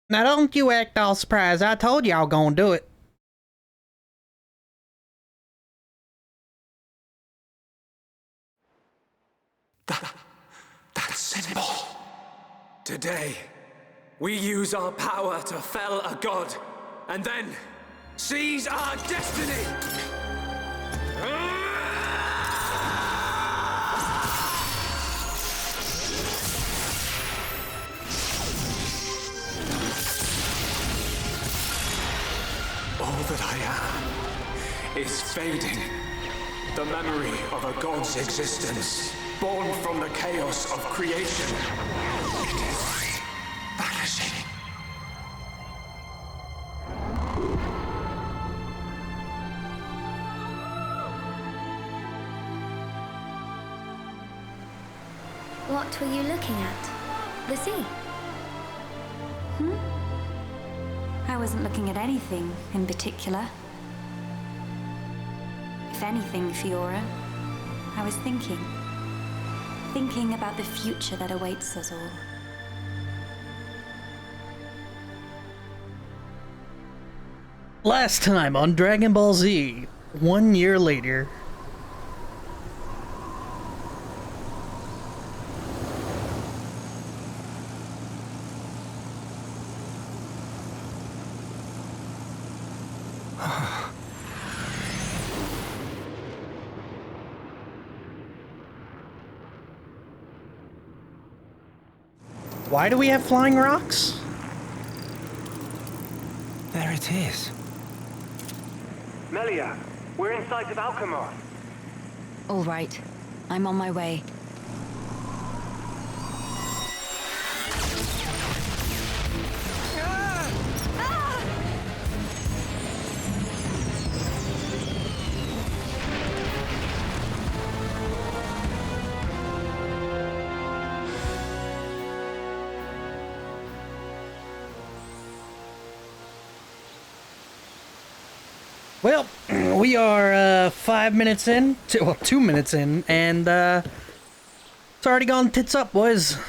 Now don't you act all surprised. I told y'all gonna do it. That symbol. Today, we use our power to fell a god, and then seize our destiny! All that I am is fading. The memory of a god's existence, born from the chaos of creation. It is vanishing. What were you looking at? The sea? I wasn't looking at anything in particular. If anything, Fiora, I was thinking. Thinking about the future that awaits us all. Last time on Dragon Ball Z, 1 year later. Why do we have flying rocks? There it is. Melia, we're in sight of Alchemoth. All right, I'm on my way. Well, we are 5 minutes in, 2 minutes in, and it's already gone tits up, boys.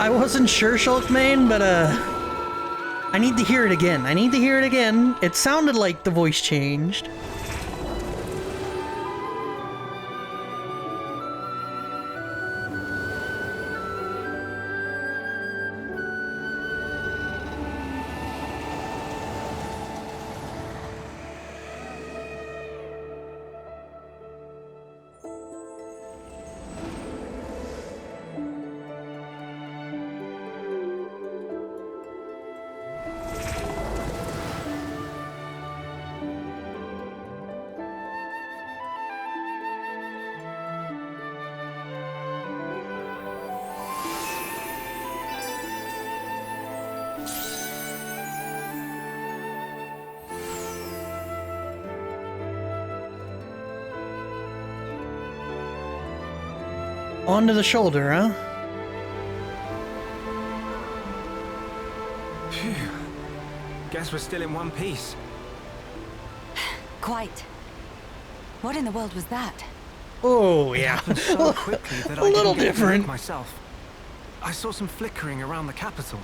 I wasn't sure, Shulkmane, but I need to hear it again. I need to hear it again. It sounded like the voice changed. Onto the shoulder, huh? Phew. Guess we're still in one piece. Quite. What in the world was that? Oh, It yeah. happened so quickly that A I little didn't get to look different. myself. I saw some flickering around the capital.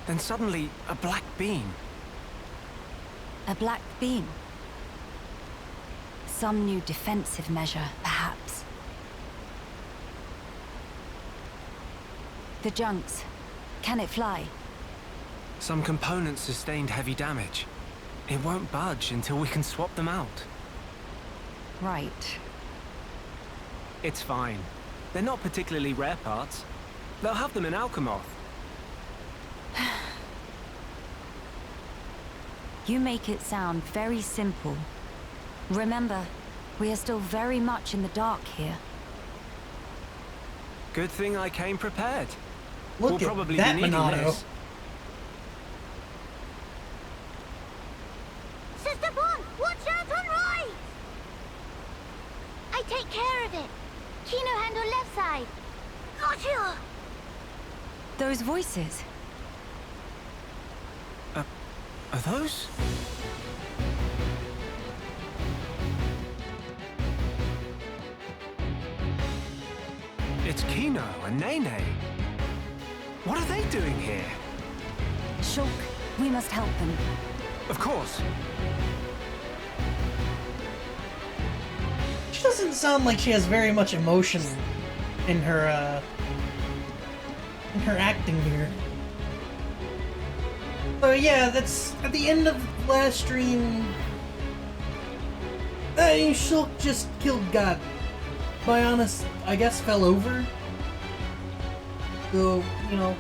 Then suddenly, a black beam. A black beam. Some new defensive measure, perhaps. The junks. Can it fly? Some components sustained heavy damage. It won't budge until we can swap them out. Right. It's fine. They're not particularly rare parts. They'll have them in Alchemoth. You make it sound very simple. Remember, we are still very much in the dark here. Good thing I came prepared. Look We'll at probably that be needing Monado. this. Sister Bon, watch out on right! I take care of it. Kino handle left side. Gotcha! Those voices. Are those? It's Kino and Nene. What are they doing here? Shulk, we must help them. Of course. She doesn't sound like she has very much emotion in her acting here. So yeah, that's at the end of last stream. Shulk just killed God. Bionis, I guess, fell over. So, you know,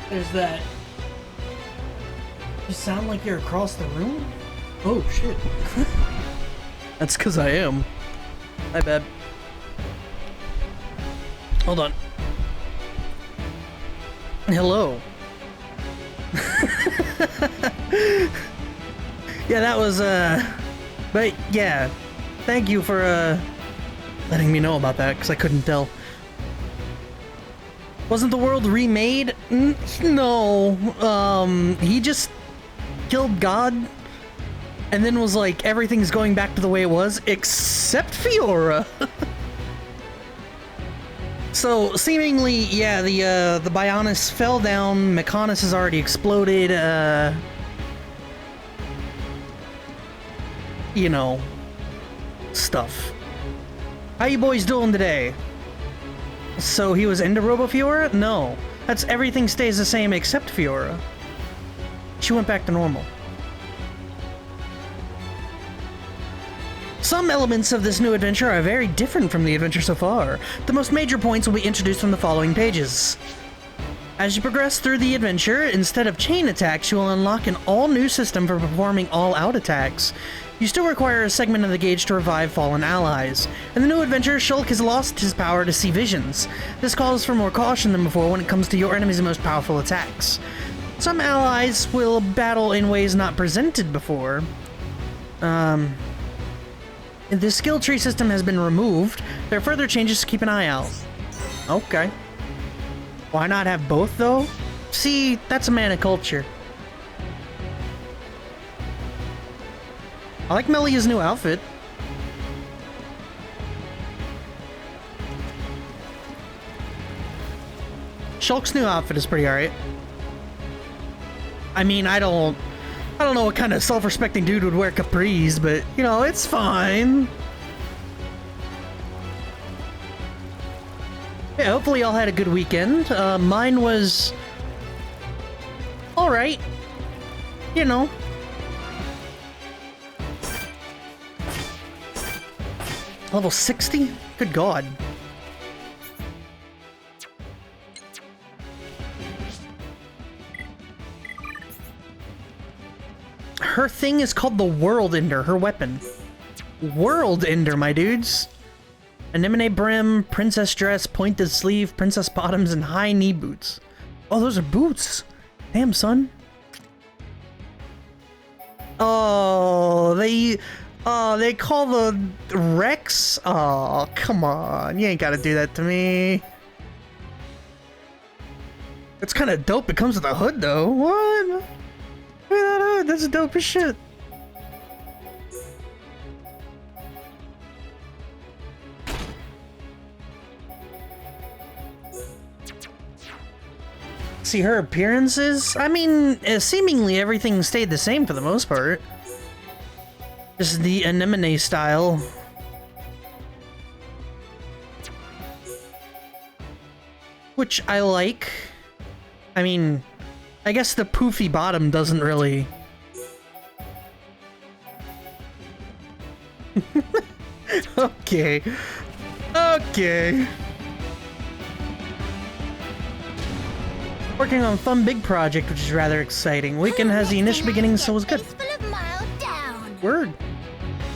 there's that. You sound like you're across the room? Oh shit. That's because I am. My bad. Hold on. Hello. Yeah, that was, but yeah, thank you for, letting me know about that, because I couldn't tell. Wasn't the world remade? No. He just killed God, and then was like, everything's going back to the way it was, except Fiora. So, seemingly, yeah, the Bionis fell down, Mechonis has already exploded, you know, stuff. How you boys doing today? So he was into Robo-Fiora? No. That's everything stays the same except Fiora. She went back to normal. Some elements of this new adventure are very different from the adventure so far. The most major points will be introduced from the following pages. As you progress through the adventure, instead of chain attacks, you will unlock an all-new system for performing all-out attacks. You still require a segment of the gauge to revive fallen allies. In the new adventure, Shulk has lost his power to see visions. This calls for more caution than before when it comes to your enemy's most powerful attacks. Some allies will battle in ways not presented before. The skill tree system has been removed. There are further changes to keep an eye out. Okay. Why not have both, though? See, that's a man of culture. I like Melia's new outfit. Shulk's new outfit is pretty alright. I mean, I don't know what kind of self-respecting dude would wear capris, but, you know, it's fine. Yeah, hopefully y'all had a good weekend. Mine was alright. You know. Level 60? Good God. Her thing is called the World Ender, her weapon. World Ender, my dudes. Anemone brim, princess dress, pointed sleeve, princess bottoms, and high knee boots. Oh, those are boots. Damn, son. Oh, they call the Rex? Oh, come on. You ain't gotta do that to me. It's kind of dope. It comes with a hood, though. What? Look at that hood. That's dope as shit. See her appearances? I mean, seemingly everything stayed the same for the most part. Just the anemone style. Which I like. I mean, I guess the poofy bottom doesn't really... Okay. Okay. Working on a fun big project, which is rather exciting. Weekend has the initial beginnings, so it was good. Word.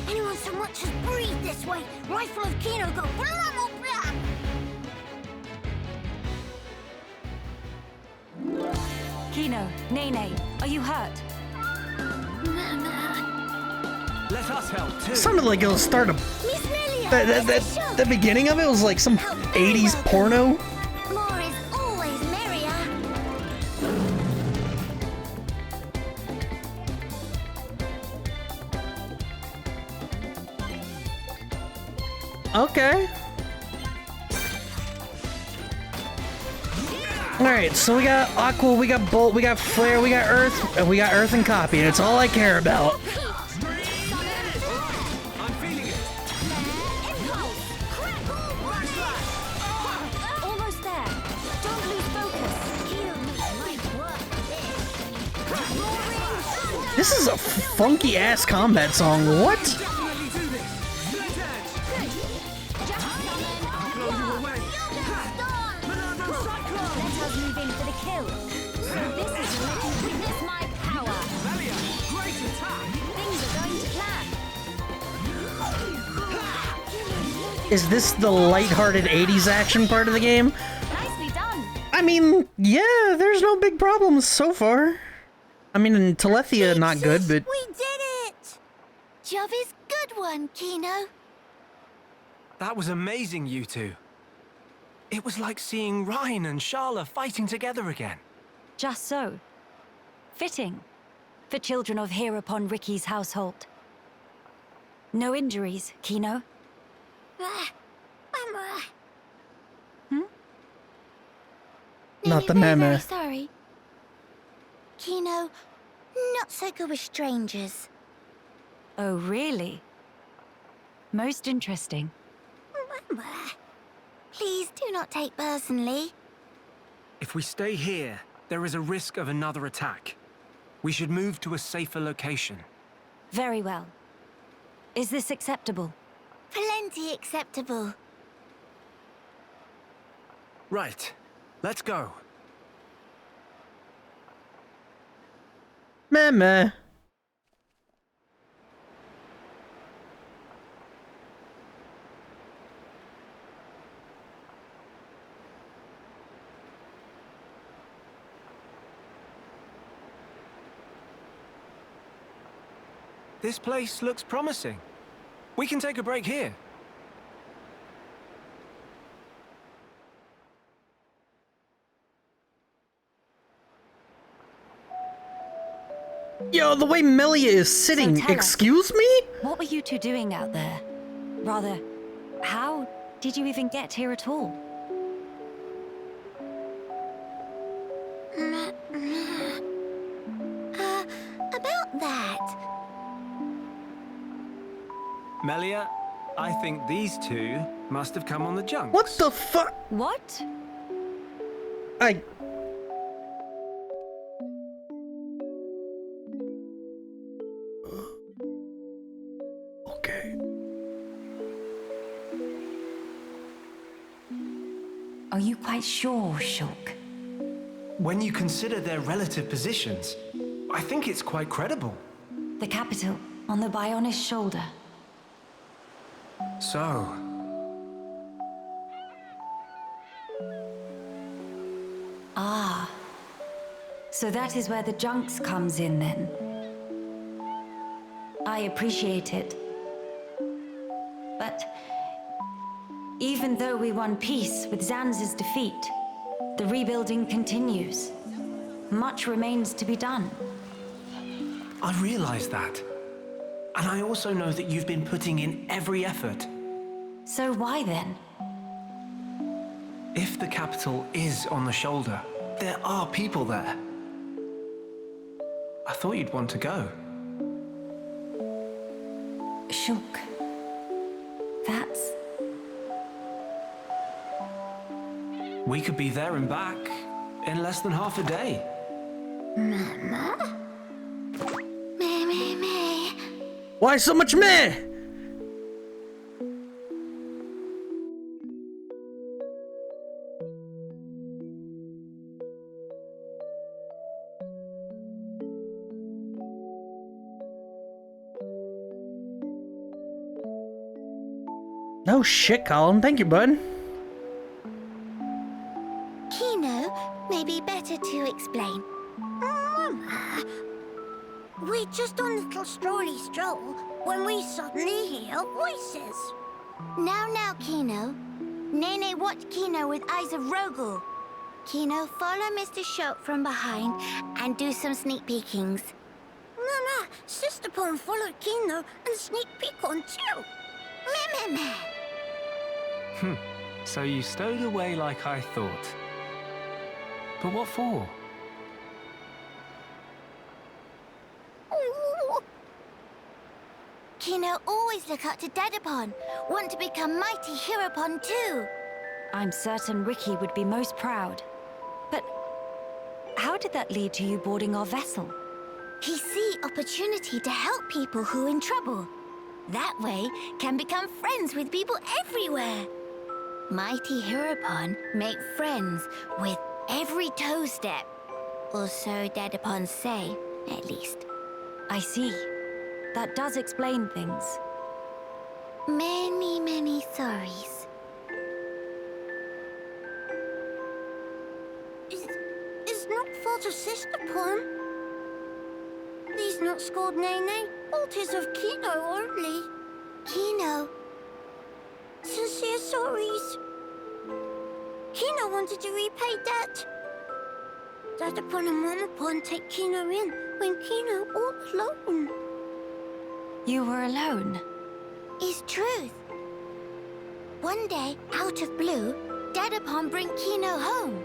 Anyone so much as breathe this way, rifle of Kino go blah, blah, blah. Kino, Nene, are you hurt? Let us help too. Sounded like it'll start a Miss Melia! The beginning of it was like some 80s porno. More is always merrier. Okay. Alright, so we got Aqua, we got Bolt, we got Flare, we got Earth, and we got Earth and Copy, and it's all I care about. I'm feeling it. Almost there. Don't lose focus. This is a funky ass combat song. What? Definitely do this. Let's edge. Blow you away. Monado Cyclone. Let us move in for the kill. So this is to let you witness my power. Melia, great attack. Things are going to plan. Is this the lighthearted 80s action part of the game? Nicely done. I mean, yeah, there's no big problems so far. I mean, in Telethia, not good, but... We did it! Job is good one, Kino. That was amazing, you two. It was like seeing Ryan and Sharla fighting together again. Just so. Fitting. For children of Hereupon Ricky's household. No injuries, Kino? Not the Very, very meme. sorry. Kino, not so good with strangers. Oh, really? Most interesting. Please do not take personally. If we stay here, there is a risk of another attack. We should move to a safer location. Very well. Is this acceptable? Plenty acceptable. Right. Let's go. Meh. This place looks promising. We can take a break here. Yo, the way Melia is sitting, So tell us. excuse me? What were you two doing out there? Rather, how did you even get here at all? About that. Melia, I think these two must have come on the junks. What the fuck? What? I... Okay. Are you quite sure, Shulk? When you consider their relative positions, I think it's quite credible. The capital, on the Bionis shoulder. So, Ah. So that is where the junks comes in, then. I appreciate it. But even though we won peace with Zanz's defeat, the rebuilding continues. Much remains to be done. I realize that. And I also know that you've been putting in every effort. So why then? If the capital is on the shoulder, there are people there. I thought you'd want to go. Shulk. That's... We could be there and back in less than half a day. Me. Why so much meh? No shit, Colin. Thank you, bud. Kino, maybe better to explain. We're just on a little strolly stroll when we suddenly hear voices. Now, Kino. Nene watch Kino with eyes of Rogel. Kino, follow Mr. Schultz from behind and do some sneak peekings. Nah, Sister Pon followed Kino and sneak peek on too. Meh. So you stowed away like I thought. But what for? Ooh. Kino always look up to Dadapon. Want to become mighty Heropon too. I'm certain Ricky would be most proud. But how did that lead to you boarding our vessel? He see opportunity to help people who in trouble. That way can become friends with people everywhere. Mighty Heropon make friends with every toe step. Or so Dadapon say, at least. I see. That does explain things. Many sorries. It's not fault of Sister Pon. These not scored Nene. Fault is of Kino only. Kino. Sincere sorries. Kino wanted to repay debt. Dadapon and Mamapon take Kino in when Kino all alone. You were alone? Is truth. One day, out of blue, Dadapon bring Kino home.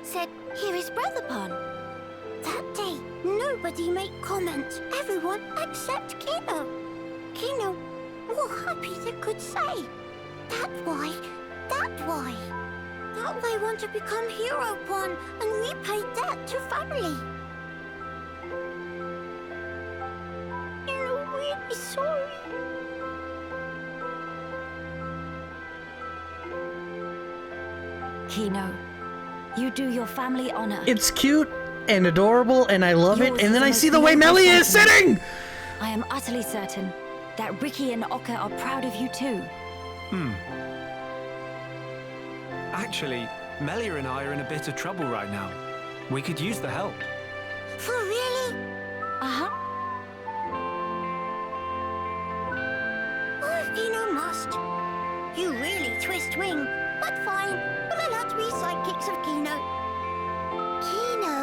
Said, here is Brotherpon. That day, nobody make comment. Everyone except Kino. Kino, more happy they could say. That why. That way want to become Heropon and repay debt to family. You're really sorry. Kino, you do your family honor. It's cute and adorable, and I love Yours it. And then is I the see most the way noble Melly is sentiment. sitting! I am utterly certain that Ricky and Oka are proud of you too. Actually, Melia and I are in a bit of trouble right now. We could use the help. For really? Uh-huh. Oh, Kino must. You really twist wing. But fine, we'll allow to be sidekicks of Kino. Kino?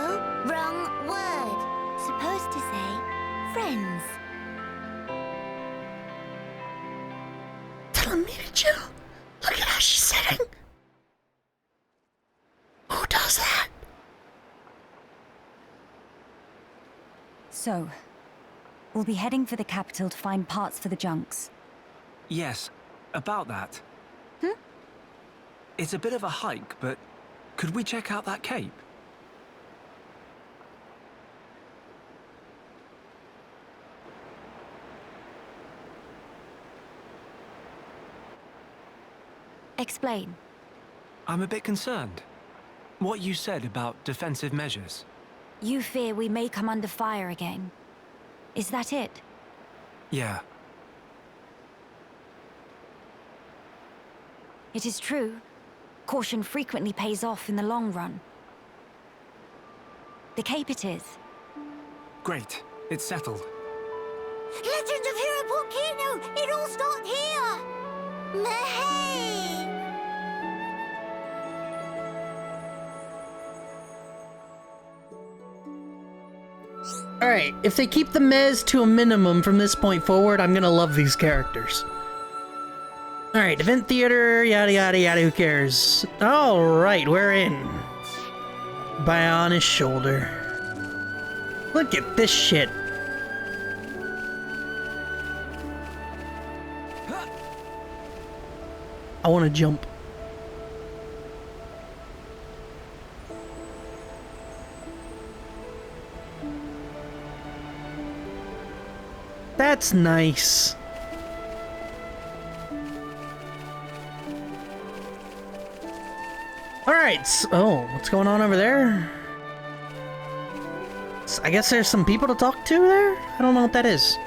Wrong word. Supposed to say friends. Tell me to chill. Look at how she's sitting. Who does that? So, we'll be heading for the capital to find parts for the junks. Yes, about that. It's a bit of a hike, but could we check out that cape? Explain. I'm a bit concerned. What you said about defensive measures. You fear we may come under fire again. Is that it? Yeah. It is true. Caution frequently pays off in the long run. The cape it is. Great. It's settled. Legend of Heropon Kino! It all starts here! Mehey! Alright, if they keep the mez to a minimum from this point forward, I'm gonna love these characters. Alright, event theater, yada yada yada, who cares? Alright, we're in. Bionic shoulder. Look at this shit. I wanna jump. That's nice. Alright, oh, what's going on over there? I guess there's some people to talk to there? I don't know what that is.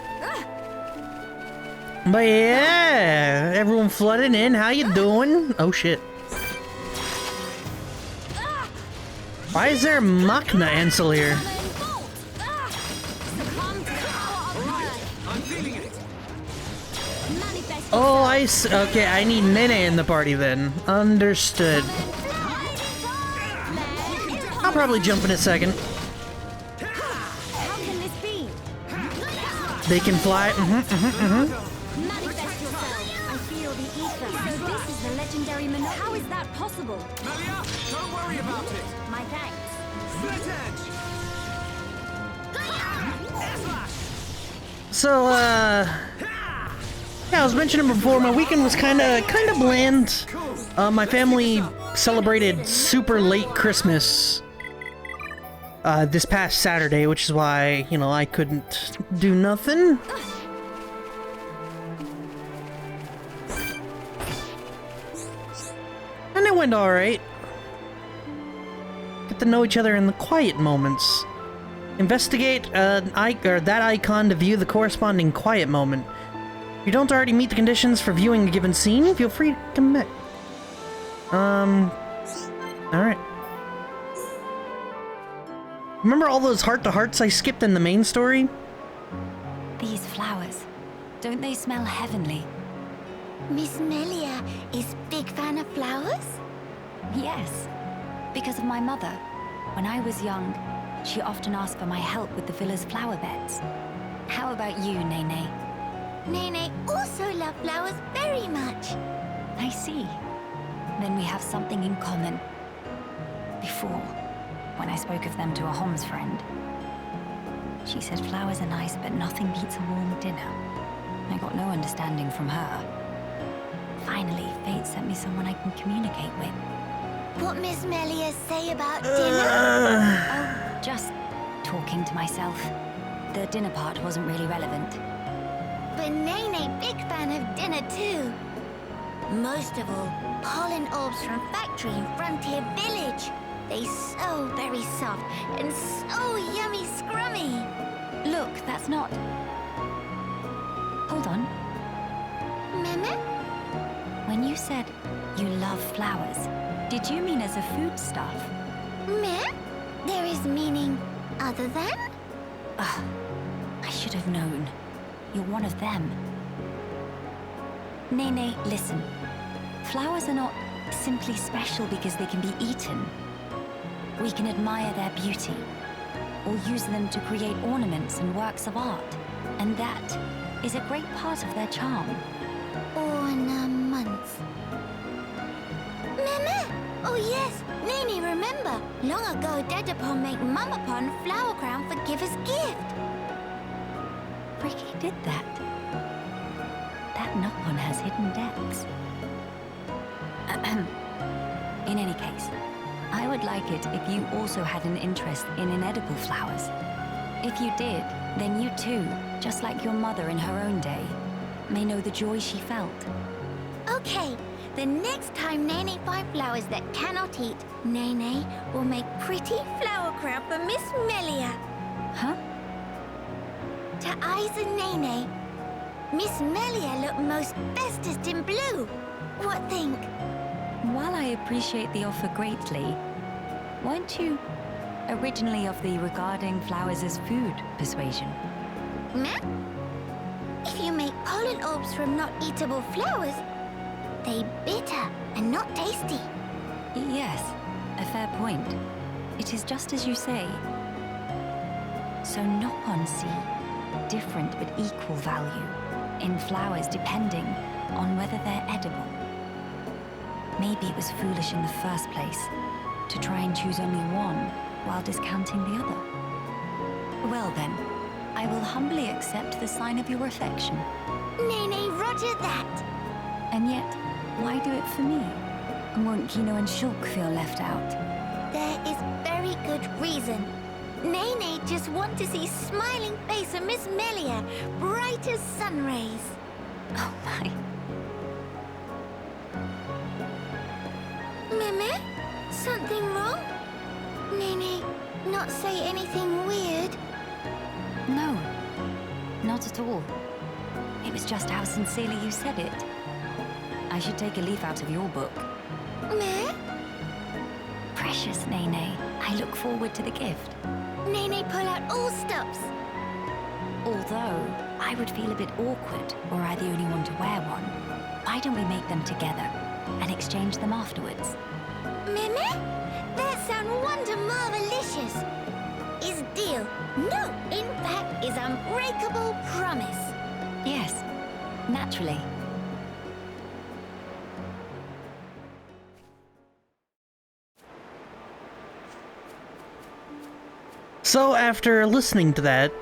But yeah, everyone flooding in, how you doing? Oh shit. Why is there Machna Ansel here? I'm feeling it. Oh, okay, I need Nene in the party then. Understood. I'll probably jump in a second. How can this be? They can fly. Manifest yourself. I feel the ether. So this is the legendary Minot. How is that possible? Melia, don't worry about it. My thanks. Split edge. So, yeah, I was mentioning before, my weekend was kind of bland. My family celebrated super late Christmas this past Saturday, which is why, you know, I couldn't do nothing. And it went alright. Get to know each other in the quiet moments. Investigate that icon to view the corresponding quiet moment. If you don't already meet the conditions for viewing a given scene, feel free to come back. Alright. Remember all those heart-to-hearts I skipped in the main story? These flowers, don't they smell heavenly? Miss Melia is big fan of flowers? Yes, because of my mother. When I was young, she often asked for my help with the villa's flower beds. How about you, Nene? Nene also loves flowers very much. I see. Then we have something in common. Before, when I spoke of them to a Homs friend, she said flowers are nice, but nothing beats a warm dinner. I got no understanding from her. Finally, fate sent me someone I can communicate with. What Miss Melia say about dinner? Just talking to myself. The dinner part wasn't really relevant. But Nene big fan of dinner too. Most of all, pollen orbs from factory in Frontier Village. They so very soft and so yummy scrummy. Look, that's not... Hold on. Meme? When you said you love flowers, did you mean as a foodstuff? Meh? There is meaning other than? Ugh, I should have known. You're one of them. Nene, listen. Flowers are not simply special because they can be eaten. We can admire their beauty, or use them to create ornaments and works of art. And that is a great part of their charm. Ornaments. Meme! Oh yes, Nene remember. Long ago Dedapon make Mamapon flower crown for giver's gift. Ricky did that. That Nopon has hidden depths. In any case, I would like it if you also had an interest in inedible flowers. If you did, then you too, just like your mother in her own day, may know the joy she felt. Okay, the next time Nene find flowers that cannot eat, Nene will make pretty flower crown for Miss Melia. Huh? To eyes and Nene, Miss Melia look most bestest in blue. What think? While I appreciate the offer greatly, weren't you originally of the regarding flowers as food persuasion? Meh? If you make pollen orbs from not eatable flowers, they bitter and not tasty. Yes, a fair point. It is just as you say. So Nopon see different but equal value in flowers depending on whether they're edible. Maybe it was foolish in the first place to try and choose only one while discounting the other. Well then, I will humbly accept the sign of your affection. Nene, roger that. And yet, why do it for me? Won't Kino and Shulk feel left out? There is very good reason. Nene just want to see smiling face of Miss Melia, bright as sun rays. Oh my. Meme? Something wrong? Nene, not say anything weird. No, not at all. It was just how sincerely you said it. I should take a leaf out of your book. Meh? Precious Nene, I look forward to the gift. Nene pull out all stops. Although, I would feel a bit awkward were I the only one to wear one. Why don't we make them together and exchange them afterwards? Meme? That sound wonder marvelicious. Is deal? No, in fact, is unbreakable promise. Yes, naturally. So after listening to that,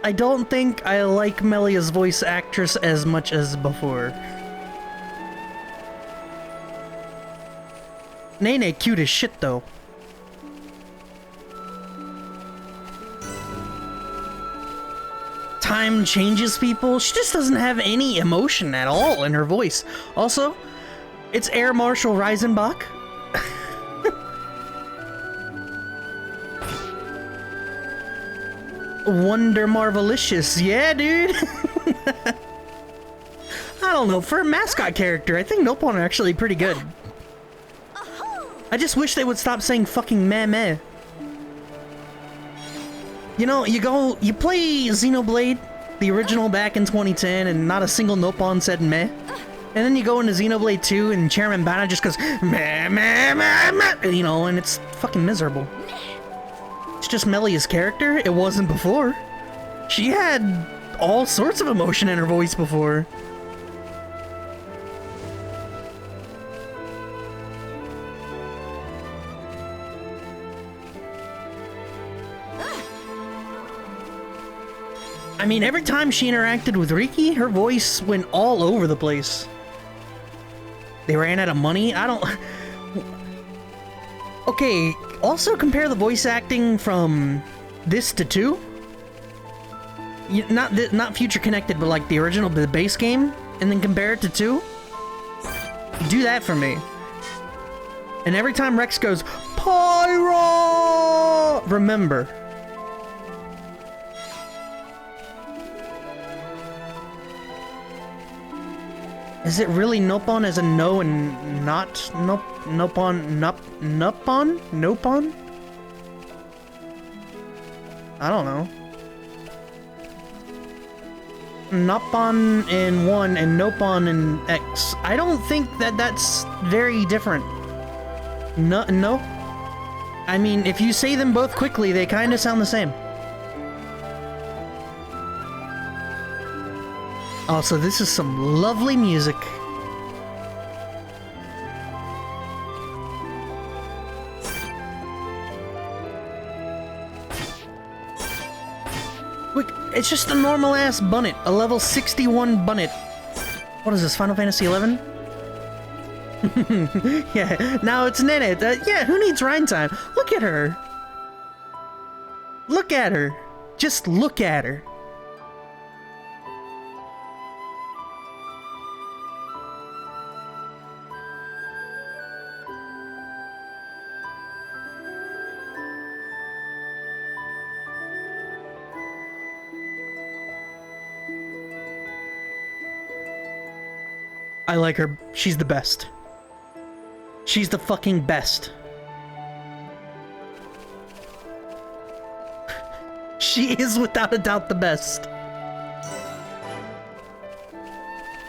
I don't think I like Melia's voice actress as much as before. Nene cute as shit though. Time changes people. She just doesn't have any emotion at all in her voice. Also, it's Air Marshal Reisenbach. Wonder Marvelicious, yeah, dude. I don't know, for a mascot character, I think Nopon are actually pretty good. I just wish they would stop saying fucking meh meh. You know, you play Xenoblade, the original back in 2010, and not a single Nopon said meh. And then you go into Xenoblade 2 and Chairman Bana just goes meh meh meh meh, you know, and it's fucking miserable. It's just Melia's character. It wasn't before. She had all sorts of emotion in her voice before. I mean, every time she interacted with Riki, her voice went all over the place. They ran out of money? I don't... Okay, also compare the voice acting from this to 2. Not Future Connected, but like the original, the base game, and then compare it to 2. Do that for me. And every time Rex goes, Pyro! Remember. Is it really Nopon as a no and not Nopon? Nopon? I don't know. Nopon in 1 and Nopon in X. I don't think that's very different. No. I mean, if you say them both quickly, they kind of sound the same. Also, this is some lovely music. Look, it's just a normal ass bunnet, a level 61 bunnet. What is this, Final Fantasy 11? Yeah, now it's Nene. Yeah, who needs Rhyme Time? Look at her. Look at her. Just look at her. I like her. She's the best. She's the fucking best. She is without a doubt the best.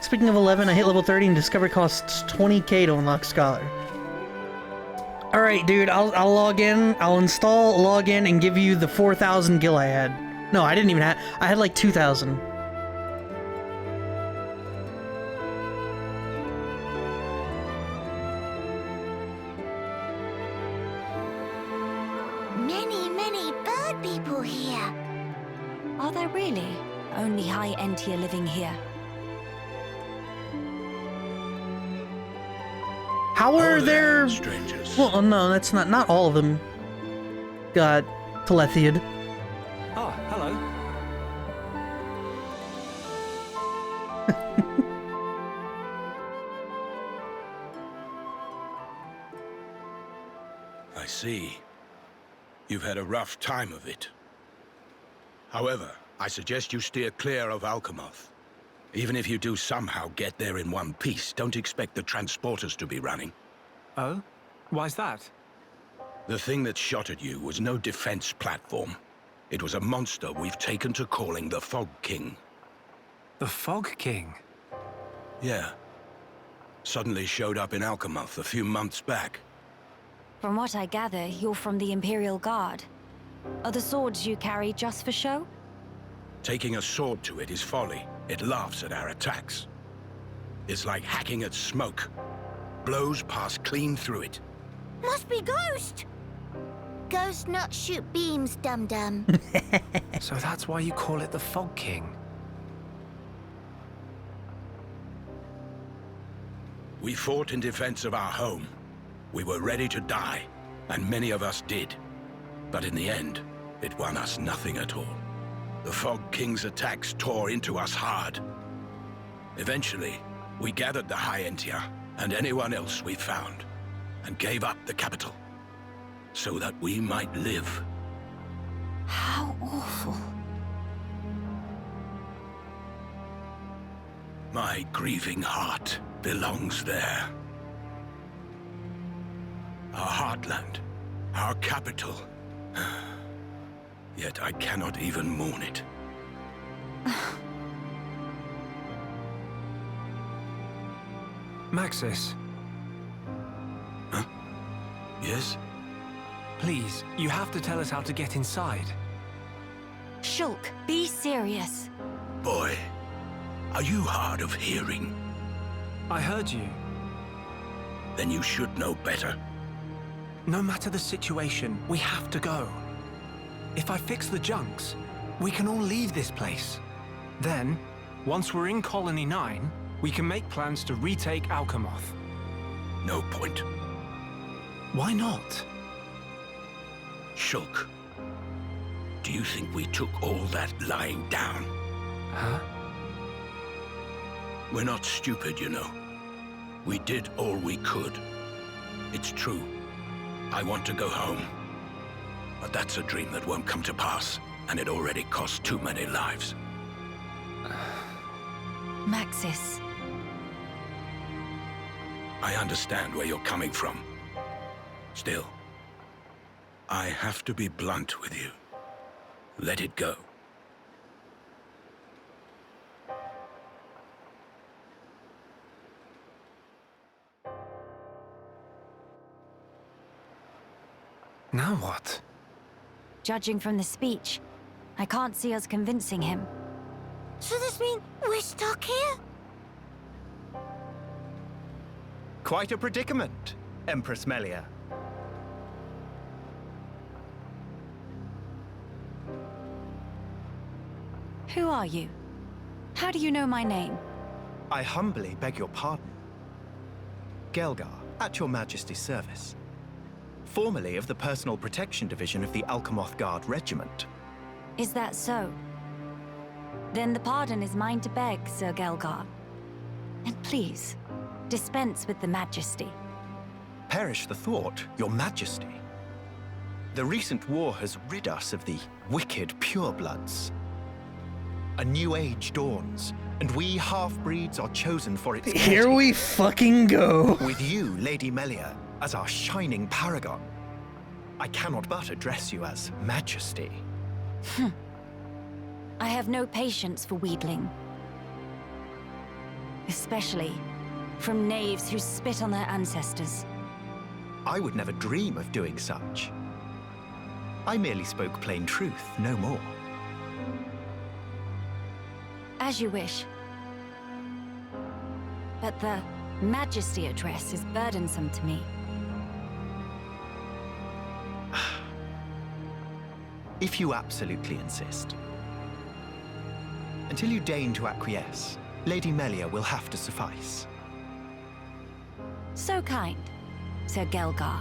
Speaking of 11, I hit level 30 and discovery costs 20k to unlock Scholar. Alright, dude, I'll log in, I'll install, log in, and give you the 4,000 gil I had. No, I didn't even have, I had like 2,000. Many bird people here. Are there really? Only high-end tier living here. How are there... strangers? Well, no, that's not all of them. Got Telethiid. Oh, hello. I see. You've had a rough time of it. However, I suggest you steer clear of Alchemoth. Even if you do somehow get there in one piece, don't expect the transporters to be running. Oh? Why's that? The thing that shot at you was no defense platform. It was a monster we've taken to calling the Fog King. The Fog King? Yeah. Suddenly showed up in Alchemoth a few months back. From what I gather, you're from the Imperial Guard. Are the swords you carry just for show? Taking a sword to it is folly. It laughs at our attacks. It's like hacking at smoke. Blows pass clean through it. Must be Ghost! Ghost not shoot beams, dum-dum. So that's why you call it the Fog King? We fought in defense of our home. We were ready to die, and many of us did. But in the end, it won us nothing at all. The Fog King's attacks tore into us hard. Eventually, we gathered the High Entia and anyone else we found, and gave up the capital, so that we might live. How awful. My grieving heart belongs there. Our heartland, our capital. Yet I cannot even mourn it. Maxis, Huh? Yes? please, you have to tell us how to get inside. Shulk, be serious. Boy, are you hard of hearing? I heard you. Then you should know better. No matter the situation, we have to go. If I fix the junks, we can all leave this place. Then, once we're in Colony 9, we can make plans to retake Alchemoth. No point. Why not? Shulk, do you think we took all that lying down? Huh? We're not stupid, you know. We did all we could. It's true. I want to go home. But that's a dream that won't come to pass, and it already cost too many lives. Maxis. I understand where you're coming from. Still, I have to be blunt with you. Let it go. Now what? Judging from the speech, I can't see us convincing him. So this means we're stuck here? Quite a predicament, Empress Melia. Who are you? How do you know my name? I humbly beg your pardon. Gelgar, at your Majesty's service. Formerly of the Personal Protection Division of the Alchemoth Guard Regiment. Is that so? Then the pardon is mine to beg, Sir Gelgar. And please, dispense with the Majesty. Perish the thought, your Majesty. The recent war has rid us of the wicked purebloods. A new age dawns, and we half-breeds are chosen for its Here beauty. we fucking go. With you, Lady Melia, as our shining paragon, I cannot but address you as Majesty. I have no patience for wheedling. Especially from knaves who spit on their ancestors. I would never dream of doing such. I merely spoke plain truth, no more. As you wish. But the Majesty address is burdensome to me. If you absolutely insist. Until you deign to acquiesce, Lady Melia will have to suffice. So kind, Sir Gelgar.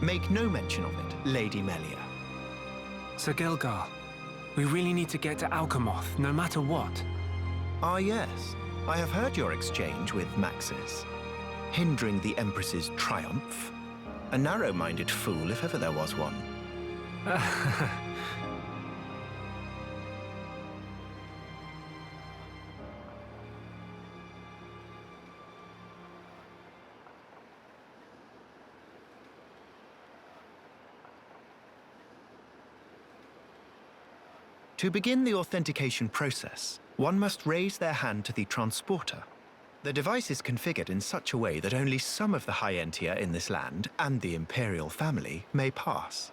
Make no mention of it, Lady Melia. Sir Gelgar, we really need to get to Alchemoth, no matter what. Ah yes, I have heard your exchange with Maxis. Hindering the Empress's triumph. A narrow-minded fool, if ever there was one. To begin the authentication process, one must raise their hand to the transporter. The device is configured in such a way that only some of the High Entier in this land and the Imperial family may pass.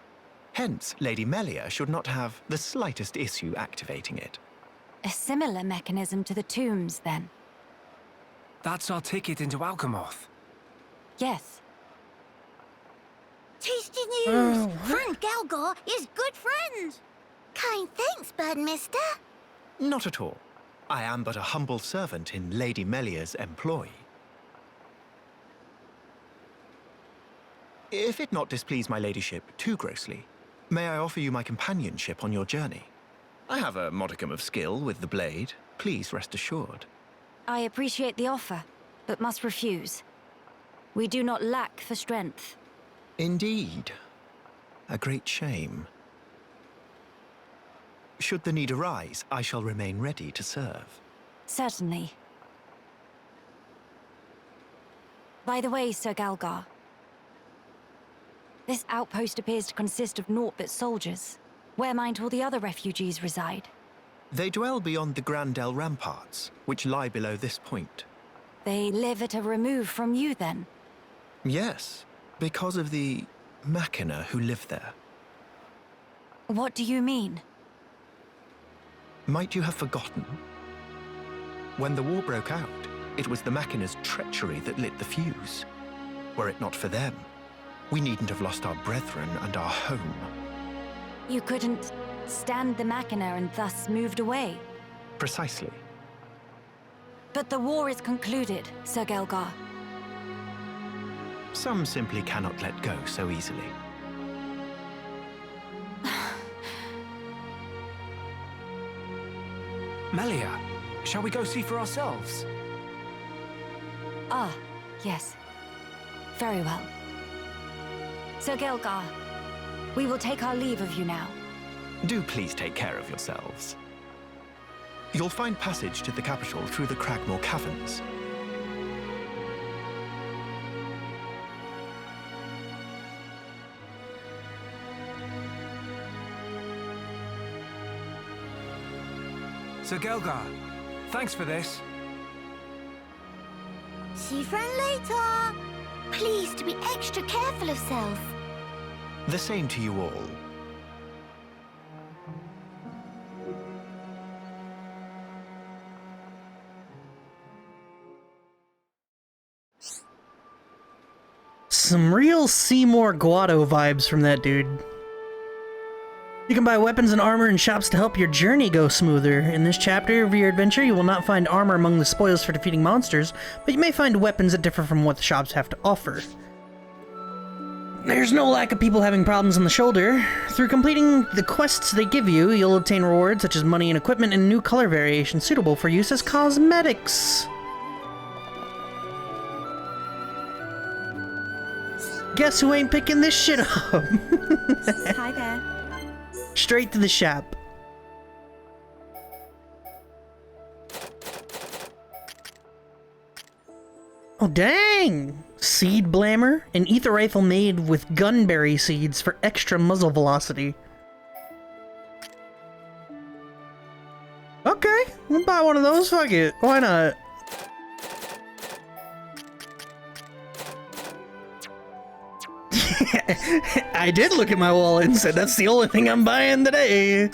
Hence, Lady Melia should not have the slightest issue activating it. A similar mechanism to the tombs, then? That's our ticket into Alchemoth. Yes. Tasty news! Friend Galgar is good friends! Kind thanks, Bird Mister. Not at all. I am but a humble servant in Lady Melia's employ. If it not displease my ladyship too grossly, may I offer you my companionship on your journey? I have a modicum of skill with the blade. Please rest assured. I appreciate the offer, but must refuse. We do not lack for strength. Indeed. A great shame. Should the need arise, I shall remain ready to serve. Certainly. By the way, Sir Galgar, this outpost appears to consist of naught but soldiers. Where might all the other refugees reside? They dwell beyond the Grandel ramparts, which lie below this point. They live at a remove from you, then? Yes, because of the Machina who live there. What do you mean? Might you have forgotten? When the war broke out, it was the Machina's treachery that lit the fuse. Were it not for them, we needn't have lost our brethren and our home. You couldn't stand the Machina and thus moved away? Precisely. But the war is concluded, Sir Galgar. Some simply cannot let go so easily. Melia, shall we go see for ourselves? Ah, yes. Very well. Sir Gelgar, we will take our leave of you now. Do please take care of yourselves. You'll find passage to the capital through the Cragmore Caverns. Sir Gelgar, thanks for this. See friend later. Please to be extra careful of self. The same to you all. Some real Seymour Guado vibes from that dude. You can buy weapons and armor in shops to help your journey go smoother. In this chapter of your adventure, you will not find armor among the spoils for defeating monsters, but you may find weapons that differ from what the shops have to offer. There's no lack of people having problems on the shoulder. Through completing the quests they give you, you'll obtain rewards such as money and equipment and new color variations suitable for use as cosmetics. Guess who ain't picking this shit up? Hi there. Straight to the shop. Oh dang! Seed Blammer, an ether rifle made with gunberry seeds for extra muzzle velocity. Okay, we'll buy one of those, fuck it, why not? I did look at my wallet and said that's the only thing I'm buying today.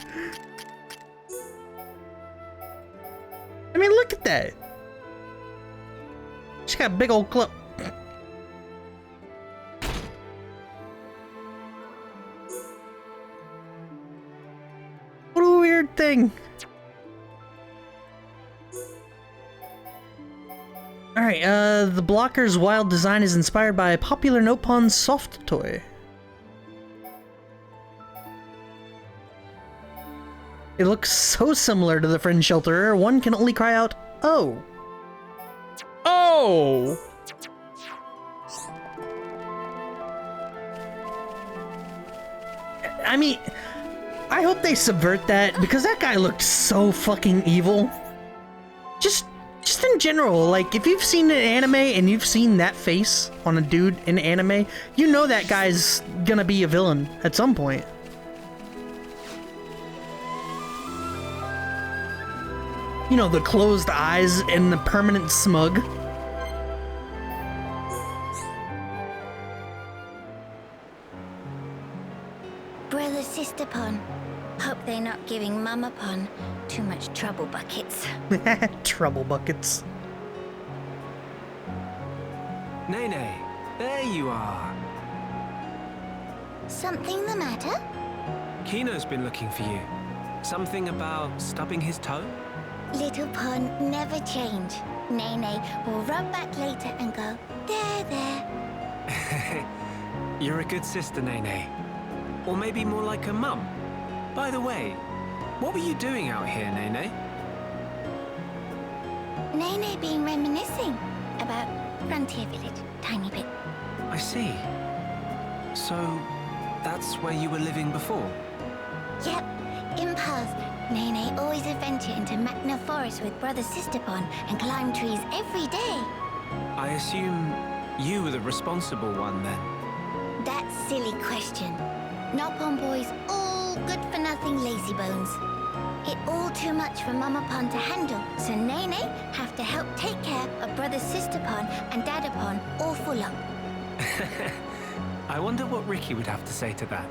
I mean, look at that. She's got a big old clip. What a weird thing. Alright, the blocker's wild design is inspired by a popular Nopon soft toy. It looks so similar to the Friend Shelterer, one can only cry out, "Oh!" Oh! I mean, I hope they subvert that, because that guy looked so fucking evil. Just in general, like, if you've seen an anime and you've seen that face on a dude in anime, you know that guy's gonna be a villain at some point. You know, the closed eyes and the permanent smug. Brother Sister Pon. Hope they're not giving Mama Pon too much trouble buckets. Trouble buckets. Nene, there you are. Something the matter? Kino's been looking for you. Something about stubbing his toe? Little Pon never change. Nene will rub back later and go, there, there. You're a good sister, Nene. Or maybe more like a mum. By the way, what were you doing out here, Nene? Nene being reminiscing about Frontier Village, tiny bit. I see. So, that's where you were living before? Yep, in past, Nene always adventure into Magna Forest with Brother Sister Pon and climb trees every day. I assume you were the responsible one then? That silly question. Nopon boys all good for nothing lazy bones. It all too much for Mama Pon to handle, so Nene have to help take care of Brother Sister Pon and Dada Pon all for long. I wonder what Ricky would have to say to that.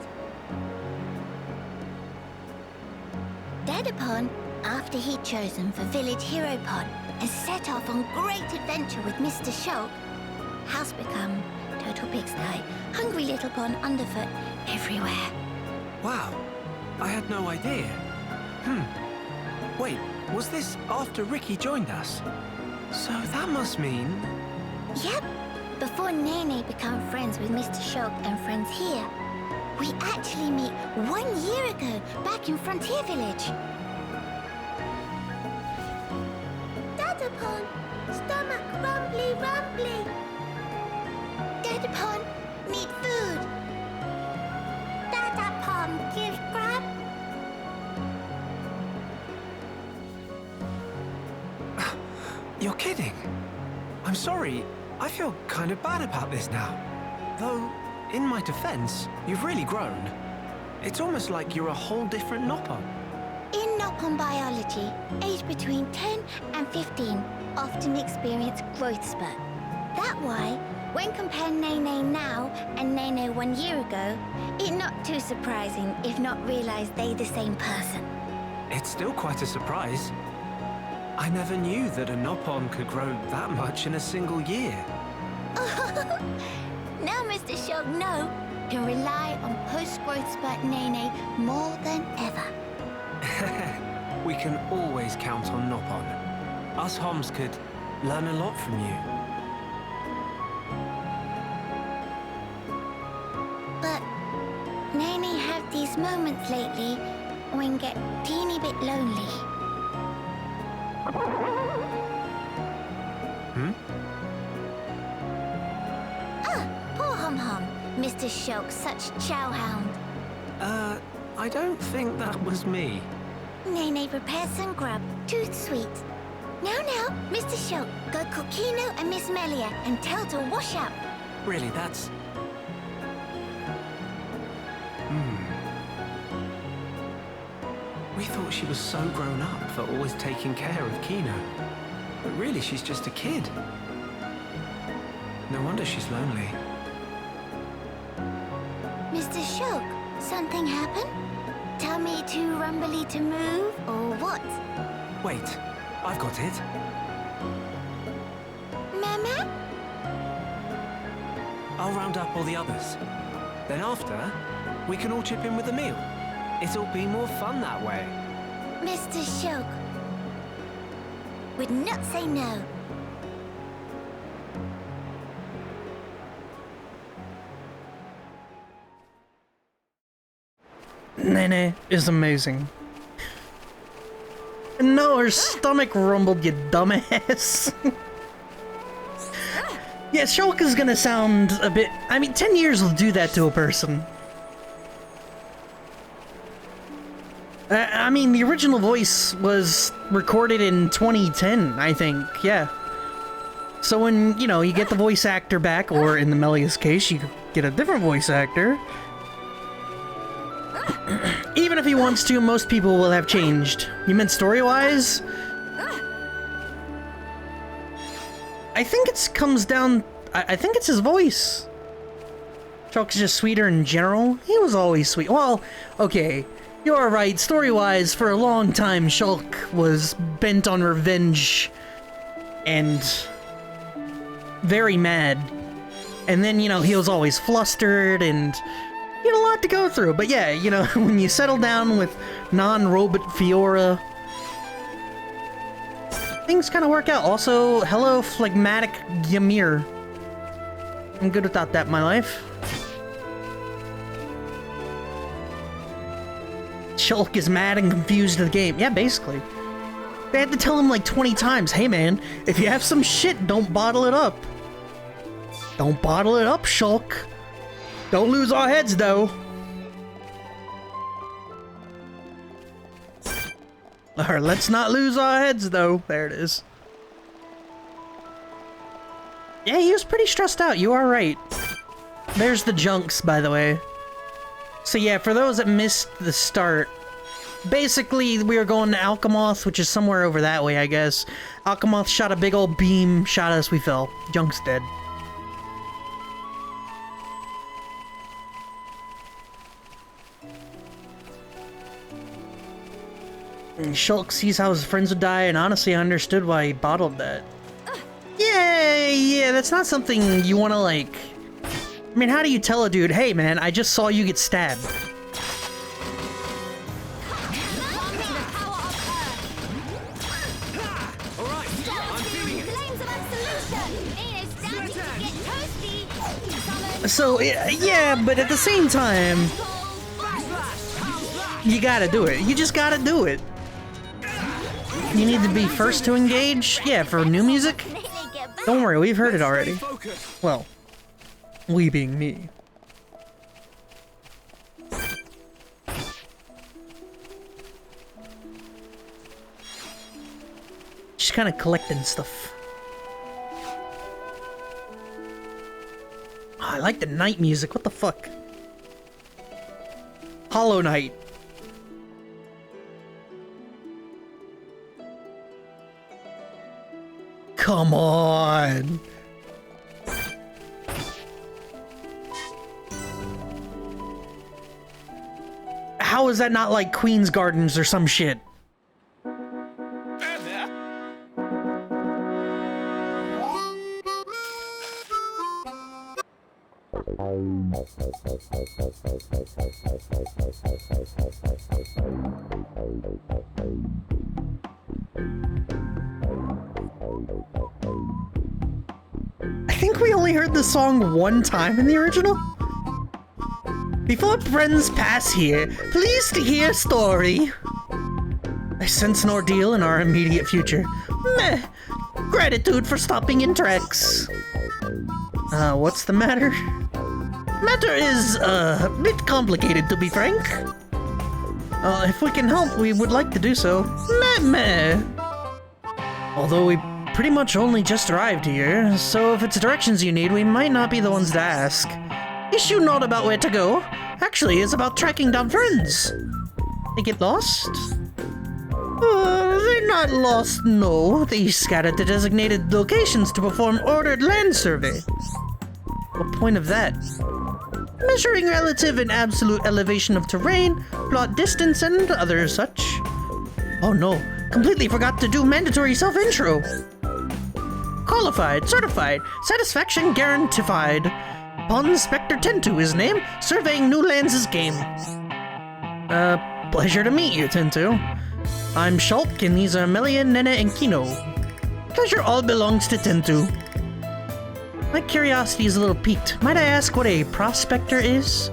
Dada Pon, after he'd chosen for Village Hero Pon and set off on great adventure with Mr. Shulk, house become total pigsty, hungry little Pon underfoot everywhere. Wow, I had no idea. Wait, was this after Ricky joined us? So that must mean... Yep, before Nene become friends with Mr. Shulk and friends here, we actually meet 1 year ago back in Frontier Village. Dada Pon, stomach rumbly rumbly. Dada Pon, need food. Dada Pon, give grab. You're kidding? I'm sorry, I feel kind of bad about this now. Though, in my defense, you've really grown. It's almost like you're a whole different Nopon. In Nopon biology, aged between 10 and 15 often experience growth spurt. That why, when compare Nene now and Nene 1 year ago, it not too surprising if not realize they the same person. It's still quite a surprise. I never knew that a Nopon could grow that much in a single year. Now Mr. Shulk know can rely on post-growth spurt Nene more than ever. We can always count on Nopon. Us Homs could learn a lot from you. But Nene had these moments lately when get teeny bit lonely. Poor Hum-Hum. Mr. Shulk, such chowhound. I don't think that was me. Nene prepared some grub, too sweet. Now, Mr. Shulk, go cook Kino and Miss Melia and tell to wash up. Really, that's... We thought she was so grown up for always taking care of Kino. But really, she's just a kid. No wonder she's lonely. Mr. Shulk, something happened? Tell me too rumbly to move, or what? Wait, I've got it. Mama? I'll round up all the others. Then after, we can all chip in with a meal. It'll be more fun that way. Mr. Shulk would not say no. Nene is amazing. No, her stomach rumbled, you dumbass. Yeah, Shulk is gonna sound a bit... I mean, 10 years will do that to a person. I mean, the original voice was recorded in 2010, I think, yeah. So when, you know, you get the voice actor back, or in the Melia's case, you get a different voice actor. Even if he wants to, most people will have changed. You meant story-wise? I think it comes down... I think it's his voice. Shulk's just sweeter in general. He was always sweet. Well, okay, you're right. Story-wise, for a long time, Shulk was bent on revenge and very mad. And then, you know, he was always flustered and he had a lot to go through. But yeah, you know, when you settle down with non-robot Fiora, things kind of work out. Also, hello, phlegmatic Ymir. I'm good without that in my life. Shulk is mad and confused at the game. Yeah, basically. They had to tell him like 20 times, hey man, if you have some shit, don't bottle it up. Don't bottle it up, Shulk. Don't lose our heads, though. Or let's not lose our heads, though. There it is. Yeah, he was pretty stressed out. You are right. There's the junks, by the way. So yeah, for those that missed the start, basically we were going to Alchemoth, which is somewhere over that way, I guess. Alchemoth shot a big old beam, shot us, we fell. Junk's dead. And Shulk sees how his friends would die, and honestly, I understood why he bottled that. Yeah, that's not something you want to, like... I mean, how do you tell a dude, hey man, I just saw you get stabbed? So, yeah, but at the same time, you gotta do it. You just gotta do it. You need to be first to engage? Yeah, for new music? Don't worry, we've heard it already. Well, we being me. Just kind of collecting stuff. Oh, I like the night music. What the fuck? Hollow Knight. Come on. How is that not like Queen's Gardens or some shit? I think we only heard the song one time in the original. Before friends pass here, please to hear a story. I sense an ordeal in our immediate future. Meh. Gratitude for stopping in tracks. What's the matter? Matter is, a bit complicated, to be frank. If we can help, we would like to do so. Meh. Although we pretty much only just arrived here, so if it's directions you need, we might not be the ones to ask. Issue not about where to go. Actually, it's about tracking down friends. They get lost? They're not lost, no. They scattered to designated locations to perform ordered land survey. What point of that? Measuring relative and absolute elevation of terrain, plot distance, and other such. Oh no, completely forgot to do mandatory self-intro. Qualified, certified, satisfaction guaranteed. Pond Spectre Tentu is name, surveying new lands is game. Pleasure to meet you, Tentu. I'm Shulk, and these are Melia, Nene, and Kino. Pleasure all belongs to Tentu. My curiosity is a little piqued. Might I ask what a prospector is?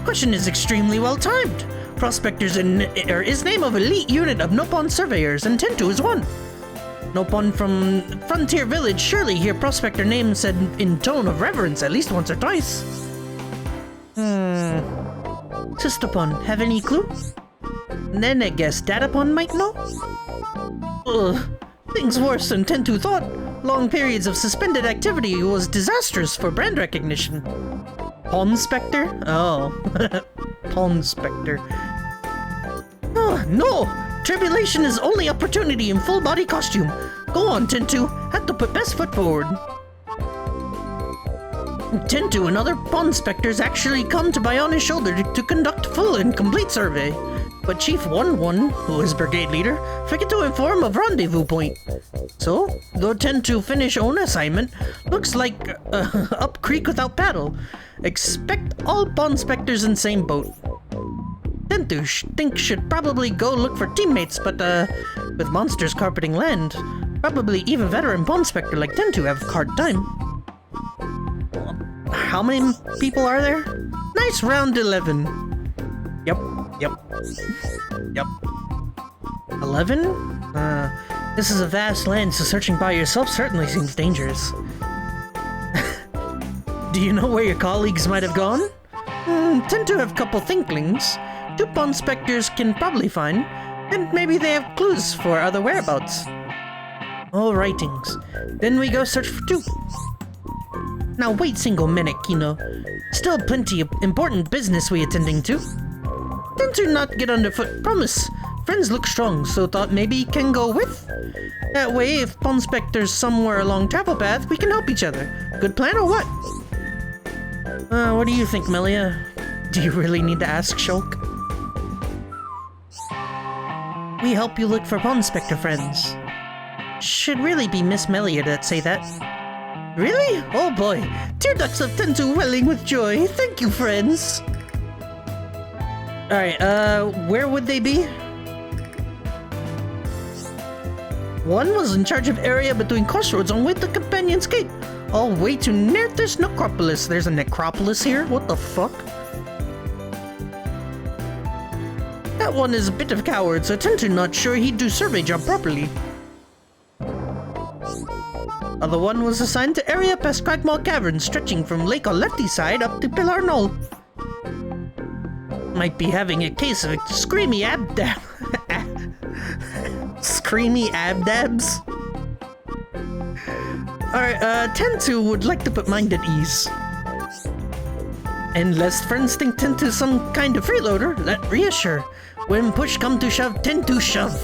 Question is extremely well timed. Prospectors is name of elite unit of Nopon surveyors, and Tentu is one. Nopon from Frontier Village surely hear prospector name said in tone of reverence at least once or twice. Sistapon, have any clue? Nene guess Datapon might know? Things worse than Tentu thought. Long periods of suspended activity was disastrous for brand recognition. Pond Spectre? Oh. Pond Spectre. Oh, no! Tribulation is only opportunity in full body costume. Go on, Tentu. Have to put best foot forward. Tentu and other pond specters actually come to Biona's shoulder to conduct full and complete survey. But Chief 1-1, who is brigade leader, forget to inform of rendezvous point. So, though Tentu finish own assignment, looks like up creek without paddle. Expect all pond specters in same boat. Tentu should probably go look for teammates, but with monsters carpeting land, probably even veteran pond specter like Tentu have hard time. How many people are there? Nice round 11. Yep. 11? This is a vast land, so searching by yourself certainly seems dangerous. Do you know where your colleagues might have gone? Tend to have a couple thinklings. 2 pond specters can probably find, and maybe they have clues for other whereabouts. All rightings. Then we go search for 2. Now wait single minute, Kino. Still plenty of important business we attending to. Tend to not get underfoot, promise. Friends look strong, so thought maybe can go with. That way, if pond specters somewhere along travel path, we can help each other. Good plan or what? What do you think, Melia? Do you really need to ask Shulk? We help you look for pond specter friends. Should really be Miss Melia that say that. Really? Oh boy. Tear ducts of Tentu welling with joy. Thank you, friends. Alright, where would they be? One was in charge of area between crossroads on way to Companion's Cape. All way to Nerthus Necropolis. There's a necropolis here? What the fuck? That one is a bit of a coward, so Tentu not sure he'd do survey job properly. Other one was assigned to area past Cragmaw Cavern, stretching from lake on lefty side up to Pilar Knoll. Might be having a case of screamy abdab. Screamy abdabs? Alright, Tentu would like to put mind at ease. Unless friends think Tentu's some kind of freeloader, let reassure. When push come to shove, Tentu shove.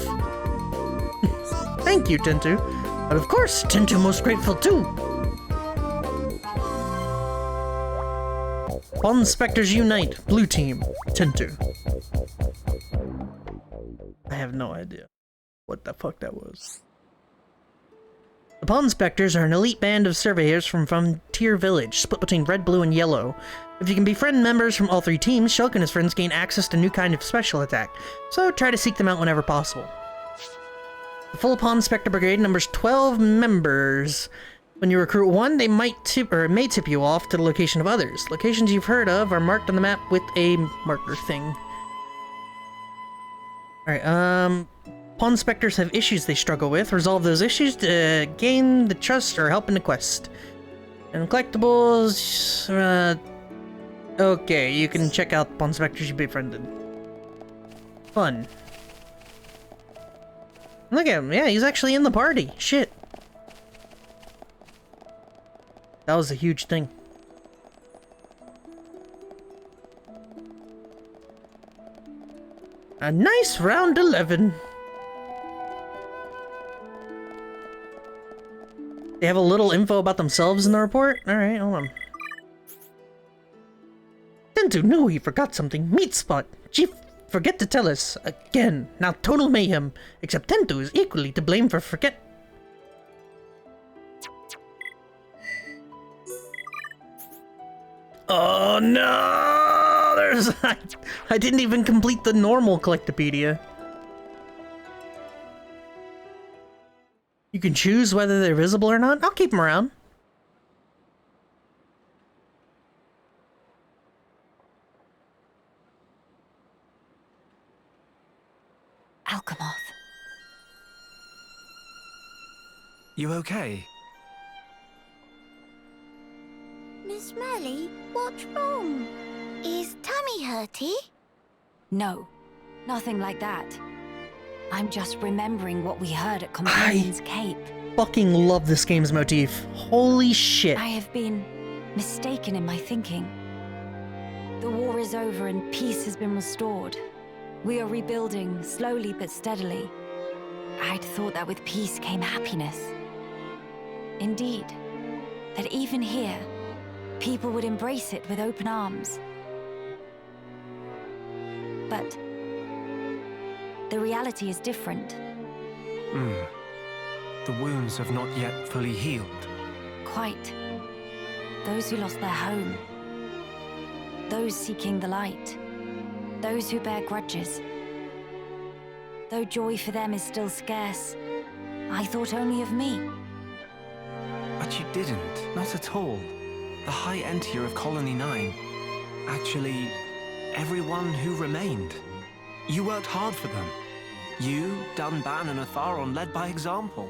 Thank you, Tentu. But of course, Tentu most grateful too. Pond Specters unite. Blue team. Tentu. I have no idea what the fuck that was. The Pond Specters are an elite band of surveyors from Frontier Village, split between red, blue, and yellow. If you can befriend members from all 3 teams, Shulk and his friends gain access to a new kind of special attack, so try to seek them out whenever possible. The full Pond Spectre Brigade numbers 12 members. When you recruit one, they may tip you off to the location of others. Locations you've heard of are marked on the map with a marker thing. Alright, Pond Specters have issues they struggle with. Resolve those issues to gain the trust or help in the quest. And collectibles... okay, you can check out Pond Specters you befriended. Fun. Look at him, yeah, he's actually in the party. Shit. That was a huge thing. A nice round 11. They have a little info about themselves in the report? Alright, hold on. Tentu knew he forgot something. Meat spot. Chief, forget to tell us. Again. Now total mayhem. Except Tentu is equally to blame for forget. Oh no! There's... I didn't even complete the normal Collectopedia. You can choose whether they're visible or not. I'll keep them around. Alchemoth. You okay? Miss Melly, what's wrong? Is tummy hurty? No, nothing like that. I'm just remembering what we heard at Companion's Cape. Fucking love this game's motif. Holy shit. I have been mistaken in my thinking. The war is over and peace has been restored. We are rebuilding, slowly but steadily. I'd thought that with peace came happiness. Indeed, that even here, people would embrace it with open arms. But the reality is different. The wounds have not yet fully healed. Quite. Those who lost their home. Those seeking the light. Those who bear grudges. Though joy for them is still scarce, I thought only of me. But you didn't. Not at all. The High Entier of Colony 9. Actually, everyone who remained. You worked hard for them. You, Dunban, and Atharon led by example.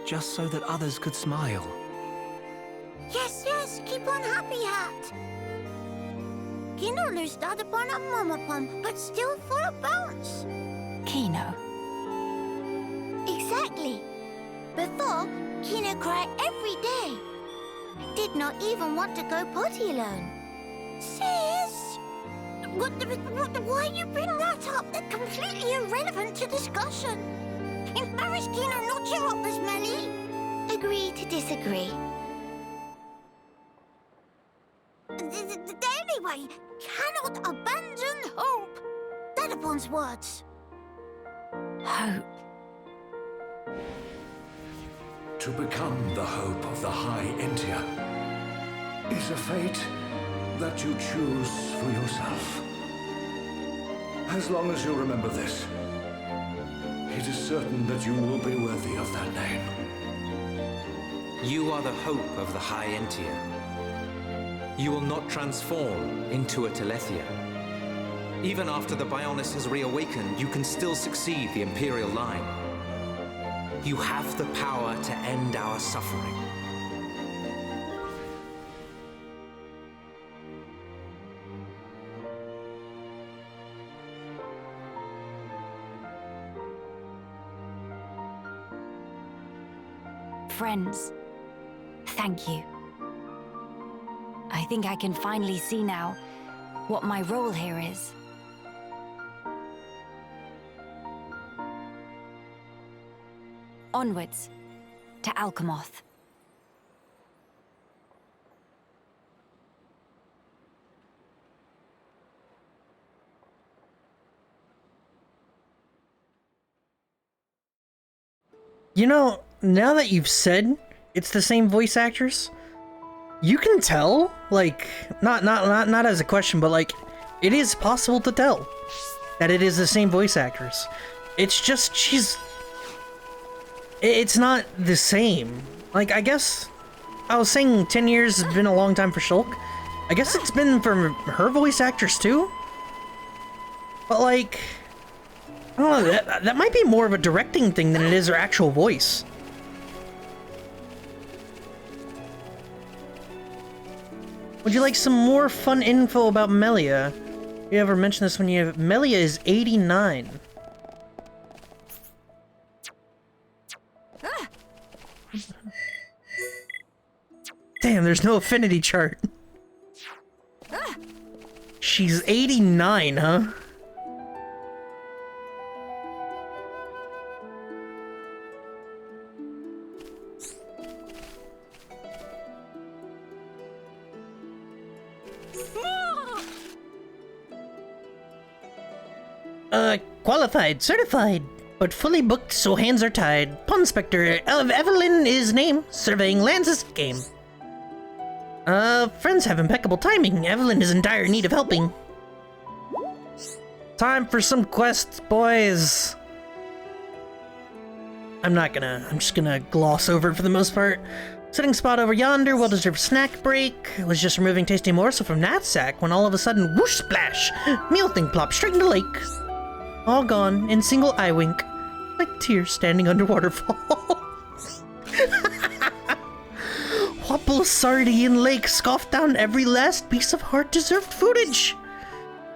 Just so that others could smile. Yes, yes, keep on happy, Hat. Kino loosed out upon a momopom, but still full of bounce. Kino. Exactly. Before, Kino cried every day. Did not even want to go potty alone. Sis! Why you bring that up? That's completely irrelevant to discussion. Embarrass Kino not cheer up this Melly. Agree to disagree. Anyway, cannot abandon hope. Dadapon's words. Hope. To become the hope of the High Entier is a fate that you choose for yourself. As long as you remember this, it is certain that you will be worthy of that name. You are the hope of the High Entier. You will not transform into a Telethia. Even after the Bionis has reawakened, you can still succeed the Imperial line. You have the power to end our suffering. Friends, thank you. I think I can finally see now what my role here is. Onwards to Alchemoth. You know, now that you've said it's the same voice actress, you can tell, like, not as a question, but like, it is possible to tell that it is the same voice actress. It's just, it's not the same. Like, I guess, I was saying 10 years has been a long time for Shulk. I guess it's been for her voice actress too? But like, I don't know, that might be more of a directing thing than it is her actual voice. Would you like some more fun info about Melia? You ever mentioned this when you have... Melia is 89. Damn, there's no affinity chart. She's 89, huh? Qualified, certified, but fully booked, so hands are tied. Pond Spectre of Evelyn is name, surveying lands is game. Friends have impeccable timing. Evelyn is in dire need of helping. Time for some quests, boys. I'm just gonna gloss over it for the most part. Sitting spot over yonder, well-deserved snack break. Was just removing tasty morsel from knapsack when all of a sudden, whoosh splash! Meal thing plopped straight into lake. All gone in single eye wink, like tears standing under waterfall. Whopple Sardian Lake scoffed down every last piece of heart-deserved footage.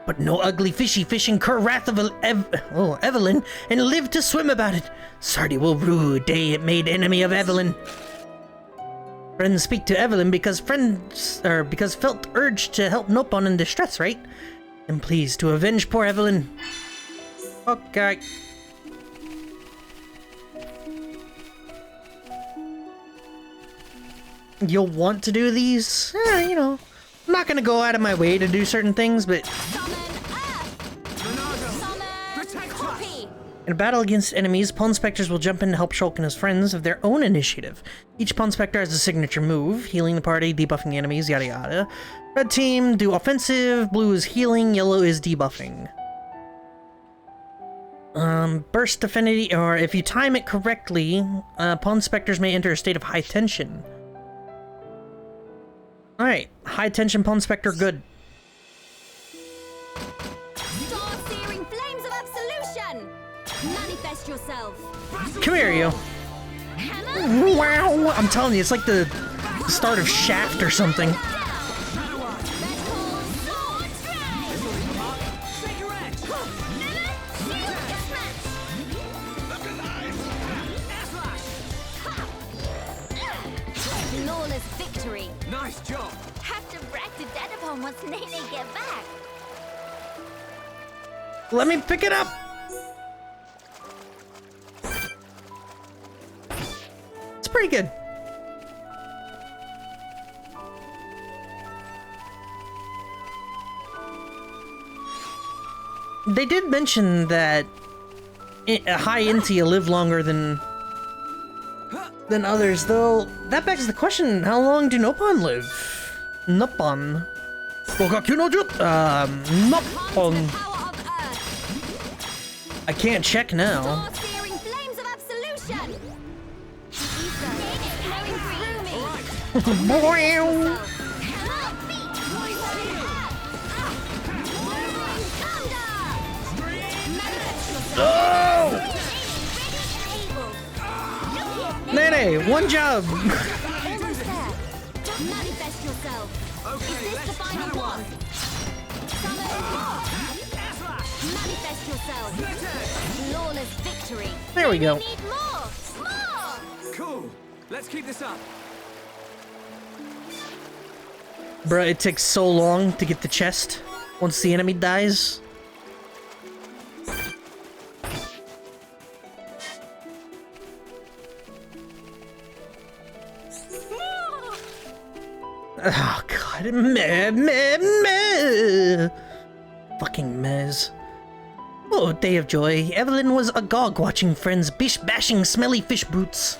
But no ugly fishy fishing cur wrath of Evelyn, and live to swim about it. Sardi will rue day it made enemy of Evelyn. Friends speak to Evelyn because felt urged to help Nopon in distress, right? And pleased to avenge poor Evelyn. Okay. you'll want to do these. You know, I'm not gonna go out of my way to do certain things, but in a battle against enemies, Pawn Specters will jump in to help Shulk and his friends of their own initiative. Each Pawn Spectre has a signature move, healing the party, debuffing enemies, yada yada. Red team do offensive, blue is healing, yellow is debuffing. Burst affinity, or if you time it correctly, Pawn Specters may enter a state of high tension. Alright, high tension Pawn Spectre, good. Star-searing flames of absolution! Manifest yourself! Come here, you. Wow! I'm telling you, it's like the start of Shaft or something. Flawless victory! Nice job. Have to brag to Dad upon once Nene get back. Let me pick it up! It's pretty good. They did mention that high Intia live longer than others, though. That begs the question, how long do Nopon live? Nopon. Nopon. I can't check now. Star-searing flames of absolution! Oh! Nene, one job! Manifest yourself! Is this the final one? Manifest yourself! Flawless victory! There we go. We need more! More! Cool. Let's keep this up. Bruh, it takes so long to get the chest once the enemy dies. Oh god, meh. Fucking mez. Oh, day of joy. Evelyn was agog watching friends bashing smelly fish boots.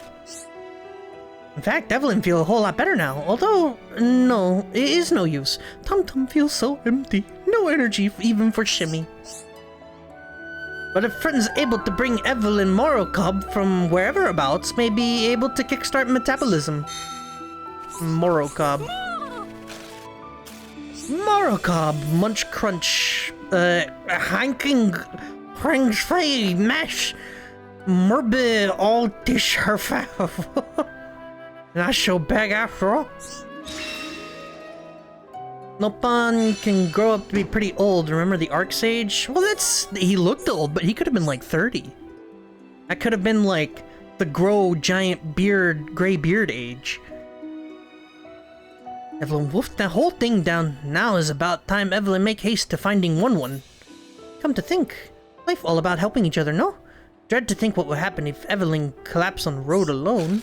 In fact, Evelyn feels a whole lot better now, although, no, it is no use. Tum Tum feels so empty. No energy even for Shimmy. But if friends able to bring Evelyn Morocub from wherever abouts, may be able to kickstart metabolism. Morocub. Morocub, Munch Crunch, Hanking, Prangs Fay, Mash, Murbe, All Dish Herfav. Not so bad after all. Nopon can grow up to be pretty old. Remember the Arc Sage? Well, he looked old, but he could have been like 30. That could have been like the grow giant beard, gray beard age. Evelyn wolfed that whole thing down. Now is about time Evelyn make haste to finding one. Come to think, life all about helping each other, no? Dread to think what would happen if Evelyn collapsed on the road alone.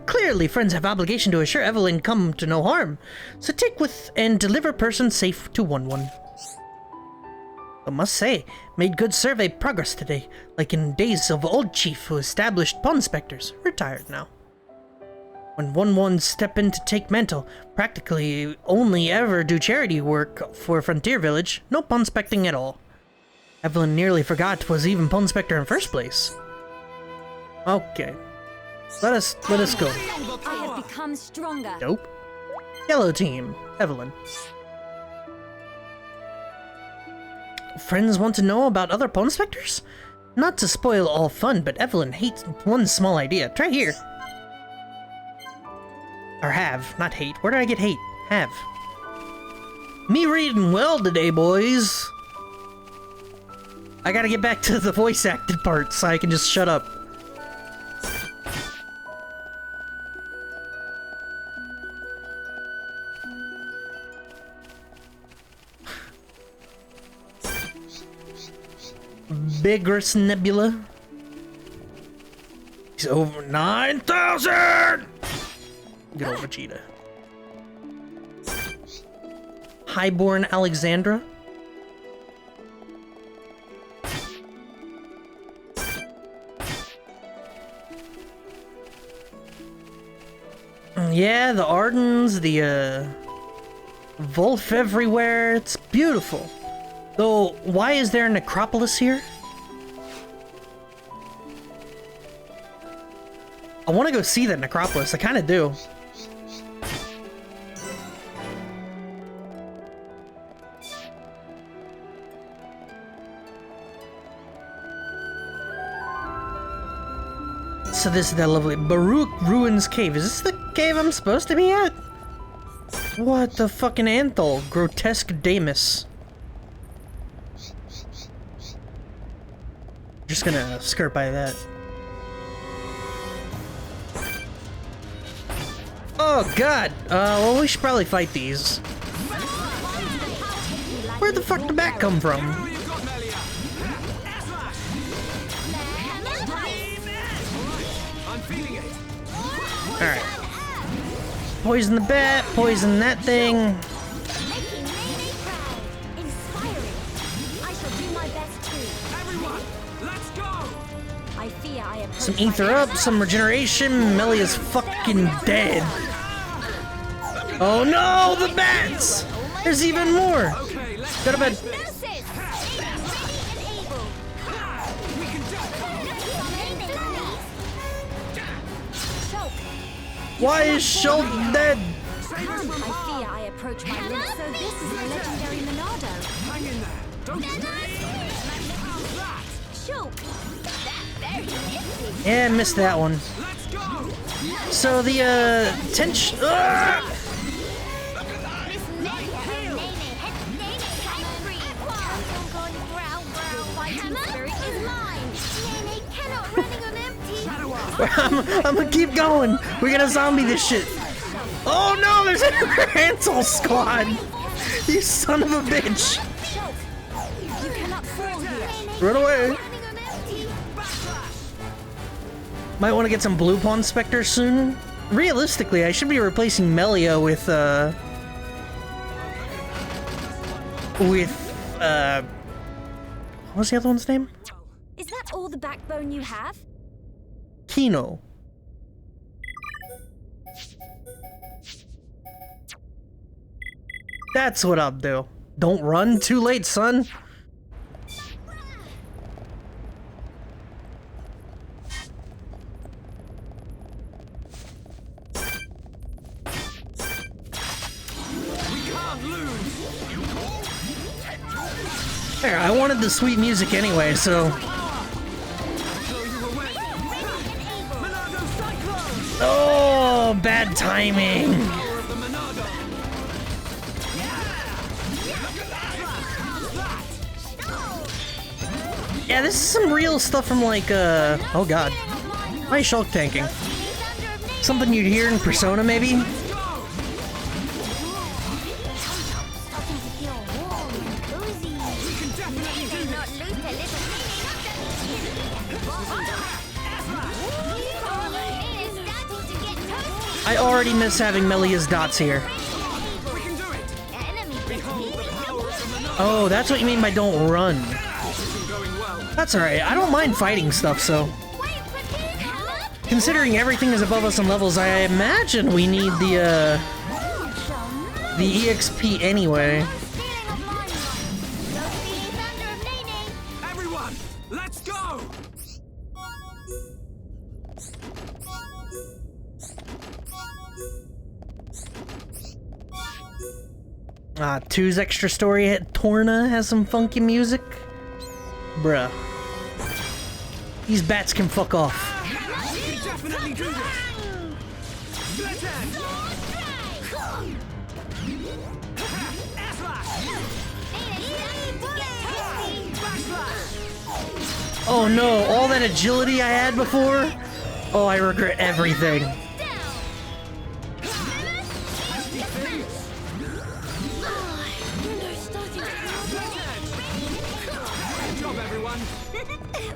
Clearly, friends have obligation to assure Evelyn come to no harm, so take with and deliver person safe to one. I must say, made good survey progress today, like in days of old chief who established Pawn Specters, retired now. When one step in to take mantle, practically only ever do charity work for Frontier Village, no Pawn Specting at all. Evelyn nearly forgot 'twas even Pawn Specter in first place. Okay. Let us go. I have become stronger. Dope. Yellow team, Evelyn. Friends want to know about other Pawn Specters? Not to spoil all fun, but Evelyn hates one small idea. Try here. Or have, not hate. Where did I get hate? Have. Me reading well today, boys. I gotta get back to the voice acted part so I can just shut up. Bigris Nebula. He's over 9,000! Good old Vegeta. Highborn Alexandra. Yeah, the Ardens, the Wolf everywhere. It's beautiful. Though, why is there a necropolis here? I want to go see that necropolis. I kind of do. So this is that lovely Baruch Ruins Cave. Is this the cave I'm supposed to be at? What the fucking Anthol? Grotesque Damus. Just gonna skirt by that. Oh god! Well, we should probably fight these. Where the fuck did that come from? Alright. Poison the bat, poison that thing. Some ether up, some regeneration. Melia's fucking dead. Oh no, the bats! There's even more! Go to bed. Why is Schultz dead? I fear I approach my limit, so this is the legendary Monado. Hang in there. Don't Yeah, missed that one. So the tension. I'm gonna keep going. We're gonna zombie this shit. Oh no, there's a Hansel squad. You son of a bitch. Run away. Might want to get some Blue Pawn Spectres soon. Realistically, I should be replacing Melia with what was the other one's name? Is that all the backbone you have? Kino. That's what I'll do. Don't run too late, son. There, I wanted the sweet music anyway, so... Oh, bad timing. Yeah, this is some real stuff from like, oh god. Why is Shulk tanking? Something you'd hear in Persona, maybe? I already miss having Melia's dots here. Oh, that's what you mean by don't run. That's alright, I don't mind fighting stuff, so... Considering everything is above us in levels, I imagine we need the EXP anyway. Everyone, let's go! Two's extra story hit Torna has some funky music. Bruh. These bats can fuck off. Oh no, all that agility I had before? Oh, I regret everything.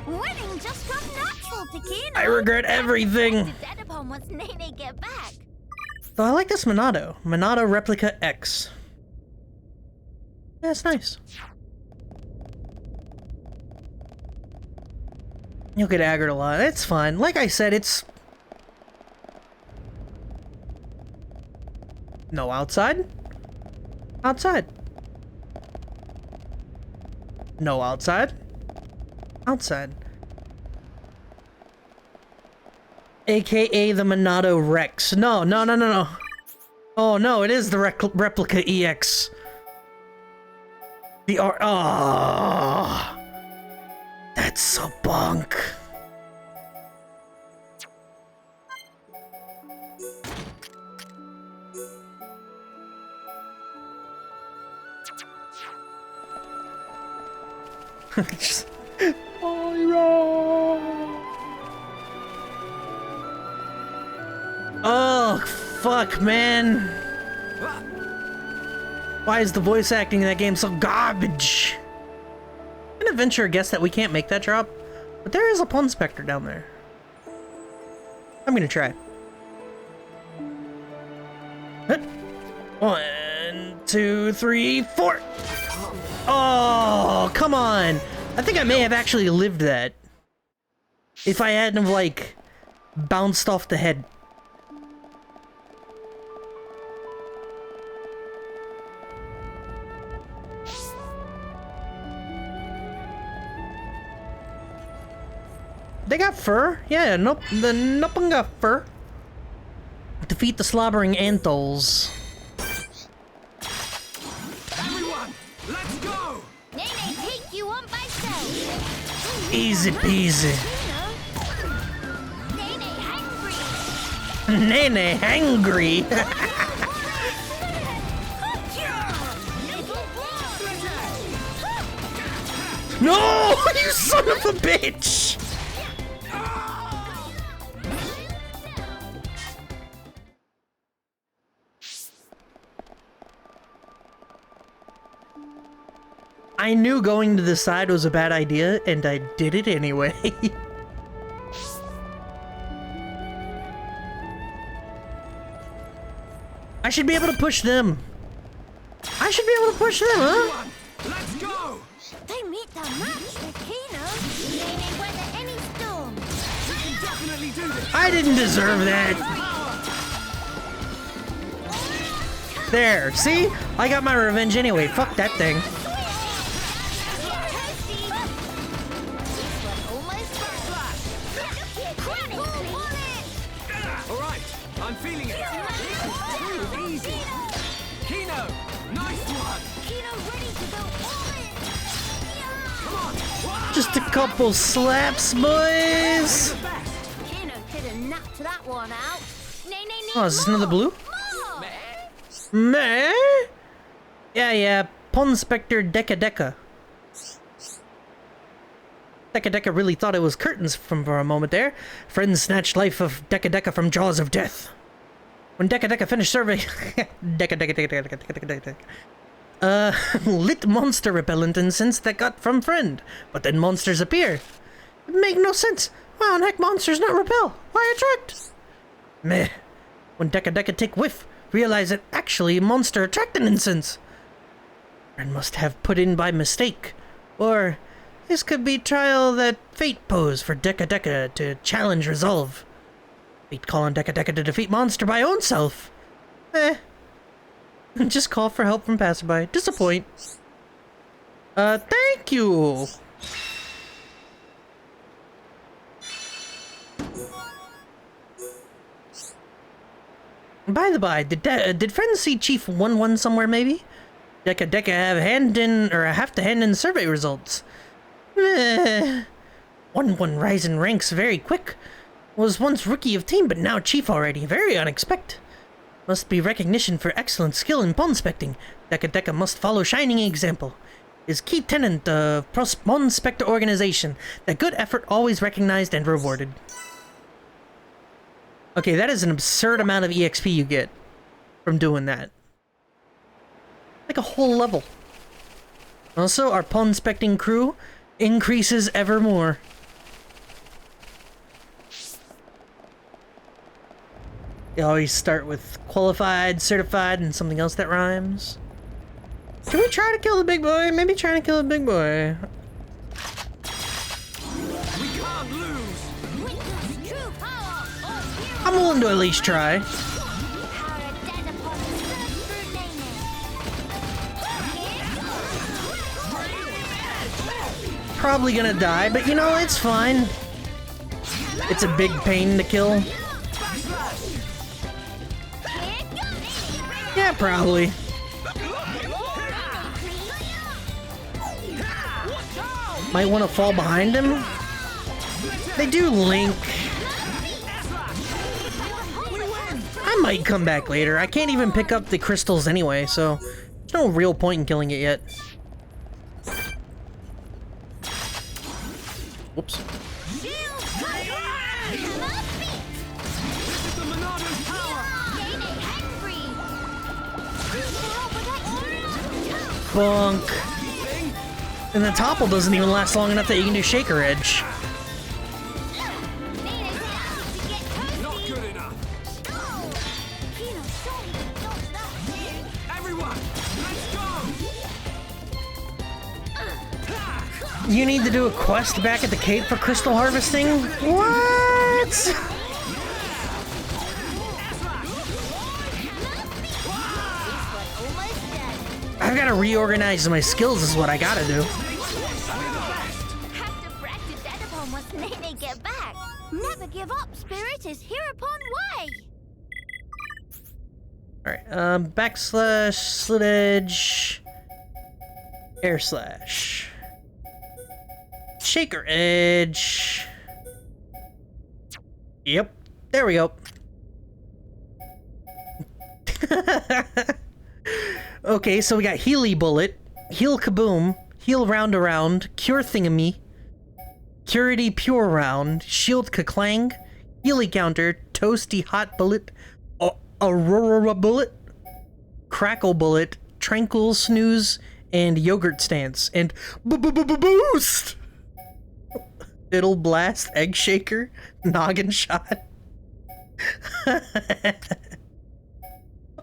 Winning just got natural to Kino. I regret everything. Once Nene get back. Though I like this Monado. Monado Replica X. Yeah, it's nice. You'll get aggroed a lot. It's fine. Like I said, it's... No, outside? Outside. No, outside? Outside. AKA the Monado Rex. No. Oh no, it is the Replica EX. The oh, that's so bunk. Just, oh, fuck, man. Why is the voice acting in that game so garbage? I'm gonna venture a guess that we can't make that drop, but there is a Pun Spectre down there. I'm gonna try. 1, 2, 3, 4. Oh, come on. I think I may have actually lived that. If I hadn't have, like, bounced off the head. They got fur? Yeah, nope. The Nopun got fur. Defeat the slobbering Anthols. Everyone, let's go! Nene, take you on myself. Easy peasy. Nene, hungry. Nene, hangry. No! You son of a bitch! I knew going to the side was a bad idea, and I did it anyway. I should be able to push them. I should be able to push them, huh? Let's go! They meet their match with Kino. Nene, weather any storm. We can definitely do this! I didn't deserve that. There, see? I got my revenge anyway. Fuck that thing. Alright, I'm feeling it. Easy. Kino, nice one. Kino ready to go all in. Come on. Just a couple slaps, boys. Kino could have knocked that one out. Nene, Oh, is this another blue? more. Meh? Yeah. Pun Spectre Deca Deca. Deca Deca really thought it was curtains for a moment there. Friends snatched life of Deca Deca from jaws of death. When Deca Deca finished surveying... Deca. Lit monster repellent incense that got from friend. But then monsters appear. It make no sense. Why on heck monsters not repel? Why attract? Meh. When Deca Deca take whiff, realize it actually monster attracting incense. And must have put in by mistake. Or... this could be trial that fate pose for Deca Deca to challenge resolve. Fate call on Deca Deca to defeat monster by own self. Just call for help from passerby. Disappoint. Thank you. By the by, did friends see Chief 1-1 somewhere maybe? Deca Deca have to hand in survey results. 1-1 rise in ranks very quick. Was once rookie of team, but now chief already. Very unexpected. Must be recognition for excellent skill in pun specting. Deca Deca must follow shining example. Is key tenet of Pun Spectre organization that good effort always recognized and rewarded. Okay, that is an absurd amount of EXP you get from doing that. Like a whole level. Also, our pun specting crew increases ever more. You always start with qualified, certified, and something else that rhymes. Can we try to kill the big boy? Maybe try to kill the big boy. We can't lose! I'm willing to at least try. Probably gonna die, but you know, it's fine. It's a big pain to kill. Yeah, probably. Might want to fall behind him. They do link. I might come back later. I can't even pick up the crystals anyway, so there's no real point in killing it yet. Whoops. Bonk. And the topple doesn't even last long enough that you can do Shaker Edge. Not good enough! Everyone, let's go! You need to do a quest back at the Cape for crystal harvesting? What? I've got to reorganize my skills is what I gotta do. Have to brag to Dedapon once Nene get back. Never give up, Spirit is hereupon way. Alright, backslash, slit edge, air slash, shaker edge. Yep, there we go. Okay, so we got Healy Bullet, Heal Kaboom, Heal Round Around, Cure Thingamy, Curity Pure Round, Shield Kaklang, Healy Counter, Toasty Hot Bullet, Aurora Bullet, Crackle Bullet, Tranquil Snooze, and Yogurt Stance, and Boost! Fiddle Blast, Egg Shaker, Noggin Shot.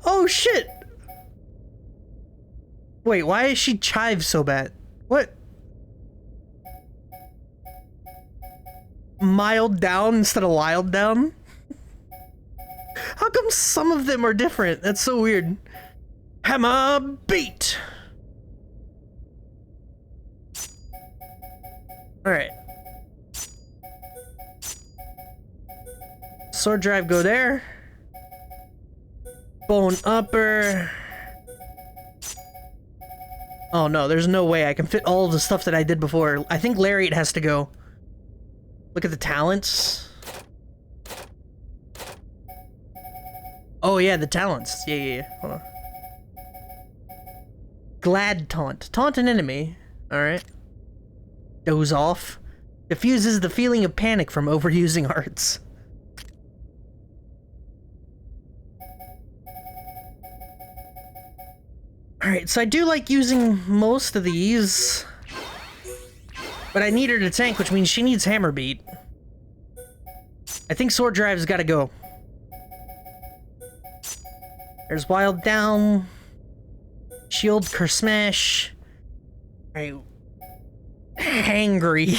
Oh shit! Wait, why is she chive so bad? What? Mild down instead of wild down? How come some of them are different? That's so weird. Hammer beat! Alright. Sword drive go there. Bone upper. Oh no, there's no way I can fit all of the stuff that I did before. I think Lariat has to go. Look at the talents. Oh yeah, the talents. Yeah. Hold on. Glad Taunt. Taunt an enemy. Alright. Doze off. Diffuses the feeling of panic from overusing arts. Alright, so I do like using most of these. But I need her to tank, which means she needs Hammer Beat. I think Sword Drive's gotta go. There's Wild Down. Shield Curse Smash. Alright. Hangry.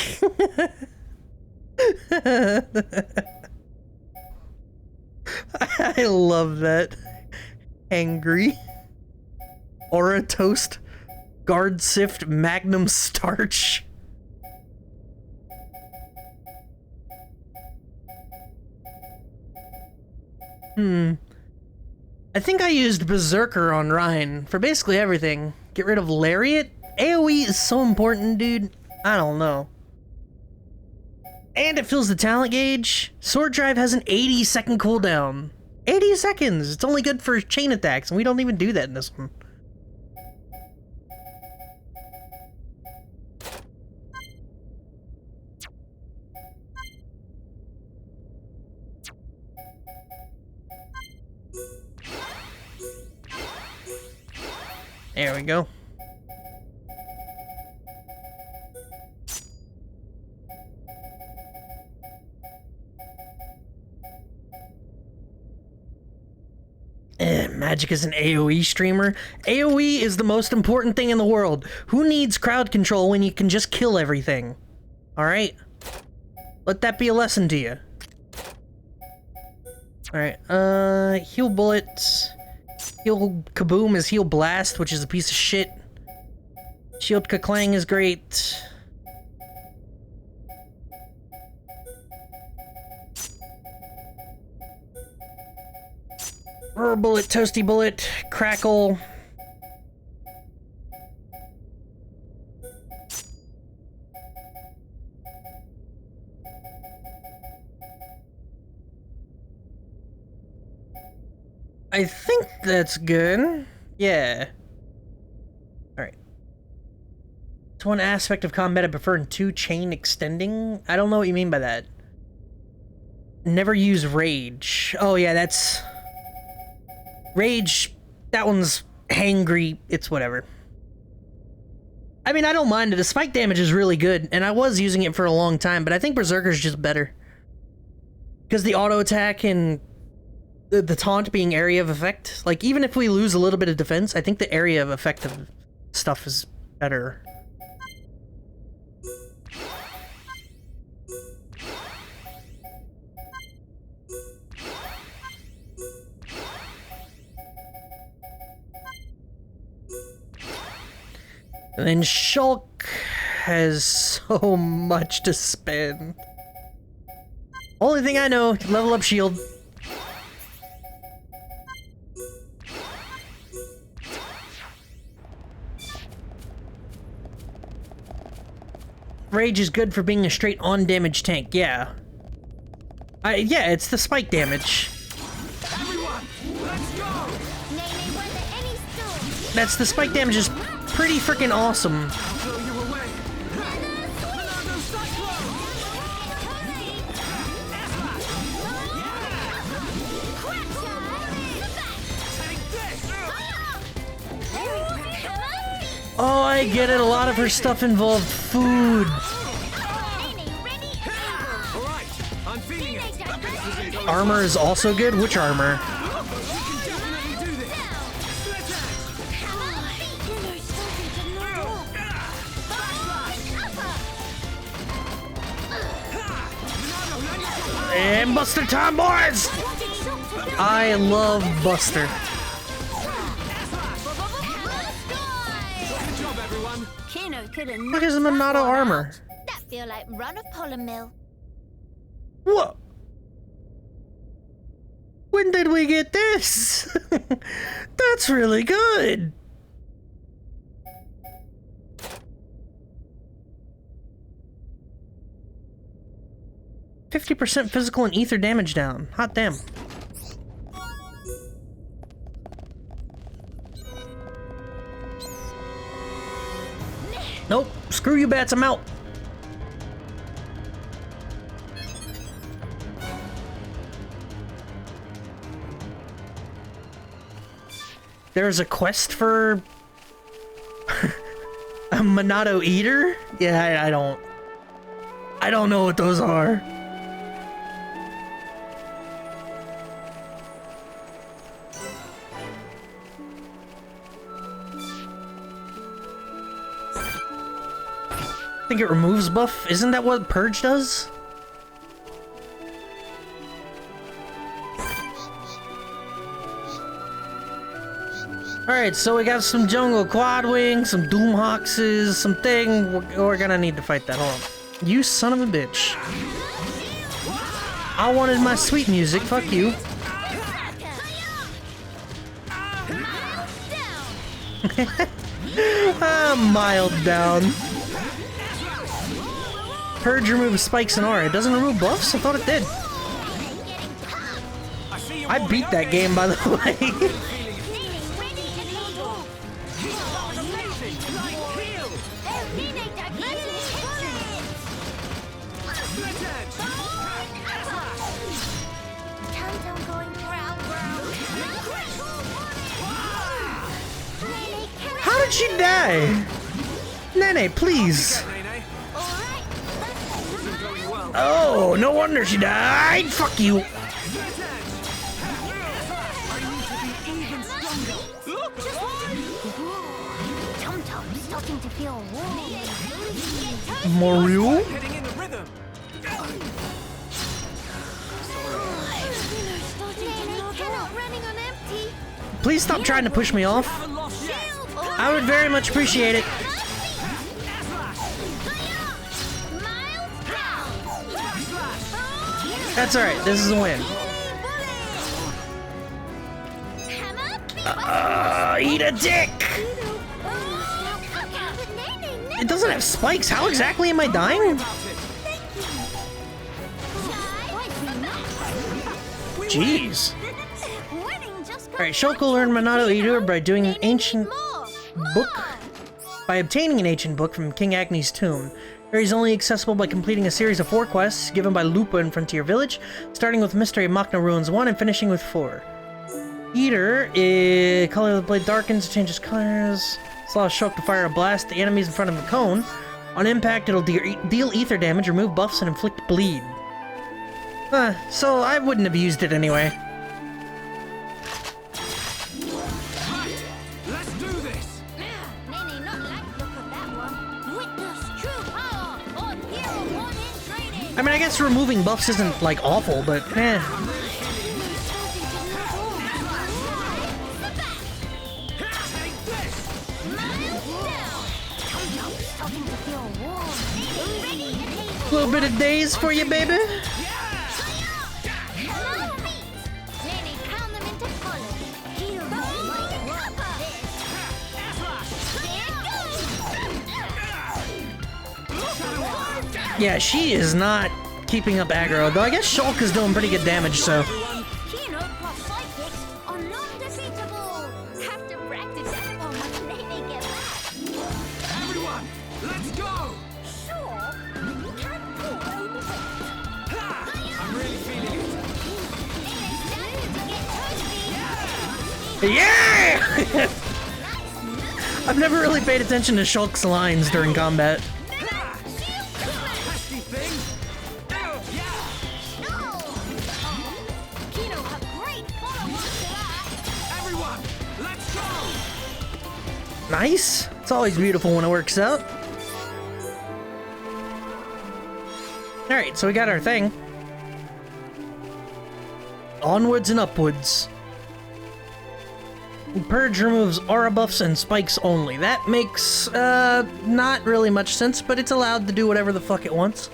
I love that. Angry. Aura Toast, Guard Sift, Magnum Starch. I think I used Berserker on Ryan for basically everything. Get rid of Lariat? AoE is so important, dude. I don't know. And it fills the talent gauge. Sword Drive has an 80-second cooldown. 80 seconds! It's only good for chain attacks, and we don't even do that in this one. There we go. Magic is an AoE streamer. AoE is the most important thing in the world. Who needs crowd control when you can just kill everything? Alright? Let that be a lesson to you. Alright, heal bullets. Heal kaboom is heal blast, which is a piece of shit. Shield ka-clang is great. Bullet, toasty bullet, crackle. I think that's good. Yeah. Alright. It's one aspect of combat I prefer in 2 chain extending. I don't know what you mean by that. Never use rage. Oh yeah, that's... Rage, that one's hangry, it's whatever. I mean, I don't mind it. The spike damage is really good, and I was using it for a long time, but I think Berserker's just better. Because the auto attack and the taunt being area of effect, like, even if we lose a little bit of defense, I think the area of effective stuff is better. And then Shulk has so much to spend. Only thing I know, level up shield. Rage is good for being a straight on damage tank, yeah. Yeah, it's the spike damage. Everyone, let's go! That's the spike damage is pretty freaking awesome. Blow you away. Oh, I get it. A lot of her stuff involved food. Armor is also good. Which armor? And Buster time, boys! I love Buster. Look at his Monado armor. That feel like run a pollen mill. What? When did we get this? That's really good. %50 physical and ether damage down. Hot damn. Nope. Screw you, bats. I'm out. There's a quest for a Monado Eater? Yeah, I don't know what those are. I think it removes buff. Isn't that what Purge does? Alright, so we got some Jungle Quadwing, some Doomhoxes, some thing. We're gonna need to fight that. Hold on. You son of a bitch. I wanted my sweet music. Fuck you. Mild down. Purge removes spikes and aura. It doesn't remove buffs? I thought it did. I beat that game, by the way. How did she die? Nene, please. Oh, no wonder she died. Fuck you. Tum-Tum's starting to feel warm. Mario? Getting in the rhythm. Cannot running on empty. Please stop trying to push me off. I would very much appreciate it. That's alright, this is a win. Eat a dick! It doesn't have spikes. How exactly am I dying? Jeez. Alright, Shulk will learn Monado Eater by doing an ancient book. By obtaining an ancient book from King Agni's tomb. Area is only accessible by completing a series of 4 quests given by Lupa in Frontier Village, starting with Mystery of Machna Ruins 1 and finishing with 4. Eater, color of the blade darkens, changes colors. Allows Shulk to fire a blast at the enemies in front of the cone. On impact, it'll deal ether damage, remove buffs, and inflict bleed. So I wouldn't have used it anyway. Let's do this. Nene, not like the look of that one. Witness true power on Hero 1 in training. I mean, I guess removing buffs isn't, like, awful, but eh. A little bit of daze for you, baby. Yeah, she is not keeping up aggro, though I guess Shulk is doing pretty good damage, so. Yeah! I've never really paid attention to Shulk's lines during combat. Nice! It's always beautiful when it works out. Alright, so we got our thing. Onwards and upwards. Purge removes aura buffs and spikes only. That makes, not really much sense, but it's allowed to do whatever the fuck it wants.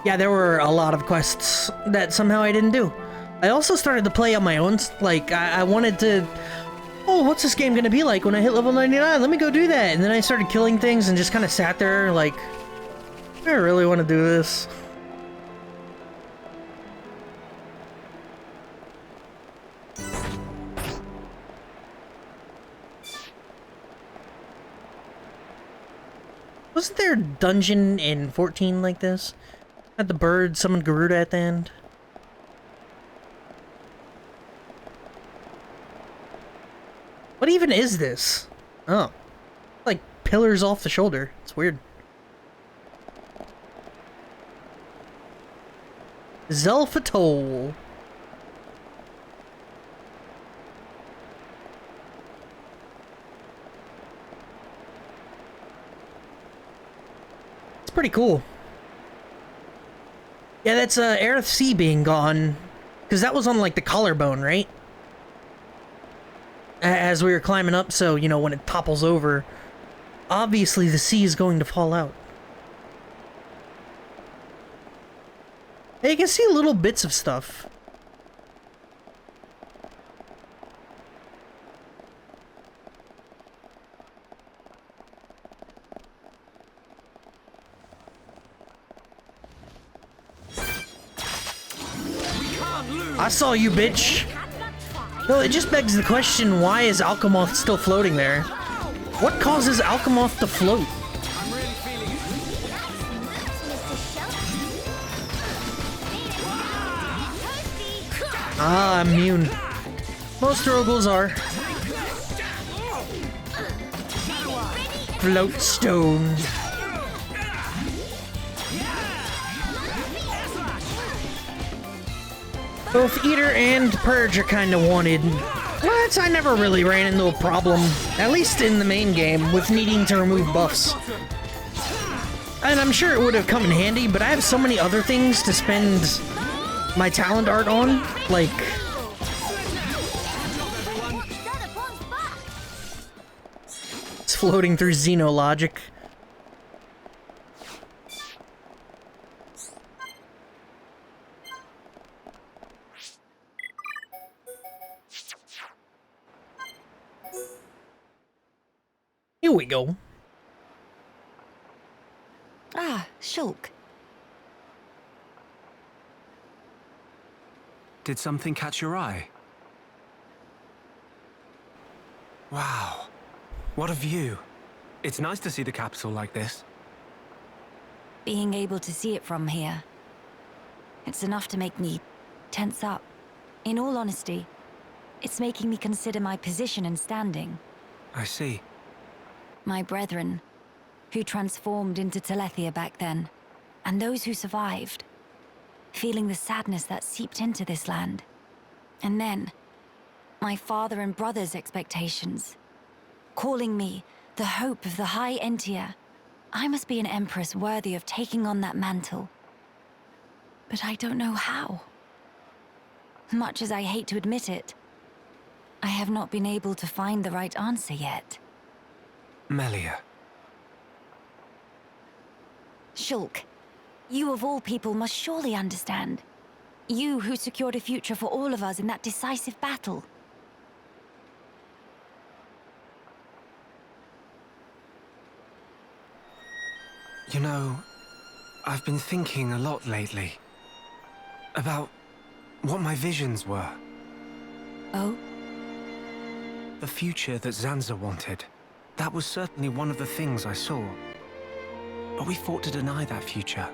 Yeah, there were a lot of quests that somehow I didn't do. I also started to play on my own, like, I wanted to... Oh, what's this game gonna be like when I hit level 99? Let me go do that. And then I started killing things and just kind of sat there like, I really want to do this. Wasn't there a dungeon in 14 like this? Had the bird summon Garuda at the end? What even is this? Oh. Like pillars off the shoulder. It's weird. Zelfatol. It's pretty cool. Yeah, that's Aerith Sea being gone. Because that was on like the collarbone, right? As we were climbing up, so, you know, when it topples over, obviously the sea is going to fall out. Hey, you can see little bits of stuff. I saw you, bitch! No, it just begs the question, why is Alchemoth still floating there? What causes Alchemoth to float? Ah, immune. Most Rogals are. float stone. Both Eater and Purge are kinda wanted. But I never really ran into a problem, at least in the main game, with needing to remove buffs. And I'm sure it would have come in handy, but I have so many other things to spend my talent art on, like... It's floating through Xenologic. Here we go. Ah, Shulk. Did something catch your eye? Wow. What a view. It's nice to see the capital like this. Being able to see it from here, it's enough to make me tense up. In all honesty, it's making me consider my position and standing. I see. My brethren, who transformed into Telethia back then, and those who survived, feeling the sadness that seeped into this land. And then, my father and brother's expectations, calling me the hope of the High Entia. I must be an empress worthy of taking on that mantle. But I don't know how. Much as I hate to admit it, I have not been able to find the right answer yet. Melia. Shulk, you of all people must surely understand. You who secured a future for all of us in that decisive battle. You know, I've been thinking a lot lately about what my visions were. Oh? The future that Zanza wanted. That was certainly one of the things I saw. But we fought to deny that future.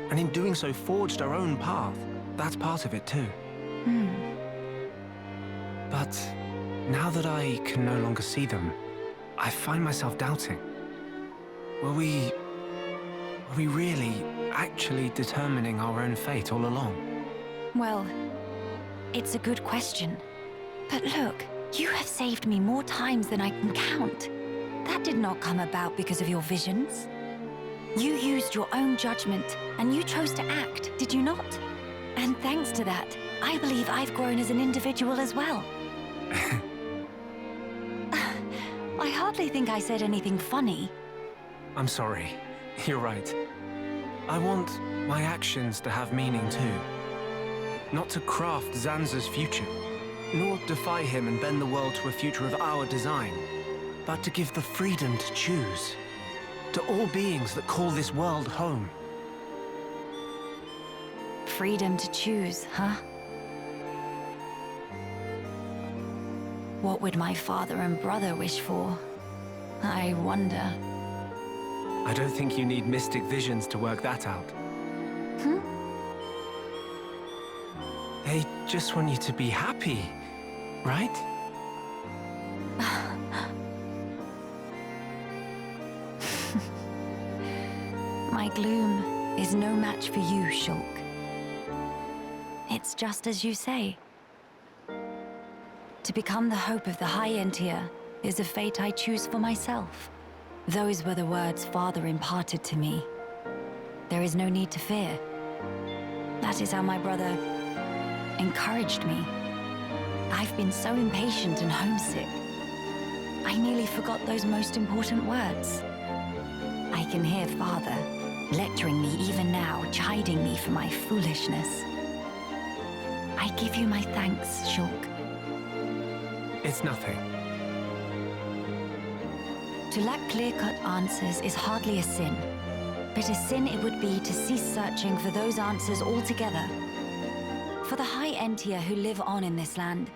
And in doing so, forged our own path. That's part of it too. But now that I can no longer see them, I find myself doubting. Were we really, actually determining our own fate all along? Well, it's a good question. But look, you have saved me more times than I can count. That did not come about because of your visions. You used your own judgment, and you chose to act, did you not? And thanks to that, I believe I've grown as an individual as well. I hardly think I said anything funny. I'm sorry. You're right. I want my actions to have meaning too. Not to craft Zanza's future, nor defy him and bend the world to a future of our design, but to give the freedom to choose. To all beings that call this world home. Freedom to choose, huh? What would my father and brother wish for? I wonder. I don't think you need mystic visions to work that out. They just want you to be happy, right? My gloom is no match for you, Shulk. It's just as you say. To become the hope of the High Entia is a fate I choose for myself. Those were the words Father imparted to me. There is no need to fear. That is how my brother encouraged me. I've been so impatient and homesick. I nearly forgot those most important words. I can hear Father lecturing me even now, chiding me for my foolishness. I give you my thanks, Shulk. It's nothing. To lack clear-cut answers is hardly a sin, but a sin it would be to cease searching for those answers altogether. For the High Entia who live on in this land.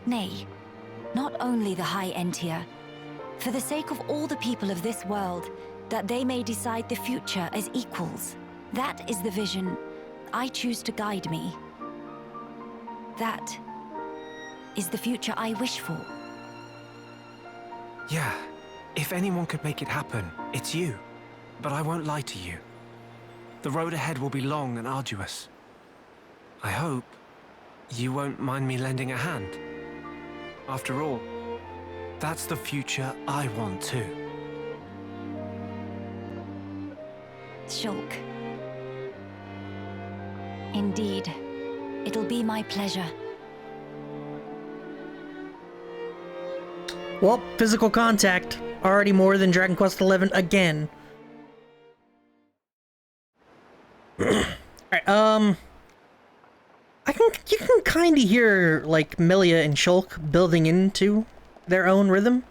Nay, not only the High Entia, for the sake of all the people of this world, that they may decide the future as equals. That is the vision I choose to guide me. That is the future I wish for. Yeah, If anyone could make it happen, it's you. But I won't lie to you. The road ahead will be long and arduous. I hope you won't mind me lending a hand. After all, that's the future I want too. Shulk. Indeed, it'll be my pleasure. Well, physical contact. Already more than Dragon Quest XI again. Alright, you can kinda hear, like, Melia and Shulk building into their own rhythm.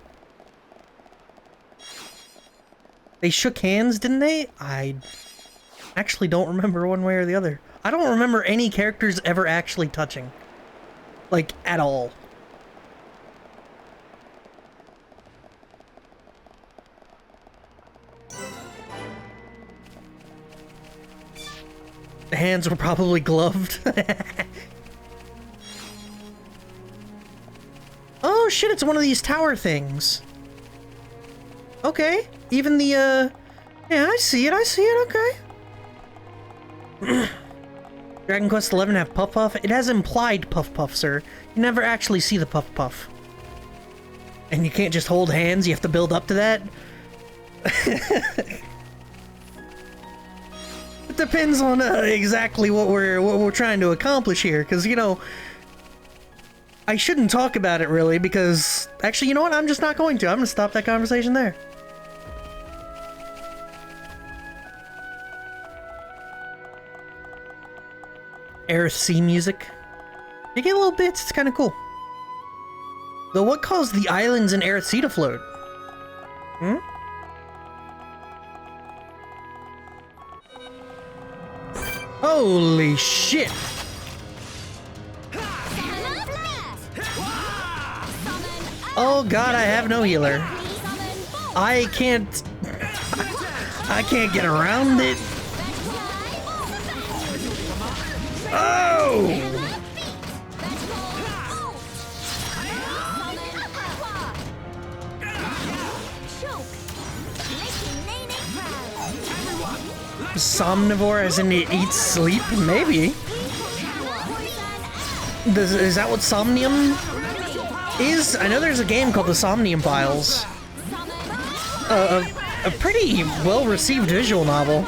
They shook hands, didn't they? I actually don't remember one way or the other. I don't remember any characters ever actually touching. Like, at all. The hands were probably gloved. Oh shit, it's one of these tower things. Okay, even the, yeah, I see it, okay. Dragon Quest XI have Puff Puff? It has implied Puff Puff, sir. You never actually see the Puff Puff. And you can't just hold hands, you have to build up to that? It depends on exactly what we're trying to accomplish here, because, you know, I shouldn't talk about it, really, because... Actually, you know what? I'm just not going to. I'm going to stop that conversation there. Aerith Sea music. You get little bits. It's kind of cool. Though what caused the islands in Aerith Sea to float? Hmm? Holy shit! Oh god, I have no healer. I can't get around it. Oh! Somnivore as in it eats sleep? Maybe. Is that what Somnium is? I know there's a game called the Somnium Files. A pretty well-received visual novel.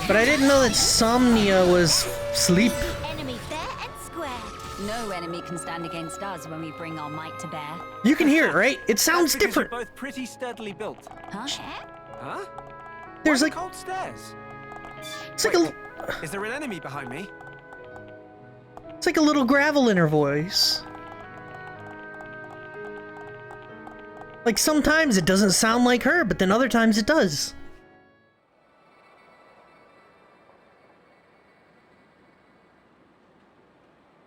But I didn't know that Somnia was sleep. No enemy can stand against us when we bring our might to bear. You can hear it, right? It sounds different. You're both pretty steadily built. Huh? Huh? There's like cold stairs. It's like a. Is there an enemy behind me? It's like a little gravel in her voice. Like sometimes it doesn't sound like her, but then other times it does.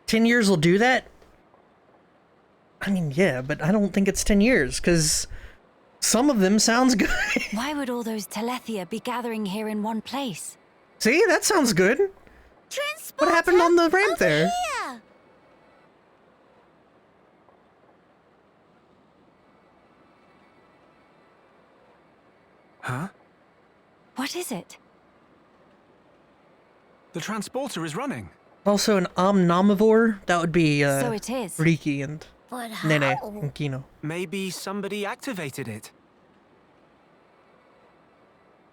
"10 years will do that?" I mean, yeah, but I don't think it's 10 years, because some of them sounds good. Why would all those Telethia be gathering here in one place? See, that sounds good. What happened on the ramp there? Here. Huh? What is it? The transporter is running. Also an omnivore? That would be, So it is. Riki and But how? Nene and Kino. Maybe somebody activated it.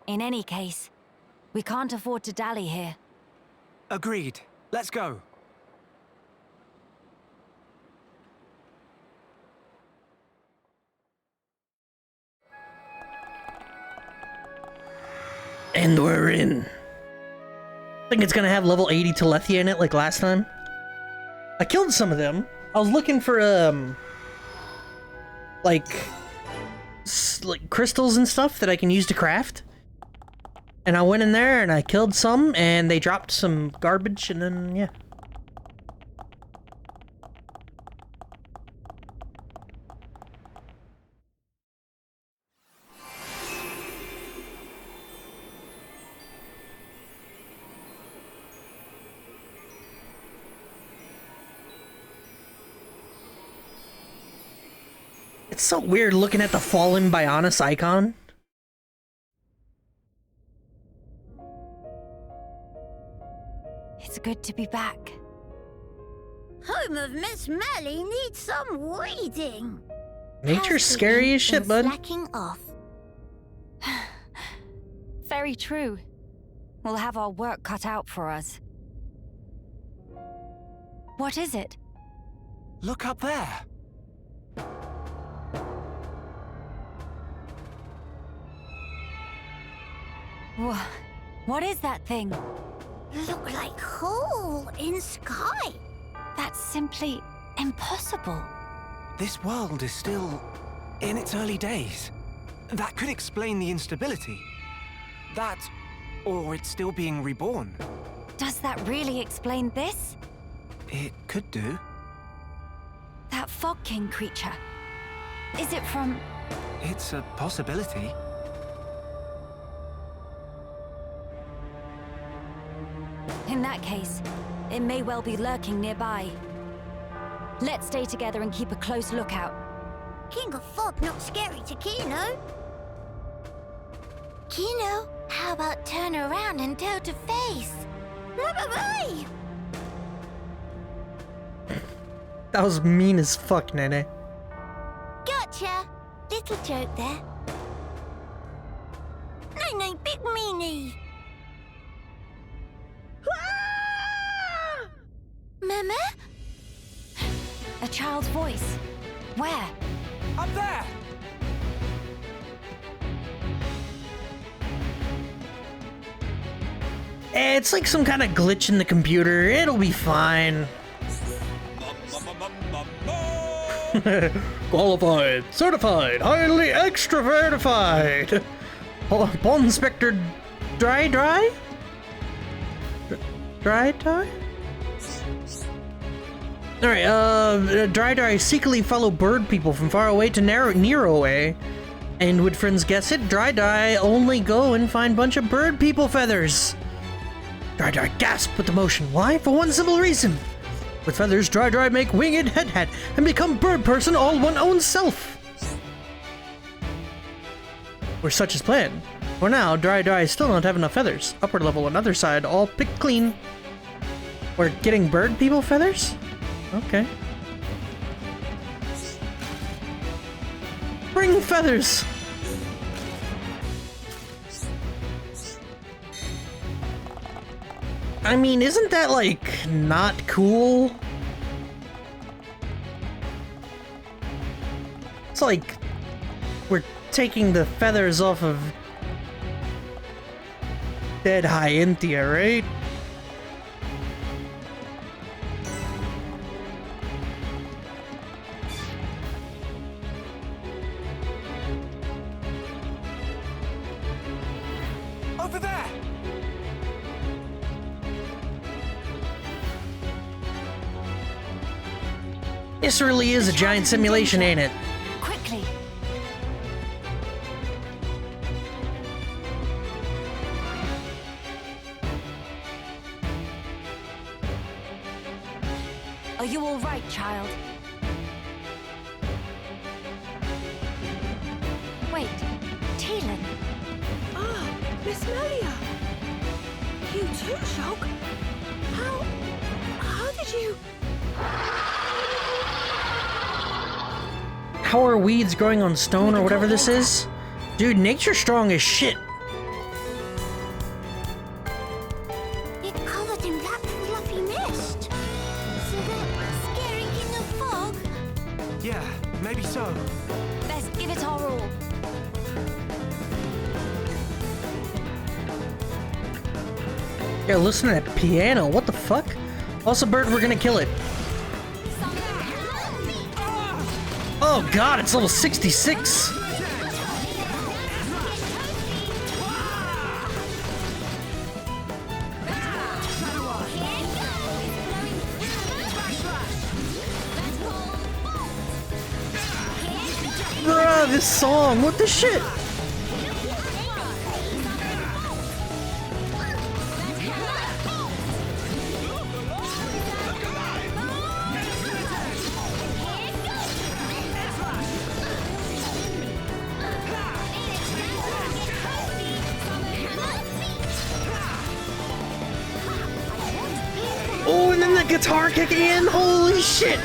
In any case, we can't afford to dally here. Agreed. Let's go. And we're in. I think it's gonna have level 80 Telethia in it like last time. I killed some of them. I was looking for, like crystals and stuff that I can use to craft. And I went in there and I killed some, and they dropped some garbage, and then, yeah. It's so weird looking at the fallen Bionis icon. It's good to be back. Home of Miss Melly needs some weeding. Nature's scary as shit, bud. Slacking off. Very true. We'll have our work cut out for us. What is it? Look up there. What is that thing? Look like hole in sky. That's simply impossible. This world is still in its early days. That could explain the instability. That, or it's still being reborn. Does that really explain this? It could do. That Fog King creature. Is it from... It's a possibility. In that case, it may well be lurking nearby. Let's stay together and keep a close lookout. King of Fog not scary to Kino. Kino, how about turn around and toe to face? Bye-bye! That was mean as fuck, Nene. Gotcha! Little joke there. Nene, big meanie! Ah! Mama? A child's voice. Where? Up there! It's like some kind of glitch in the computer. It'll be fine. Qualified, certified, highly extra-verified. Bond Inspector Dry? Dry? Alright, Dry secretly follow bird people from far away to near away. And would friends guess it, Dry only go and find bunch of bird people feathers. Dry gasped with emotion. Why? For one simple reason. With feathers, Dry make winged head hat and become bird person all one own self. Or such is planned. For now, Dry still don't have enough feathers. Upward level and other side all picked clean. We're getting bird people feathers? Okay. Bring feathers! I mean, isn't that, like, not cool? It's like we're taking the feathers off of dead Hyentia, right? Over there! This really is a giant simulation, ain't it? Quickly. Are you all right, child? Wait, Teelan. Ah, Miss Melia. You too, Shulk? How did you... How are weeds growing on stone or whatever this is? Dude, nature's strong as shit. It covered in black fluffy mist. So that scary King of Fog? Yeah, maybe so. Best give it our all. Yeah, listen to that piano. What the fuck? Also, bird, we're gonna kill it. Oh god, it's level 66! Bruh, this song, what the shit? guitar kicking in? Holy shit!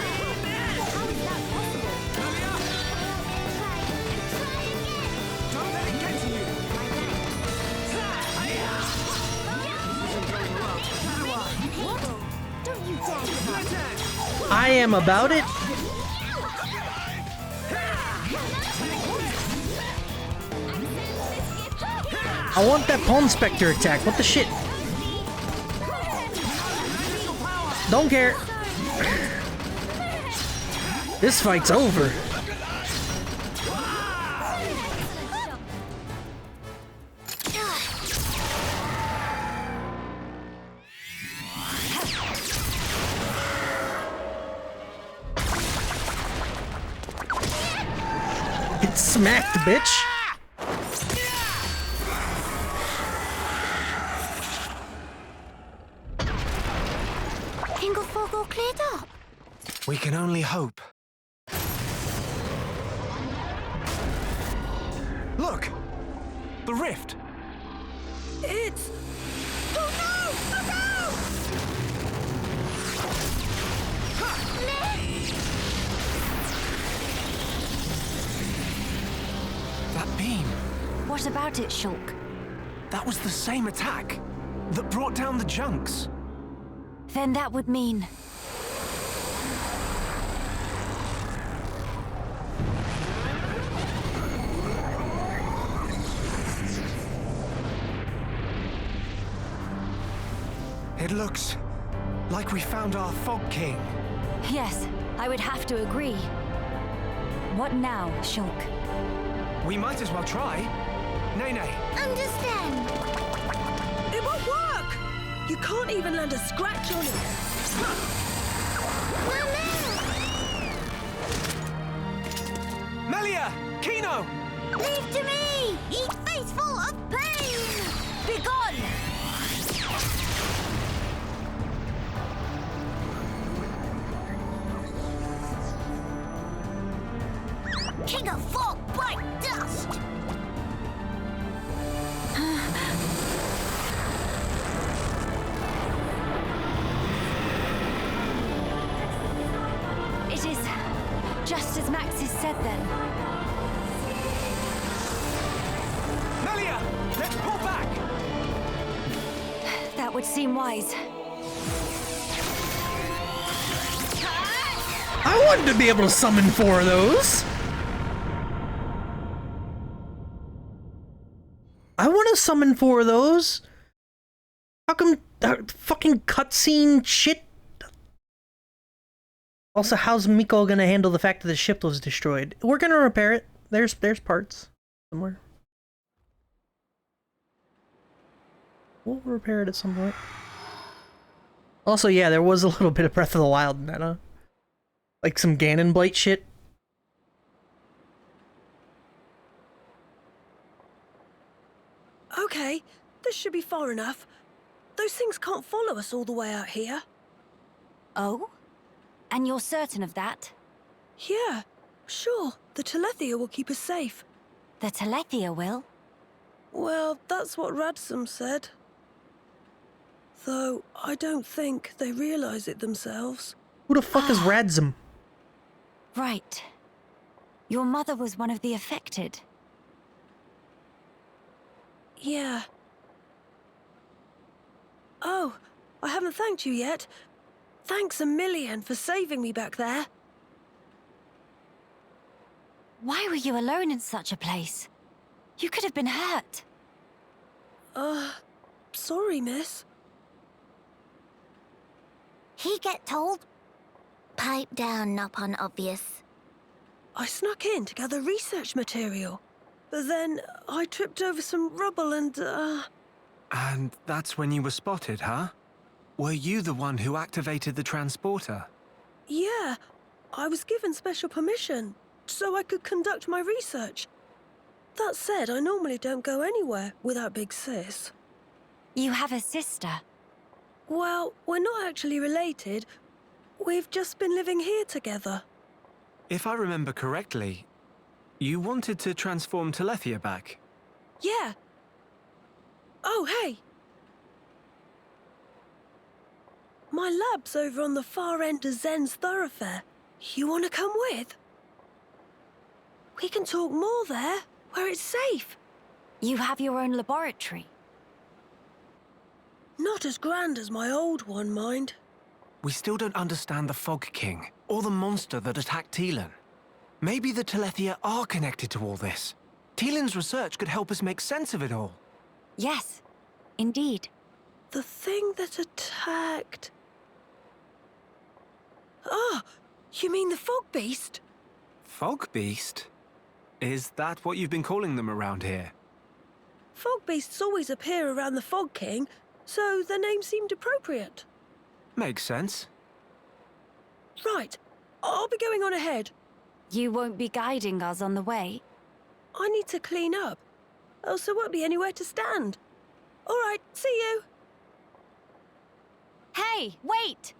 I am about it. I want that Pawn Spectre attack. What the shit? Don't care. This fight's over. It's smacked, bitch. Cleared up. We can only hope. Look! The rift! It's... Oh no! That beam. What about it, Shulk? That was the same attack that brought down the junks. Then that would mean... It looks like we found our Fog King. Yes, I would have to agree. What now, Shulk? We might as well try. Nene. Understand. It won't work! You can't even land a scratch on it. Melia! Kino! Leave to me! Ye faithful of pain! Begone! King of fog, bright dust! It is just as Max has said then. Melia! Let's pull back! That would seem wise. I wanted to be able to summon 4 of those. I want to summon 4 of those. How come fucking cutscene shit? Also, how's Miko gonna handle the fact that the ship was destroyed? We're gonna repair it. There's parts somewhere. We'll repair it at some point. Also, yeah, there was a little bit of Breath of the Wild in that, huh? Like some Ganon Blight shit. Okay, this should be far enough. Those things can't follow us all the way out here. Oh? And you're certain of that? Yeah, sure. The Telethia will keep us safe. The Telethia will? Well, that's what Radsum said. Though, I don't think they realize it themselves. Who the fuck is Radsum? Right. Your mother was one of the affected. Yeah. Oh, I haven't thanked you yet. Thanks a million for saving me back there. Why were you alone in such a place? You could have been hurt. Sorry, miss. He get told? Pipe down, not unobvious. I snuck in to gather research material. But then I tripped over some rubble and, And that's when you were spotted, huh? Were you the one who activated the transporter? Yeah, I was given special permission, so I could conduct my research. That said, I normally don't go anywhere without Big Sis. You have a sister? Well, we're not actually related. We've just been living here together. If I remember correctly, you wanted to transform Telethia back. Yeah. Oh, hey! My lab's over on the far end of Zen's thoroughfare. You want to come with? We can talk more there, where it's safe. You have your own laboratory. Not as grand as my old one, mind. We still don't understand the Fog King, or the monster that attacked Teelan. Maybe the Telethia are connected to all this. Teelan's research could help us make sense of it all. Yes, indeed. The thing that attacked... Ah, you mean the Fog Beast? Fog Beast? Is that what you've been calling them around here? Fog Beasts always appear around the Fog King, so the name seemed appropriate. Makes sense. Right, I'll be going on ahead. You won't be guiding us on the way? I need to clean up, else there won't be anywhere to stand. All right, see you. Hey, wait!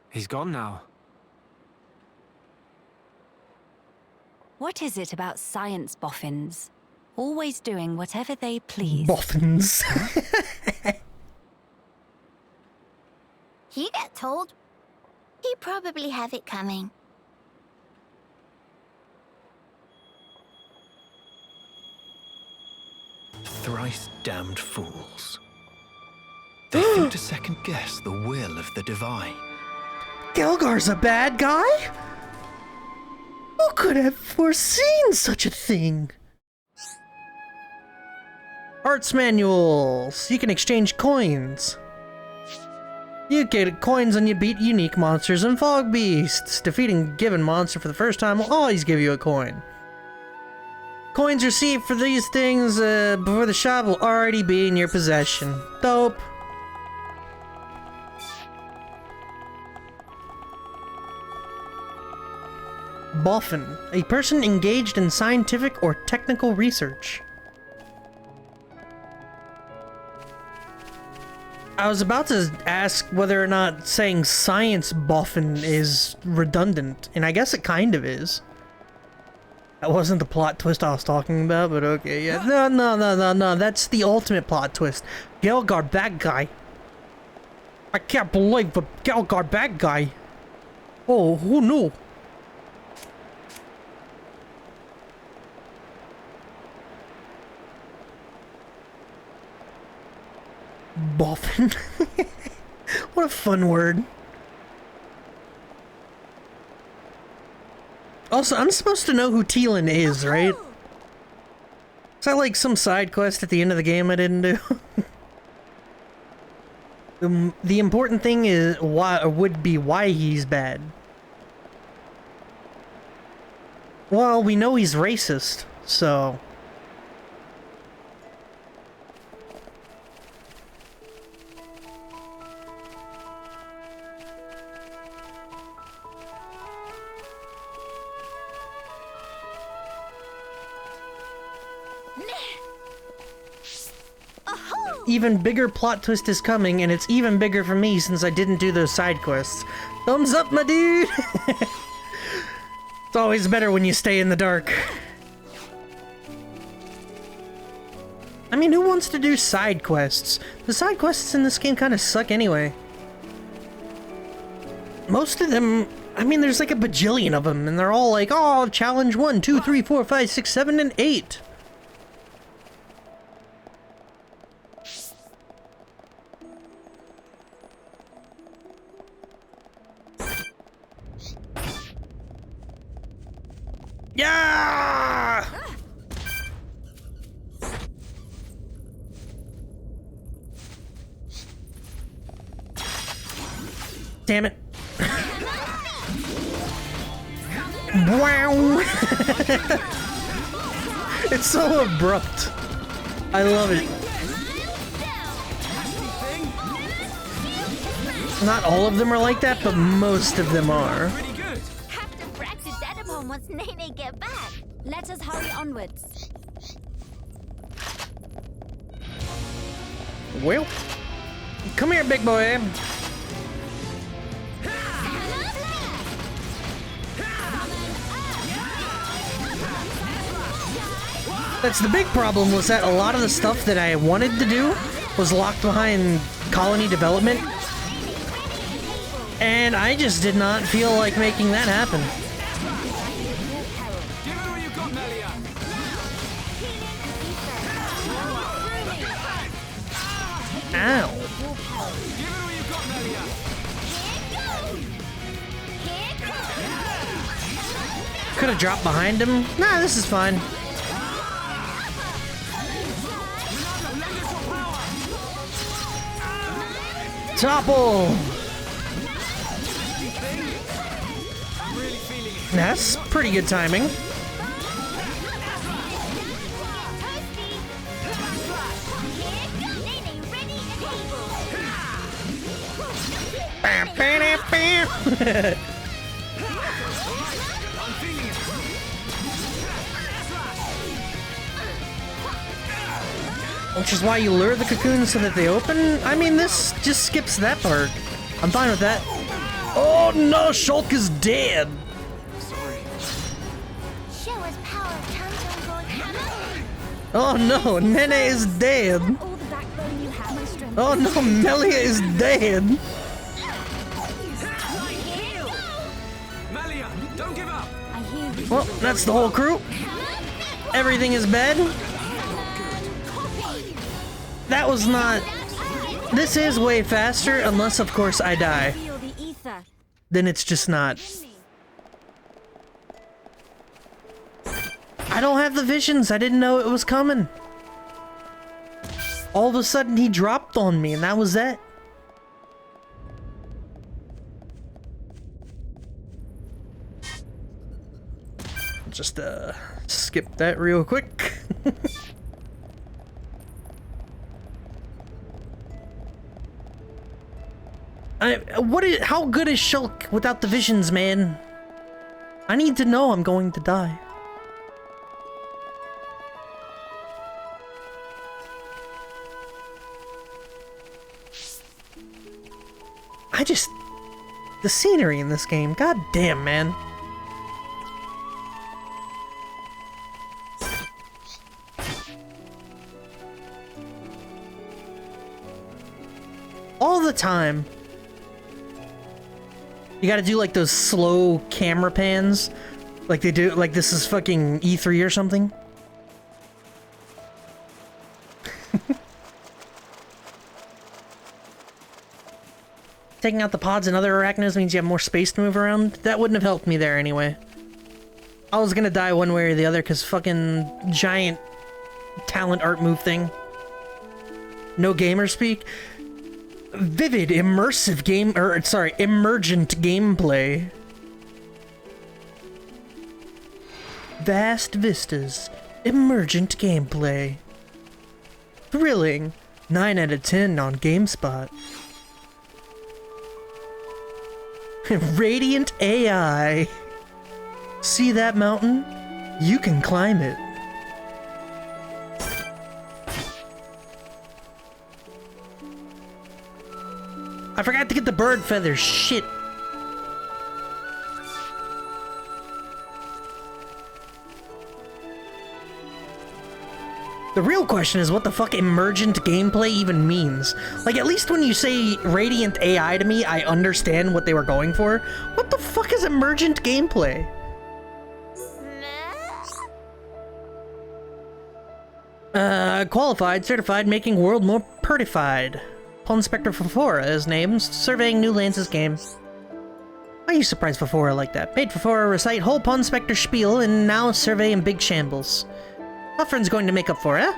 He's gone now. What is it about science boffins? Always doing whatever they please. Boffins. He got told. He probably have it coming. Thrice damned fools. They think to second guess the will of the divine. Gelgar's a bad guy? Who could have foreseen such a thing? Arts manuals. You can exchange coins. You get coins when you beat unique monsters and fog beasts. Defeating a given monster for the first time will always give you a coin. Coins received for these things before the shop will already be in your possession. Dope. Boffin, a person engaged in scientific or technical research. I was about to ask whether or not saying science boffin is redundant, and I guess it kind of is. That wasn't the plot twist I was talking about, but okay, yeah. No, that's the ultimate plot twist. Gelgar, bad guy. I can't believe the Gelgar, bad guy. Oh, who knew? Boffin. What a fun word. Also, I'm supposed to know who Teelan is, right? Is that like some side quest at the end of the game I didn't do? The important thing is would be why he's bad. Well, we know he's racist, so... Even bigger plot twist is coming, and it's even bigger for me since I didn't do those side quests. Thumbs up, my dude! It's always better when you stay in the dark. I mean, who wants to do side quests? The side quests in this game kind of suck anyway. Most of them, I mean, there's like a bajillion of them, and they're all like, oh, challenge 1, 2, 3, 4, 5, 6, 7, and 8. Yeah! Damn it. Wow! It's so abrupt. I love it. Not all of them are like that, but most of them are. Have to practice that upon once Nene get back. Let us hurry onwards. Well, come here, big boy. That's the big problem, was that a lot of the stuff that I wanted to do was locked behind colony development. And I just did not feel like making that happen. Ow. Could have dropped behind him. Nah, this is fine. Topple! That's pretty good timing. Which is why you lure the cocoons so that they open? I mean, this just skips that part. I'm fine with that. Oh no, Shulk is dead! Oh no, Nene is dead! Oh no, Melia is dead! Well, that's the whole crew. Everything is bad. That was not... This is way faster, unless of course I die. Then it's just not. I don't have the visions, I didn't know it was coming. All of a sudden he dropped on me and that was it. Just skip that real quick. How good is Shulk without the visions, man? I need to know I'm going to die. The scenery in this game, god damn, man. All the time. You gotta do like those slow camera pans. Like they do, like this is fucking E3 or something. Taking out the pods and other arachnids means you have more space to move around. That wouldn't have helped me there anyway. I was gonna die one way or the other because fucking giant talent art move thing. No gamer speak. Vivid, immersive game, emergent gameplay. Vast vistas, emergent gameplay. Thrilling, 9 out of 10 on GameSpot. Radiant AI. See that mountain? You can climb it. I forgot to get the bird feathers. Shit. The real question is what the fuck emergent gameplay even means. Like, at least when you say Radiant AI to me, I understand what they were going for. What the fuck is emergent gameplay? Qualified, certified, making world more pertified. Paul Inspector Fafora is named, surveying new Lance's game. Why you surprised Fafora like that? Made Fafora recite whole Paul Inspector spiel and now survey in big shambles. My friend's going to make up for it, eh?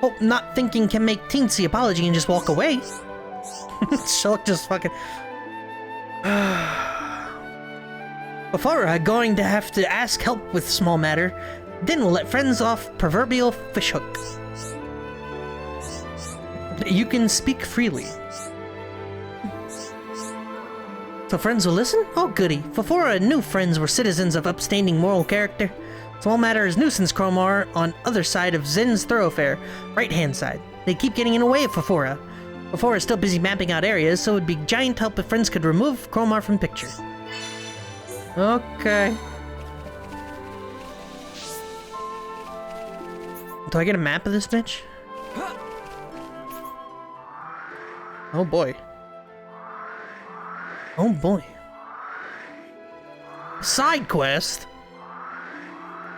Hope not thinking can make teensy apology and just walk away. Shulk just fucking... Fafora going to have to ask help with small matter. Then we'll let friends off proverbial fishhook. You can speak freely. So friends will listen? Oh goody. Fafora and new friends were citizens of upstanding moral character. Small matter is nuisance Cromar on other side of Zen's thoroughfare, right hand side. They keep getting in the way of Fafora. Fafora is still busy mapping out areas, so it'd be giant help if friends could remove Cromar from picture. Okay. Do I get a map of this bitch? Oh boy. Oh boy. Side quest?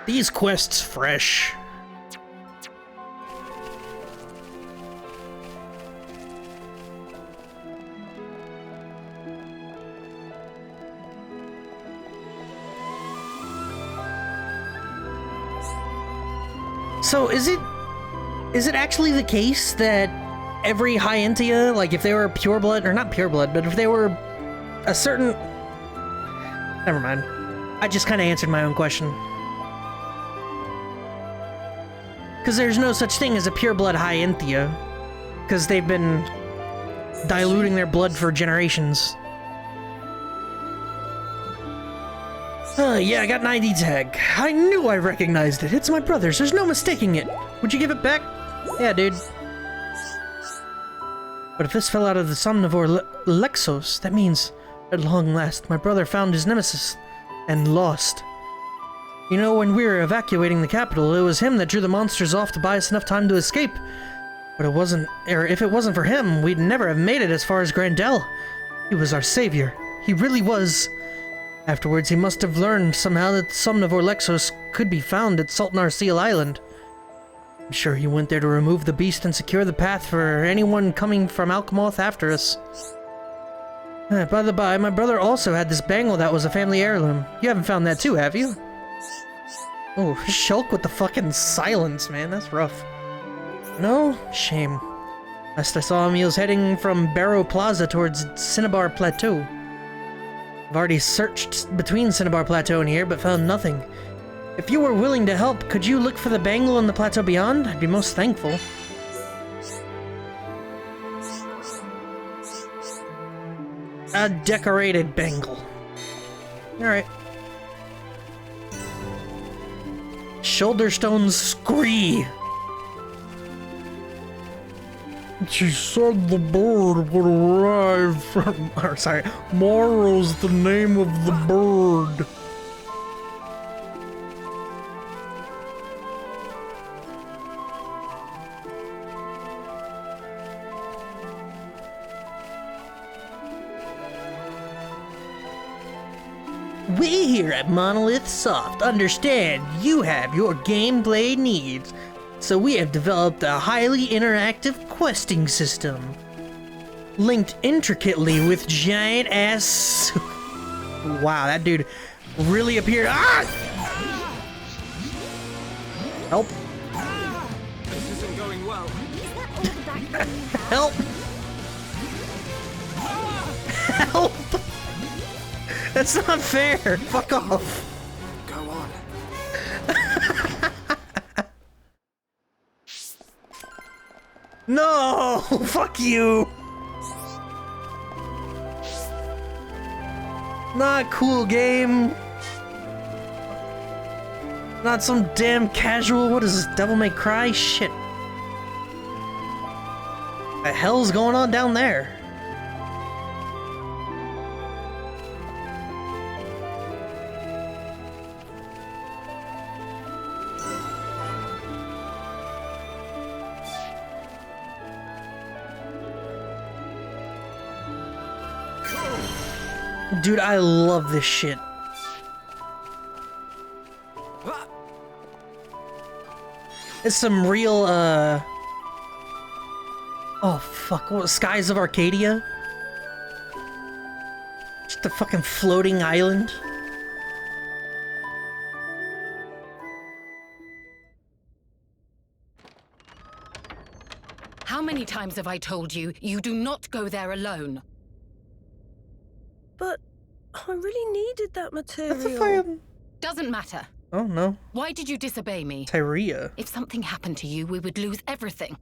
These quests fresh. So is it actually the case that every High Entia, like if they were pureblood, or not pureblood, but if they were a certain... Never mind. I just kind of answered my own question. Because there's no such thing as a pureblood High Entia. Because they've been diluting their blood for generations. Yeah, I got an ID tag. I knew I recognized it. It's my brother's. There's no mistaking it. Would you give it back? Yeah, dude. But if this fell out of the Somnivore Lexos, that means, at long last, my brother found his nemesis and lost. You know, when we were evacuating the capital, it was him that drew the monsters off to buy us enough time to escape. But it wasn't, or if it wasn't for him, we'd never have made it as far as Grandel. He was our savior. He really was. Afterwards, he must have learned somehow that the Somnivore Lexos could be found at Sultanar Seal Island. I'm sure he went there to remove the beast and secure the path for anyone coming from Alchemoth after us. By the by, my brother also had this bangle that was a family heirloom. You haven't found that too, have you? Oh, Shulk with the fucking silence, man. That's rough. No? Shame. Last I saw him, he was heading from Barrow Plaza towards Cinnabar Plateau. I've already searched between Cinnabar Plateau and here, but found nothing. If you were willing to help, could you look for the bangle on the plateau beyond? I'd be most thankful. A decorated bangle. Alright. Shoulderstone Scree. She said the bird would arrive from... Or, sorry. Morrow's the name of the bird. We here at Monolith Soft understand you have your gameplay needs, so we have developed a highly interactive questing system. Linked intricately with giant-ass... Wow, that dude really appeared... Ah! Help. This isn't going well. Help! Help! That's not fair! Fuck off! Go on. No! Fuck you! Not cool game. Not some damn casual, what is this, Devil May Cry? Shit. The hell's going on down there? Dude, I love this shit. It's some real, oh, fuck, what, Skies of Arcadia? Just a fucking floating island. How many times have I told you, you do not go there alone? But I really needed that material. Doesn't matter. Oh, no. Why did you disobey me? Tyria. If something happened to you, we would lose everything.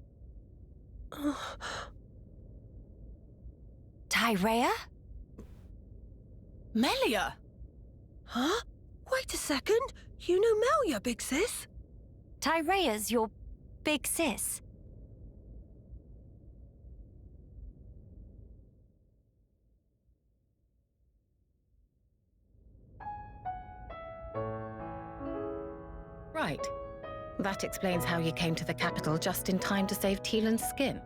Tyrea? Melia? Huh? Wait a second. You know Melia, big sis? Tyrea's your big sis. Right. That explains how you came to the capital just in time to save Teelan's skin.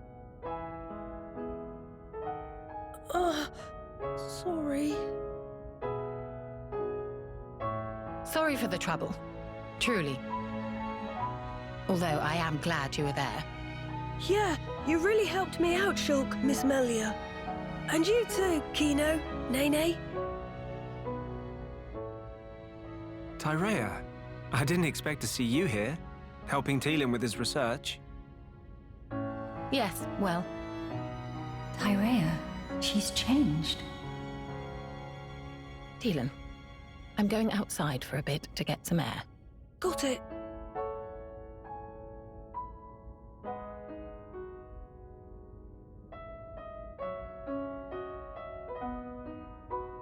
Sorry for the trouble. Truly. Although I am glad you were there. Yeah, you really helped me out, Shulk, Miss Melia. And you too, Kino, Nene. Tyrea, I didn't expect to see you here, helping Teelan with his research. Yes, well. Tyrea, she's changed. Teelan, I'm going outside for a bit to get some air. Got it.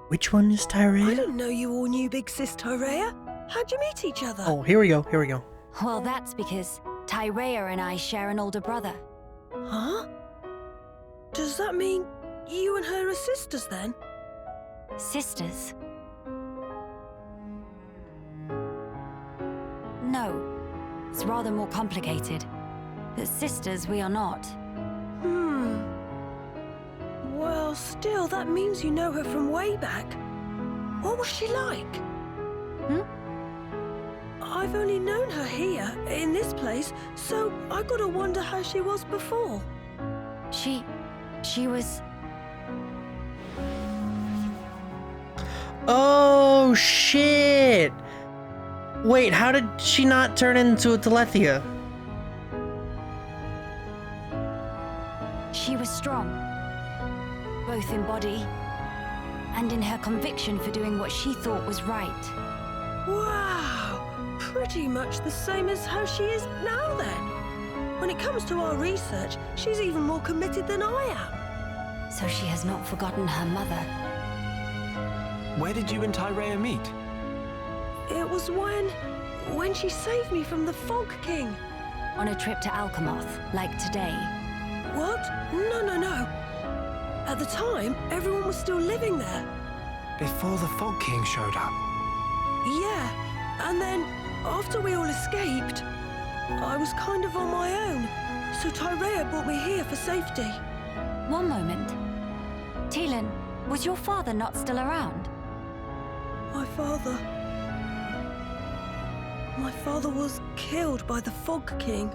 Which one is Tyrea? I didn't know you all knew Big Sis Tyrea. How'd you meet each other? Oh, here we go, here we go. Well, that's because Tyrea and I share an older brother. Huh? Does that mean you and her are sisters then? Sisters? No. It's rather more complicated. But sisters we are not. Well, still, that means you know her from way back. What was she like? I've only known her here, in this place, so I gotta wonder how she was before. She was... Oh, shit! Wait, how did she not turn into a Telethia? She was strong. Both in body and in her conviction for doing what she thought was right. Wow! Pretty much the same as how she is now then. When it comes to our research, she's even more committed than I am. So she has not forgotten her mother. Where did you and Tyrea meet? It was when she saved me from the Fog King. On a trip to Alchemoth, like today. What? No. At the time, everyone was still living there. Before the Fog King showed up? Yeah, and then, after we all escaped, I was kind of on my own, so Tyrea brought me here for safety. One moment. Teelan, was your father not still around? My father was killed by the Fog King.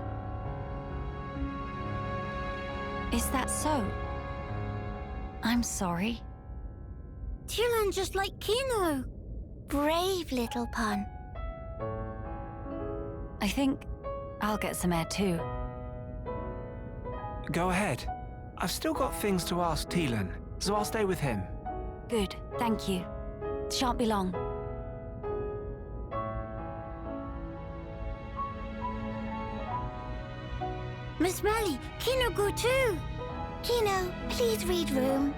Is that so? I'm sorry. Teelan just like Kino. Brave little pun. I think I'll get some air too. Go ahead. I've still got things to ask Teelan, so I'll stay with him. Good, thank you. Shan't be long. Miss Melly, Kino go too. Kino, please read room.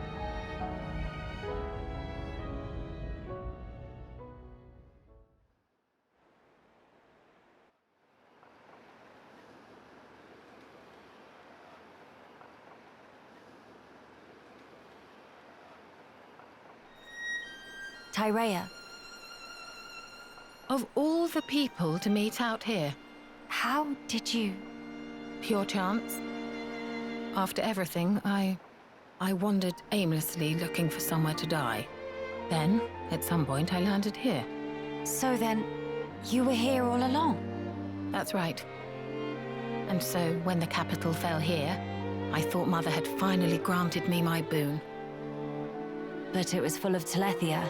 Tyrea. Of all the people to meet out here, How did you... pure chance. After everything, I wandered aimlessly looking for somewhere to die. Then, at some point, I landed here. So then, you were here all along? That's right. And so, when the capital fell here, I thought Mother had finally granted me my boon. But it was full of Telethia,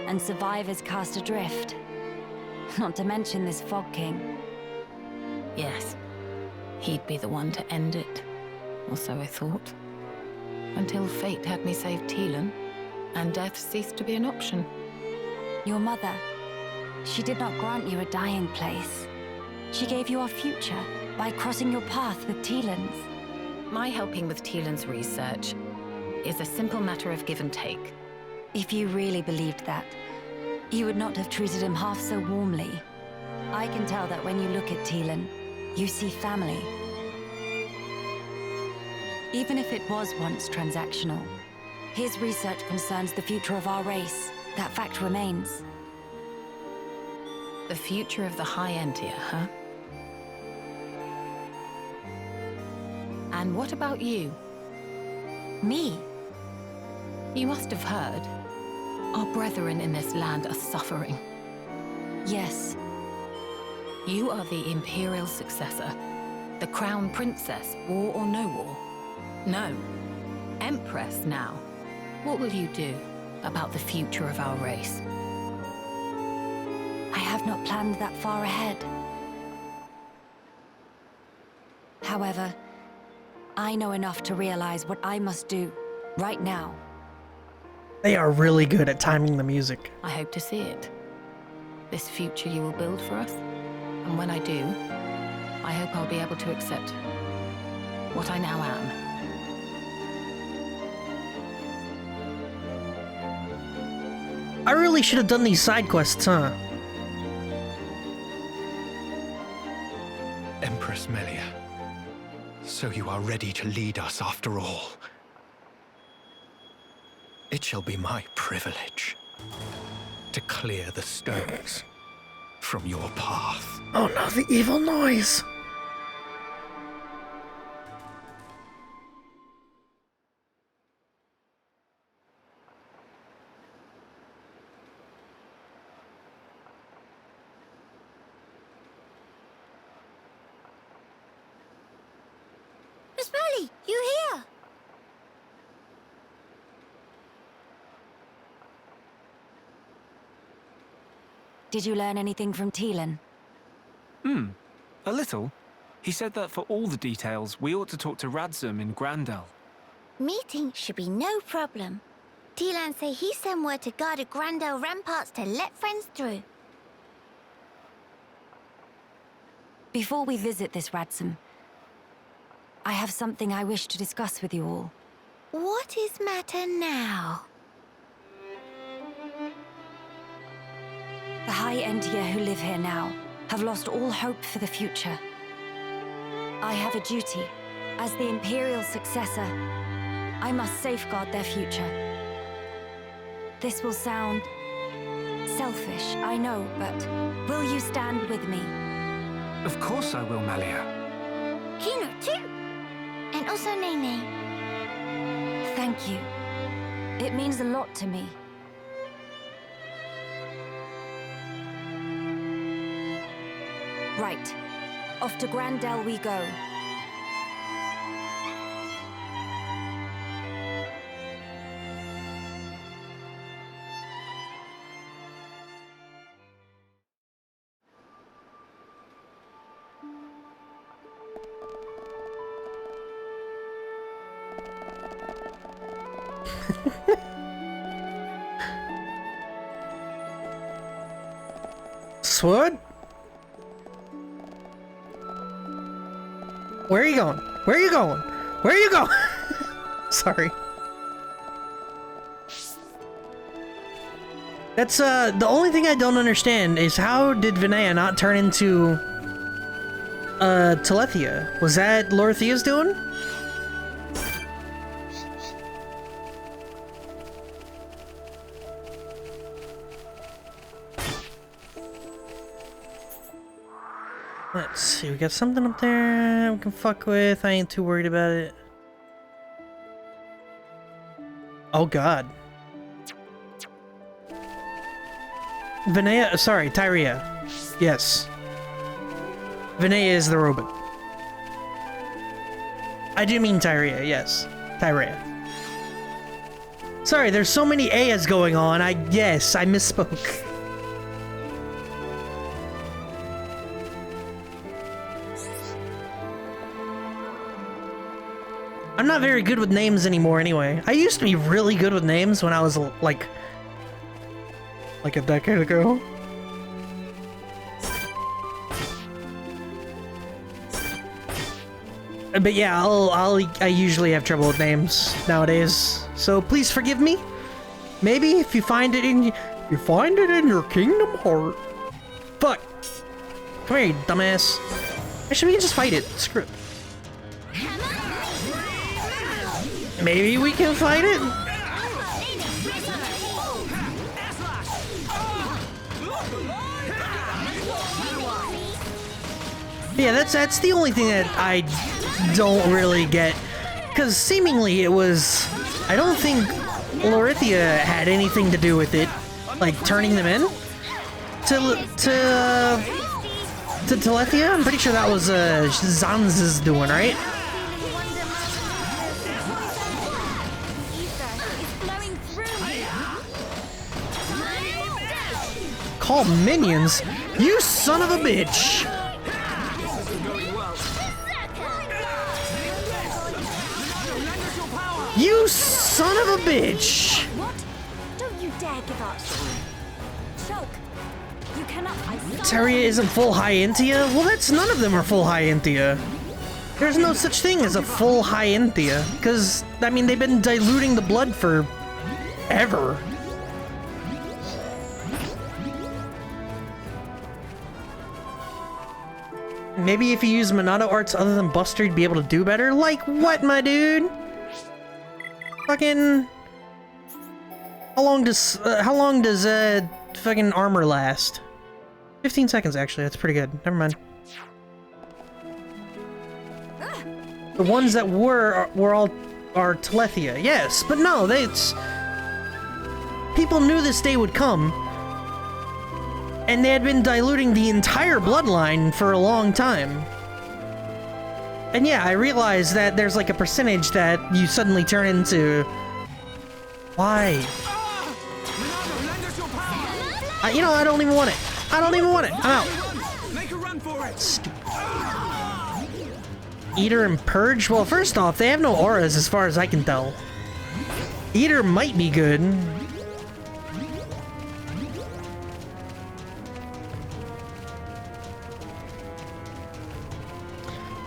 and survivors cast adrift. Not to mention this Fog King. Yes, he'd be the one to end it. Or so I thought. Until fate had me save Teelan, and death ceased to be an option. Your mother, she did not grant you a dying place. She gave you a future by crossing your path with Teelan's. My helping with Teelan's research is a simple matter of give and take. If you really believed that, you would not have treated him half so warmly. I can tell that when you look at Teelan, you see family. Even if it was once transactional, his research concerns the future of our race. That fact remains. The future of the High Entia, huh? And what about you? Me? You must have heard. Our brethren in this land are suffering. Yes. You are the Imperial successor. The Crown Princess, war or no war? No. Empress now. What will you do about the future of our race? I have not planned that far ahead. However, I know enough to realize what I must do right now. They are really good at timing the music. I hope to see it. This future you will build for us. And when I do, I hope I'll be able to accept what I now am. I really should have done these side quests, huh? Empress Melia, so you are ready to lead us after all. It shall be my privilege to clear the stones from your path. Oh no, the evil noise! Miss Molly, you here? Did you learn anything from Teelan? A little. He said that for all the details, we ought to talk to Radzum in Grandel. Meeting should be no problem. Teelan say he sent word to guard the Grandel ramparts to let friends through. Before we visit this Radzum, I have something I wish to discuss with you all. What is matter now? The High Entia who live here now have lost all hope for the future. I have a duty. As the Imperial successor, I must safeguard their future. This will sound selfish, I know, but will you stand with me? Of course I will, Melia. Kino too. And also Nene. Thank you. It means a lot to me. Right. Off to Grandel we go. Sword? Where are you going? Where are you going? Where are you going? Sorry. That's, the only thing I don't understand is how did Vinaya not turn into, Telethia? Was that Lorthia's doing? Let's see, we got something up there we can fuck with. I ain't too worried about it. Oh god. Vinaya, sorry, Tyria. Yes. Vinaya is the robot. I do mean Tyria, yes. Tyria. Sorry, there's so many Ayas going on, I misspoke. I'm not very good with names anymore anyway. I used to be really good with names when I was like a decade ago. But yeah, I usually have trouble with names nowadays. So please forgive me. Maybe if you find it in your Kingdom Heart. Fuck. Come here, you dumbass. Actually, we can just fight it. Screw it. Maybe we can fight it? Yeah, that's the only thing that I don't really get. Because seemingly it was... I don't think Lorithia had anything to do with it. Like, turning them in. to Telethia? I'm pretty sure that was Zanz's doing, right? Call minions? You son of a bitch! You son of a bitch! What? Don't you dare give up. Choke. You cannot. Teria isn't full high Intia? Well, that's none of them are full high Intia. There's no such thing as a full high Intia, because, I mean, they've been diluting the blood for ever. Maybe if you use Monado arts other than Buster, you'd be able to do better? Like what, my dude? Fucking... How long does fucking armor last? 15 seconds, actually. That's pretty good. Never mind. The ones that were all are Telethia. Yes, but no, people knew this day would come. And they had been diluting the entire bloodline for a long time. And yeah, I realized that there's like a percentage that you suddenly turn into... Why? You know, I don't even want it. I don't even want it. I'm out. Make a run for it. Stupid. Eater and Purge? Well, first off, they have no auras as far as I can tell. Eater might be good.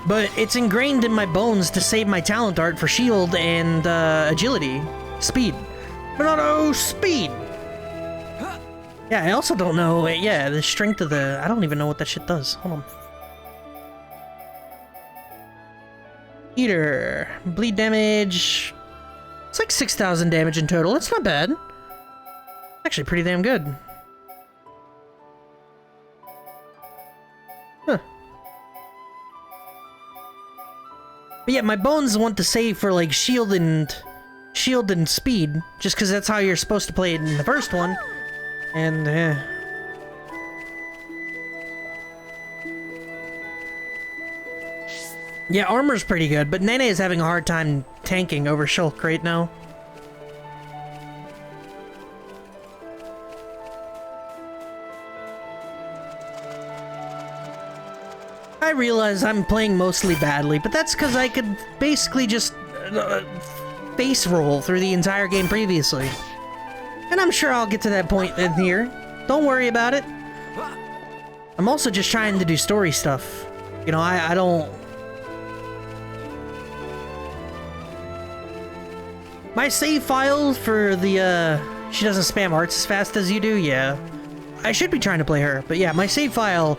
But it's ingrained in my bones to save my talent art for shield and agility. Speed. Monado speed! Yeah, I also don't know, yeah, the strength of the... I don't even know what that shit does. Hold on. Eater. Bleed damage... It's like 6,000 damage in total. It's not bad. Actually pretty damn good. Huh. But yeah, my bones want to save for like shield and speed, just because that's how you're supposed to play it in the first one. And yeah, armor's pretty good, but Nene is having a hard time tanking over Shulk right now. I realize I'm playing mostly badly, but that's because I could basically just face roll through the entire game previously. And I'm sure I'll get to that point in here. Don't worry about it. I'm also just trying to do story stuff. You know, I don't... My save file for the, she doesn't spam arts as fast as you do, yeah. I should be trying to play her, but yeah, my save file...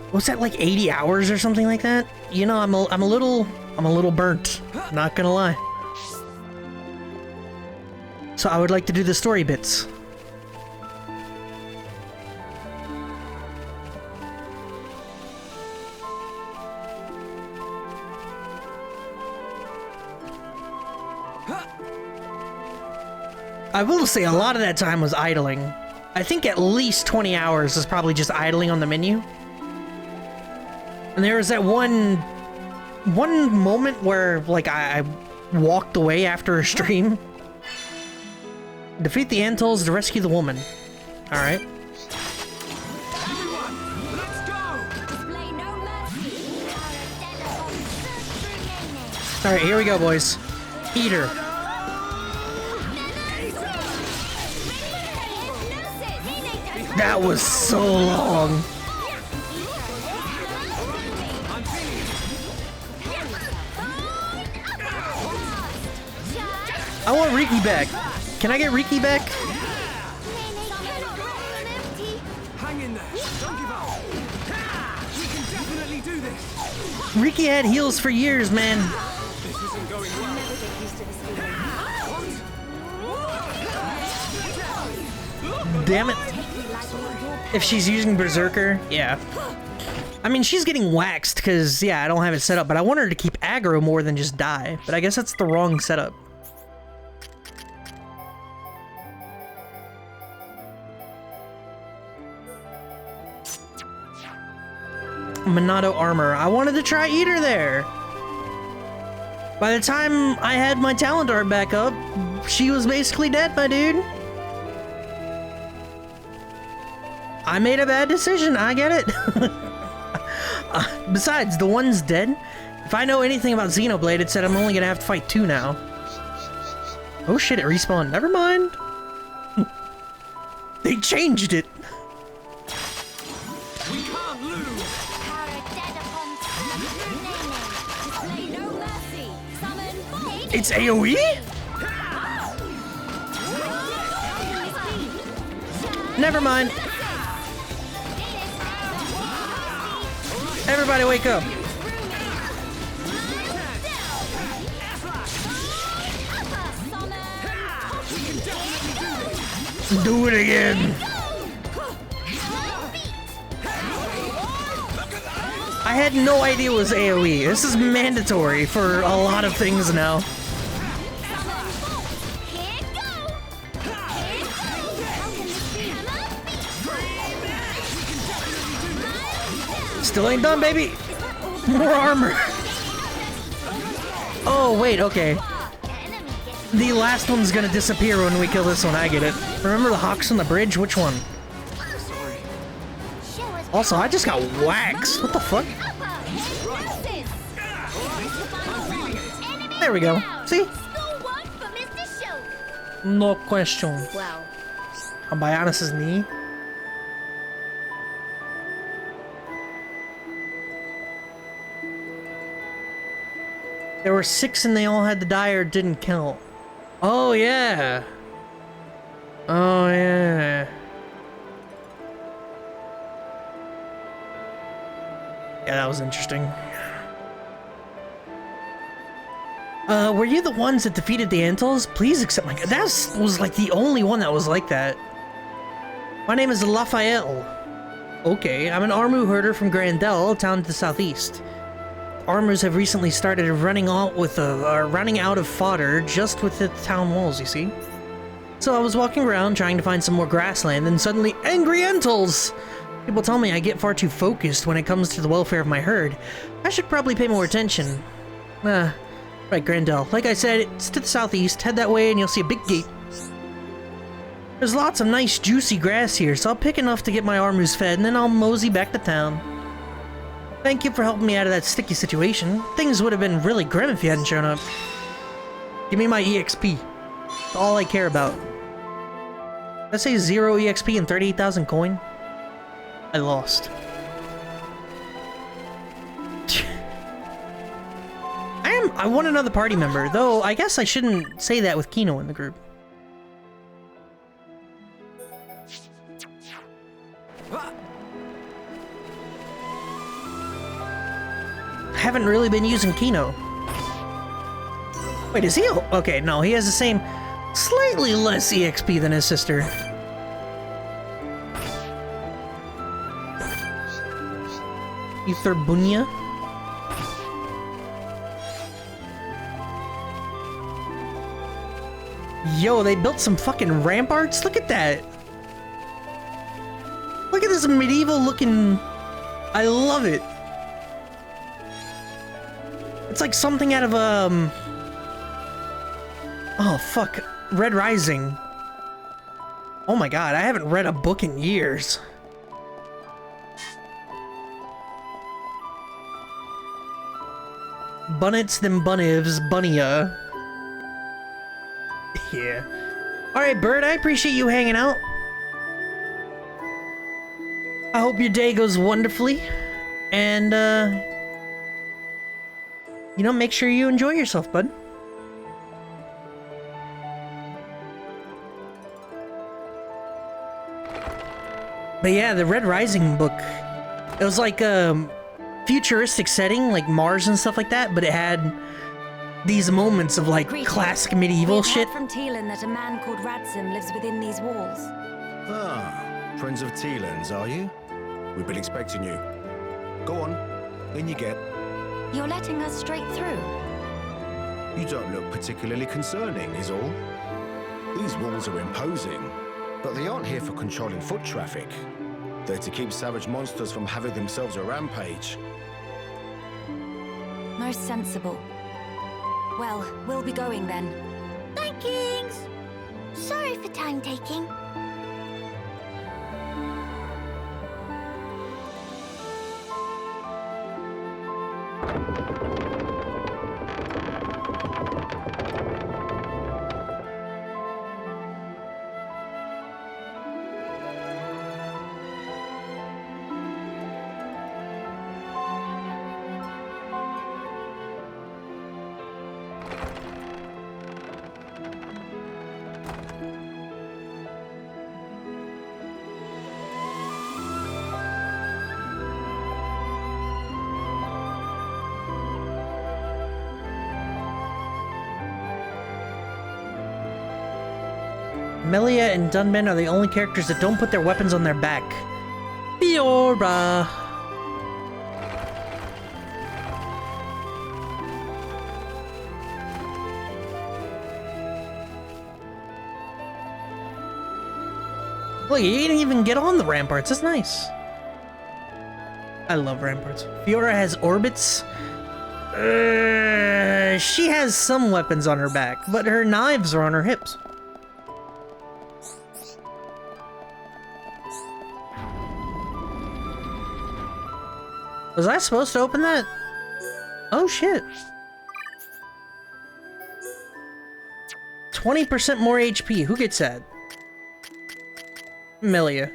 What's that, like 80 hours or something like that? You know, I'm a little burnt. Not gonna lie. So I would like to do the story bits. I will say a lot of that time was idling. I think at least 20 hours is probably just idling on the menu. And there was that one moment where, like, I walked away after a stream. Defeat the Antals to rescue the woman. Alright. Alright, here we go, boys. Eater. That was so long. I want Riki back. Can I get Riki back? Hang in there. Don't give up. We can definitely do this. Riki had heals for years, man. This isn't going well. Damn it. If she's using Berserker, yeah. I mean, she's getting waxed because, yeah, I don't have it set up, but I want her to keep aggro more than just die. But I guess that's the wrong setup. Monado armor. I wanted to try Eater there. By the time I had my talent art back up, she was basically dead, my dude. I made a bad decision, I get it. Besides, the one's dead. If I know anything about Xenoblade, it said I'm only gonna have to fight 2 now. Oh shit, it respawned. Never mind. They changed it. We can't lose. It's AoE? Never mind. Everybody wake up. Do it again. I had no idea it was AoE. This is mandatory for a lot of things now. Still ain't done, baby. More armor. Oh, wait, okay. The last one's gonna disappear when we kill this one. I get it. Remember the hawks on the bridge? Which one? Also, I just got waxed. What the fuck? There we go. See? No question. Wow. On Bionis' knee. There were 6 and they all had to die or didn't count. Oh, yeah. Oh, yeah. Yeah, that was interesting. Were you the ones that defeated the Antals? Please accept my... That was like the only one that was like that. My name is Raphael. Okay, I'm an Armu herder from Grandel, a town to the southeast. Armors have recently started running out of fodder just with the town walls, you see? So I was walking around trying to find some more grassland, and suddenly angry Antals! People tell me I get far too focused when it comes to the welfare of my herd. I should probably pay more attention. Right, Grandel. Like I said, it's to the southeast. Head that way and you'll see a big gate. There's lots of nice juicy grass here, so I'll pick enough to get my Armus fed, and then I'll mosey back to town. Thank you for helping me out of that sticky situation. Things would have been really grim if you hadn't shown up. Give me my EXP. That's all I care about. Did I say 0 EXP and 38,000 coin? I lost. I want another party member, though I guess I shouldn't say that with Kino in the group. Haven't really been using Kino. Wait, is he? Okay, no, he has the same, slightly less EXP than his sister. Etherbunia? Yo, they built some fucking ramparts? Look at that! Look at this medieval looking... I love it! It's like something out of, oh, fuck. Red Rising. Oh my god, I haven't read a book in years. Bunnets them bunnivs, bunnia. Yeah. Alright, Bird, I appreciate you hanging out. I hope your day goes wonderfully. And, you know, make sure you enjoy yourself, bud. But yeah, the Red Rising book, it was like a futuristic setting, like Mars and stuff like that, but it had these moments of like classic medieval shit. We've heard from Teelan that a man called Radzim lives within these walls. Ah, friends of Teelan's, are you? We've been expecting you. Go on, in you get. You're letting us straight through. You don't look particularly concerning, is all. These walls are imposing, but they aren't here for controlling foot traffic. They're to keep savage monsters from having themselves a rampage. Most sensible. Well, we'll be going then. Thank Kings. Sorry for time taking. Melia and Dunman are the only characters that don't put their weapons on their back. Fiora! Look, you didn't even get on the ramparts. That's nice. I love ramparts. Fiora has orbits. She has some weapons on her back, but her knives are on her hips. Was I supposed to open that? Oh shit. 20% more HP. Who gets that? Melia.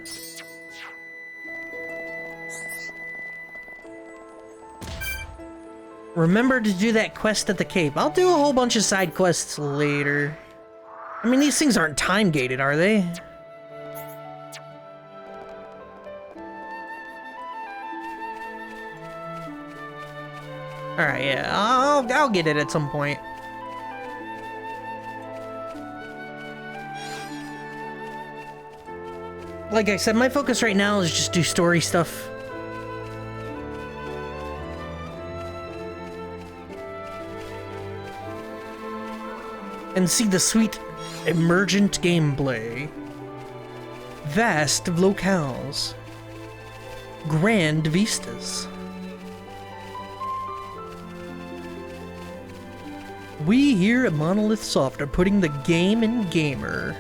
Remember to do that quest at the cave. I'll do a whole bunch of side quests later. I mean, these things aren't time gated, are they? Alright, yeah, I'll get it at some point. Like I said, my focus right now is just do story stuff. And see the sweet, emergent gameplay. Vast locales. Grand vistas. We here at Monolith Soft are putting the game in gamer.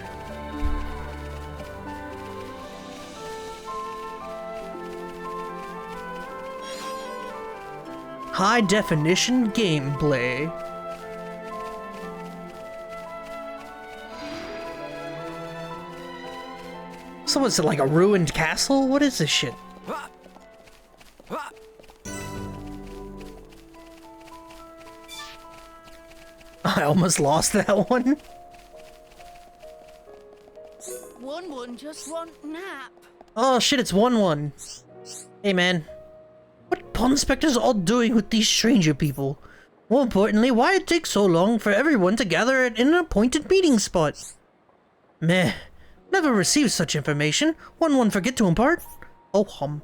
High definition gameplay. So what's it, like a ruined castle? What is this shit? I almost lost that one. 1-1 just want nap. Oh shit, it's 1-1. Hey man. What Pawn Spectre's all doing with these stranger people? More importantly, why it takes so long for everyone to gather at an appointed meeting spot? Meh. Never received such information. 1-1 forget to impart? Oh hum.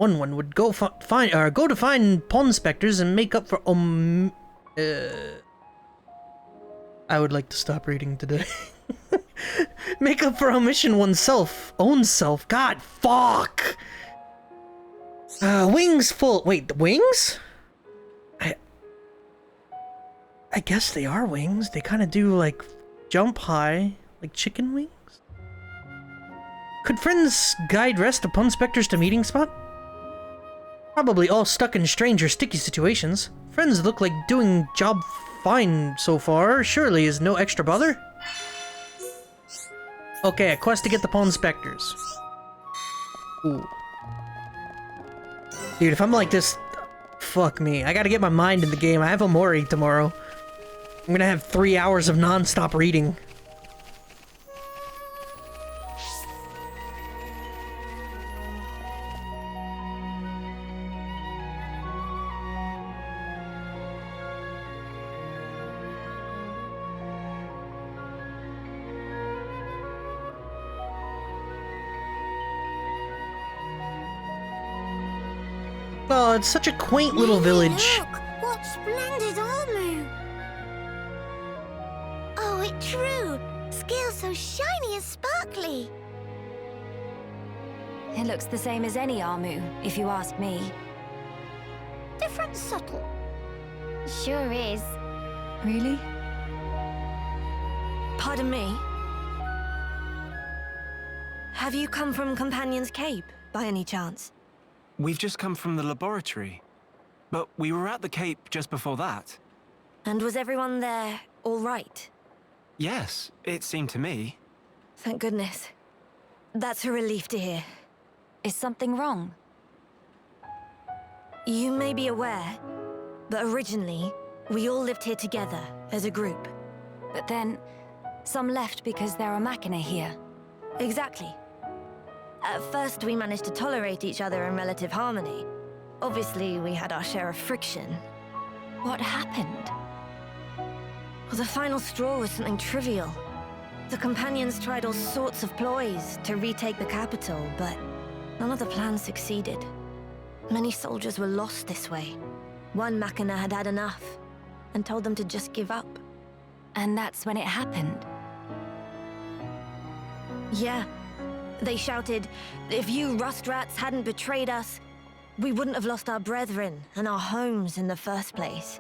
1-1 would go to find Pawn Specters and make up for I would like to stop reading today. Make up for omission oneself. Own self. God, fuck! Wings full. Wait, the wings? I guess they are wings. They kind of do, like, jump high. Like chicken wings? Could friends guide rest upon specters to meeting spot? Probably all stuck in strange or sticky situations. Friends look like doing job fine so far. Surely is no extra bother? Okay, a quest to get the Pawn Specters. Ooh. Dude, if I'm like this, fuck me. I gotta get my mind in the game. I have a Mori tomorrow. I'm gonna have 3 hours of non-stop reading. Oh, it's such a quaint little village. Look, what splendid armor! Oh, it's true. Scales so shiny and sparkly. It looks the same as any Armu, if you ask me. Different subtle. Sure is. Really? Pardon me? Have you come from Companion's Cape, by any chance? We've just come from the laboratory. But we were at the Cape just before that. And was everyone there all right? Yes, it seemed to me. Thank goodness. That's a relief to hear. Is something wrong? You may be aware, but originally, we all lived here together, as a group. But then, some left because there are Machina here. Exactly. At first, we managed to tolerate each other in relative harmony. Obviously, we had our share of friction. What happened? Well, the final straw was something trivial. The Companions tried all sorts of ploys to retake the capital, but none of the plans succeeded. Many soldiers were lost this way. One Machina had had enough, and told them to just give up. And that's when it happened? Yeah. They shouted, if you rust rats hadn't betrayed us, we wouldn't have lost our brethren and our homes in the first place.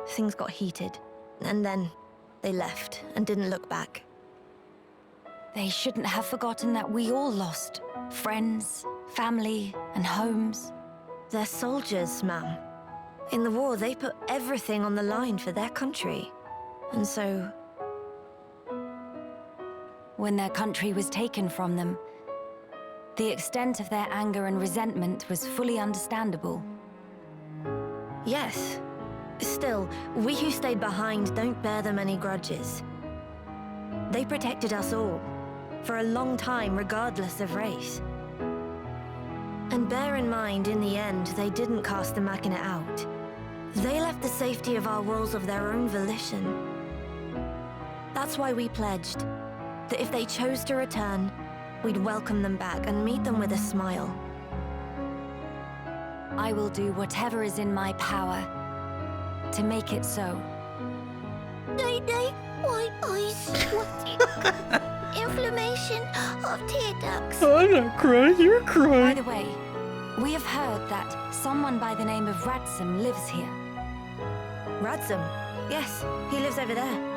Things got heated, and then they left and didn't look back. They shouldn't have forgotten that we all lost friends, family, and homes. They're soldiers, ma'am. In the war, they put everything on the line for their country. And so... when their country was taken from them, the extent of their anger and resentment was fully understandable. Yes. Still, we who stayed behind don't bear them any grudges. They protected us all, for a long time regardless of race. And bear in mind, in the end, they didn't cast the Machina out. They left the safety of our walls of their own volition. That's why we pledged that if they chose to return, we'd welcome them back and meet them with a smile. I will do whatever is in my power to make it so. Day, white eyes sweating. Inflammation of tear ducts. I'm not crying, you're crying. By the way, we have heard that someone by the name of Radsum lives here. Radsum? Yes, he lives over there.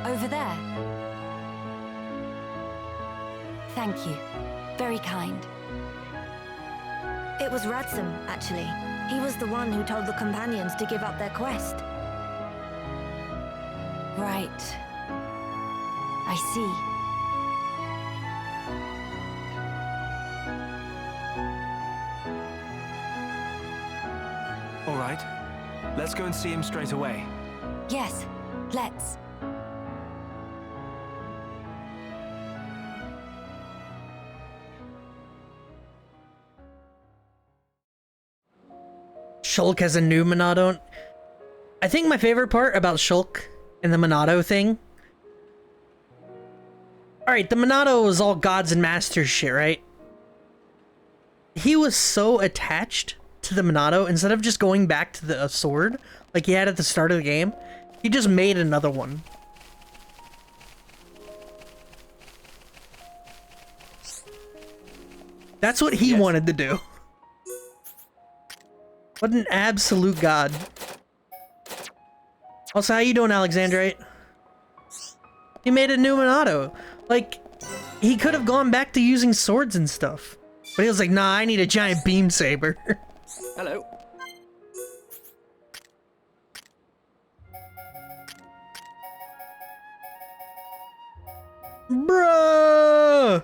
Over there? Thank you. Very kind. It was Radsum, actually. He was the one who told the Companions to give up their quest. Right. I see. All right. Let's go and see him straight away. Yes, let's. Shulk has a new Monado. I think my favorite part about Shulk and the Monado thing... Alright, the Monado was all gods and masters shit, right? He was so attached to the Monado, instead of just going back to the sword, like he had at the start of the game, he just made another one. That's what he wanted to do. What an absolute god. Also, how you doing, Alexandrite? He made a new Monado. Like, he could have gone back to using swords and stuff. But he was like, nah, I need a giant beam saber. Hello. Bruh!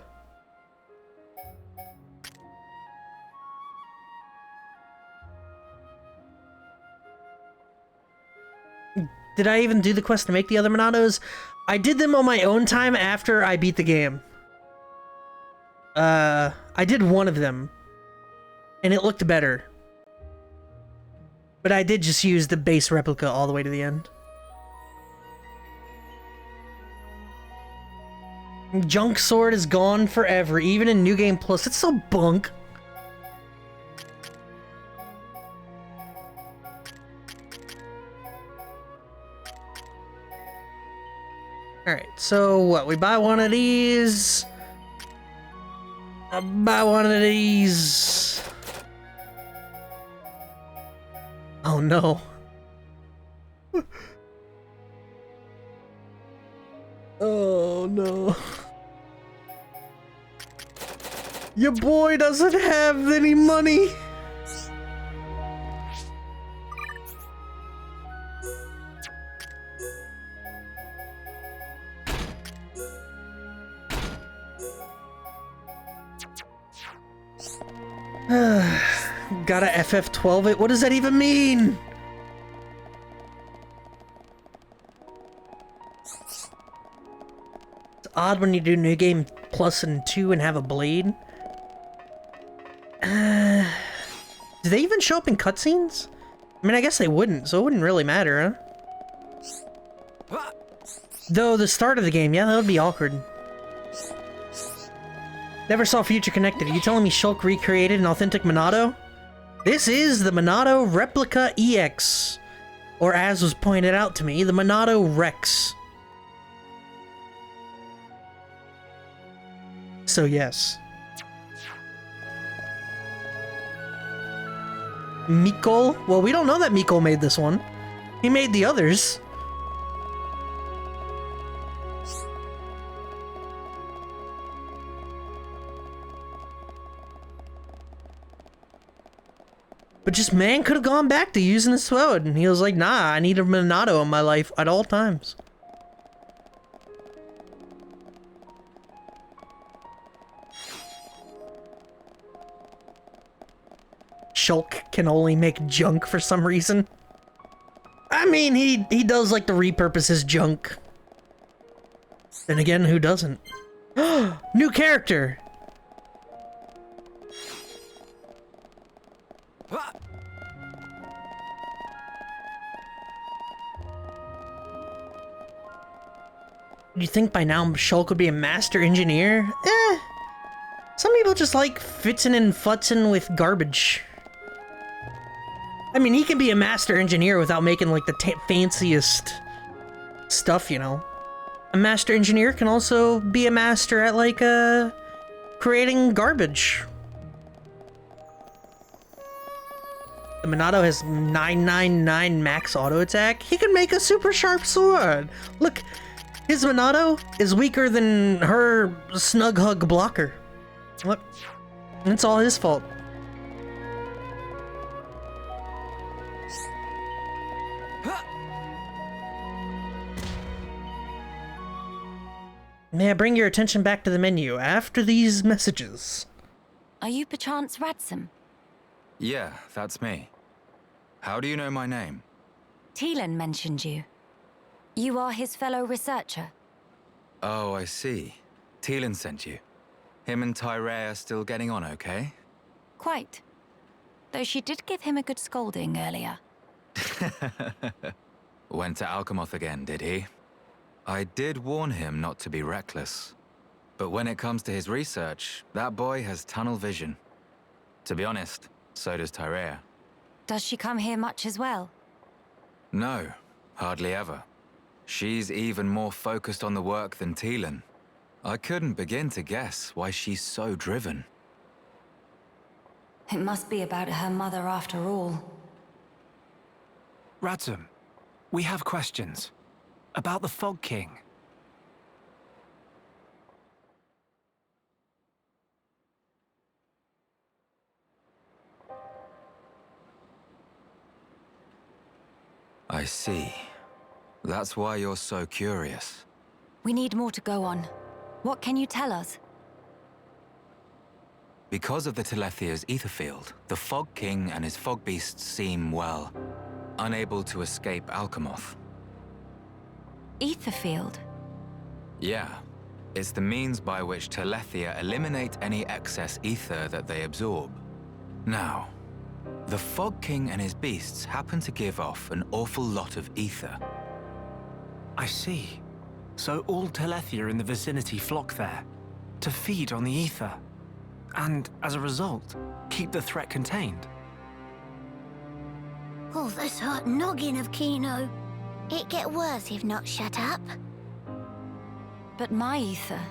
Did I even do the quest to make the other Monados? I did them on my own time after I beat the game. I did one of them. And it looked better. But I did just use the base replica all the way to the end. Junk Sword is gone forever, even in New Game Plus. It's so bunk. So what? We buy one of these. I'll buy one of these. Oh no. Oh no. Your boy doesn't have any money. Gotta FF12 it? What does that even mean? It's odd when you do New Game Plus and 2 and have a blade. Do they even show up in cutscenes? I mean, I guess they wouldn't, so it wouldn't really matter, huh? Though the start of the game, yeah, that would be awkward. Never saw Future Connected. Are you telling me Shulk recreated an authentic Monado? This is the Monado Replica EX. Or as was pointed out to me, the Monado Rex. So yes. Mikol? Well, we don't know that Mikol made this one. He made the others. But just man could have gone back to using his sword, and he was like, nah, I need a Monado in my life at all times. Shulk can only make junk for some reason. I mean, he does like to repurpose his junk. Then again, who doesn't? New character! Do you think by now Shulk would be a master engineer? Some people just like fitzing and futzing with garbage. I mean, he can be a master engineer without making like the fanciest stuff, you know. A master engineer can also be a master at like creating garbage. The Monado has 999 max auto attack. He can make a super sharp sword. Look, his Monado is weaker than her snug hug blocker. Look, it's all his fault. May I bring your attention back to the menu after these messages? Are you perchance Radsum? Yeah, that's me. How do you know my name? Teelan mentioned you. You are his fellow researcher. Oh, I see. Teelan sent you. Him and Tyrea are still getting on okay? Quite. Though she did give him a good scolding earlier. Went to Alchemoth again, did he? I did warn him not to be reckless. But when it comes to his research, that boy has tunnel vision. To be honest, so does Tyrea. Does she come here much as well? No, hardly ever. She's even more focused on the work than Teelan. I couldn't begin to guess why she's so driven. It must be about her mother after all. Radsum, we have questions. About the Fog King. I see. That's why you're so curious. We need more to go on. What can you tell us? Because of the Telethia's ether field, the Fog King and his fog beasts seem, well, unable to escape Alchemoth. Ether field? Yeah. It's the means by which Telethia eliminate any excess ether that they absorb. Now, the Fog King and his beasts happen to give off an awful lot of ether. I see. So all Telethia in the vicinity flock there, to feed on the ether. And, as a result, keep the threat contained. Oh, this hurt noggin of Kino. It get worse if not shut up. But my ether,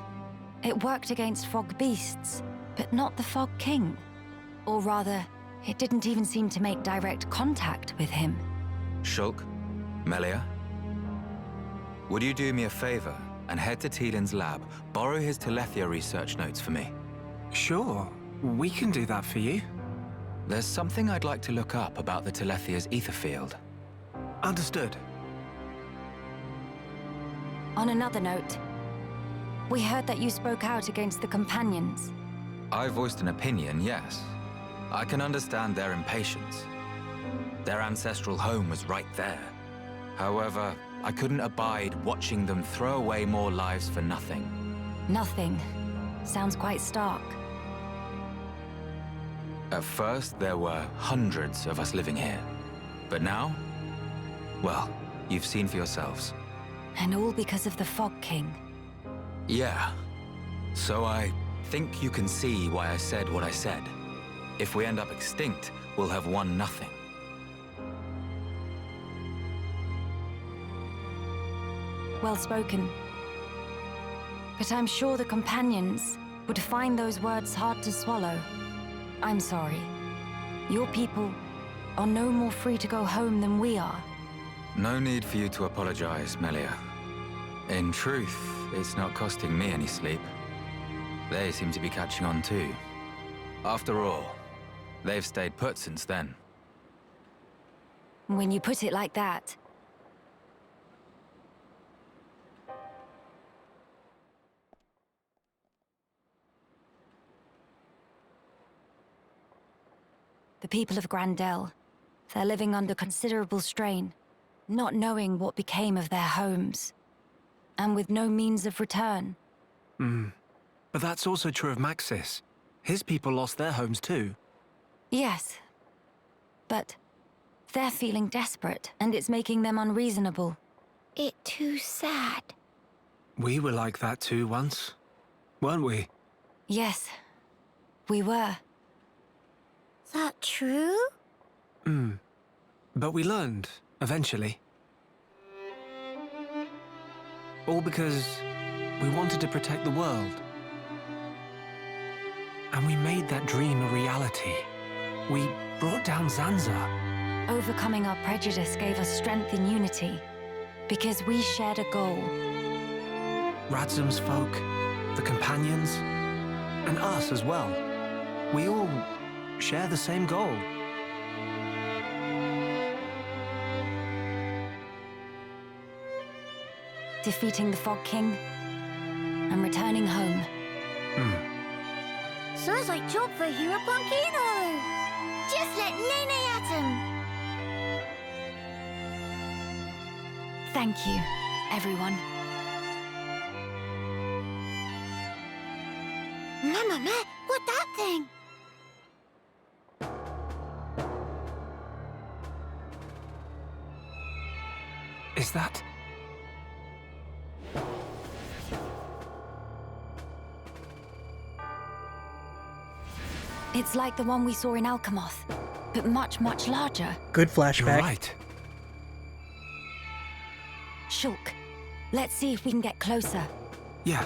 it worked against fog beasts, but not the Fog King. Or rather, it didn't even seem to make direct contact with him. Shulk, Melia, would you do me a favor and head to Teelin's lab, borrow his Telethia research notes for me? Sure, we can do that for you. There's something I'd like to look up about the Telethia's ether field. Understood. On another note, we heard that you spoke out against the Companions. I voiced an opinion, yes. I can understand their impatience. Their ancestral home was right there. However, I couldn't abide watching them throw away more lives for nothing. Nothing. Sounds quite stark. At first, there were hundreds of us living here. But now, well, you've seen for yourselves. And all because of the Fog King. Yeah. So I think you can see why I said what I said. If we end up extinct, we'll have won nothing. Well spoken. But I'm sure the Companions would find those words hard to swallow. I'm sorry. Your people are no more free to go home than we are. No need for you to apologize, Melia. In truth, it's not costing me any sleep. They seem to be catching on too. After all, they've stayed put since then. When you put it like that. The people of Grandel, they're living under considerable strain, not knowing what became of their homes, and with no means of return. But that's also true of Maxis. His people lost their homes too. Yes, but they're feeling desperate, and it's making them unreasonable. It too sad. We were like that too once, weren't we? Yes, we were. That true? But we learned, eventually. All because we wanted to protect the world. And we made that dream a reality. We brought down Zanza. Overcoming our prejudice gave us strength in unity, because we shared a goal. Radzum's folk, the Companions, and us as well. We all share the same goal. Defeating the Fog King and returning home. Sounds like job for Hero Punkino. Just let Nene at him. Thank you, everyone. Mama, what that thing? Is that... It's like the one we saw in Alchemoth, but much, much larger. Good flashback. You're right. Shulk, let's see if we can get closer. Yeah.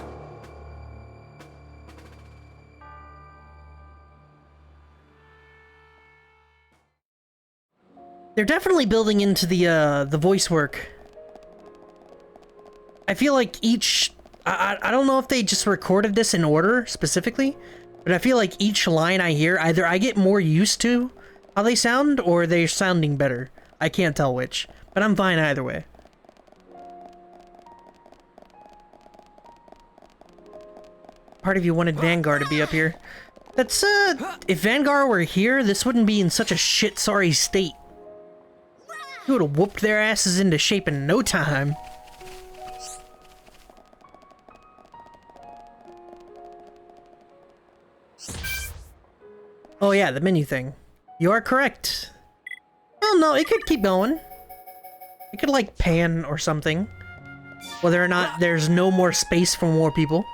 They're definitely building into the voice work. I feel like each... I don't know if they just recorded this in order, specifically, but I feel like each line I hear, either I get more used to how they sound, or they're sounding better. I can't tell which, but I'm fine either way. Part of you wanted Vanguard to be up here. That's, if Vanguard were here, this wouldn't be in such a shit-sorry state. You would have whooped their asses into shape in no time. Oh yeah, the menu thing. You are correct. Well, no, it could keep going. It could, like, pan or something. Whether or not there's no more space for more people.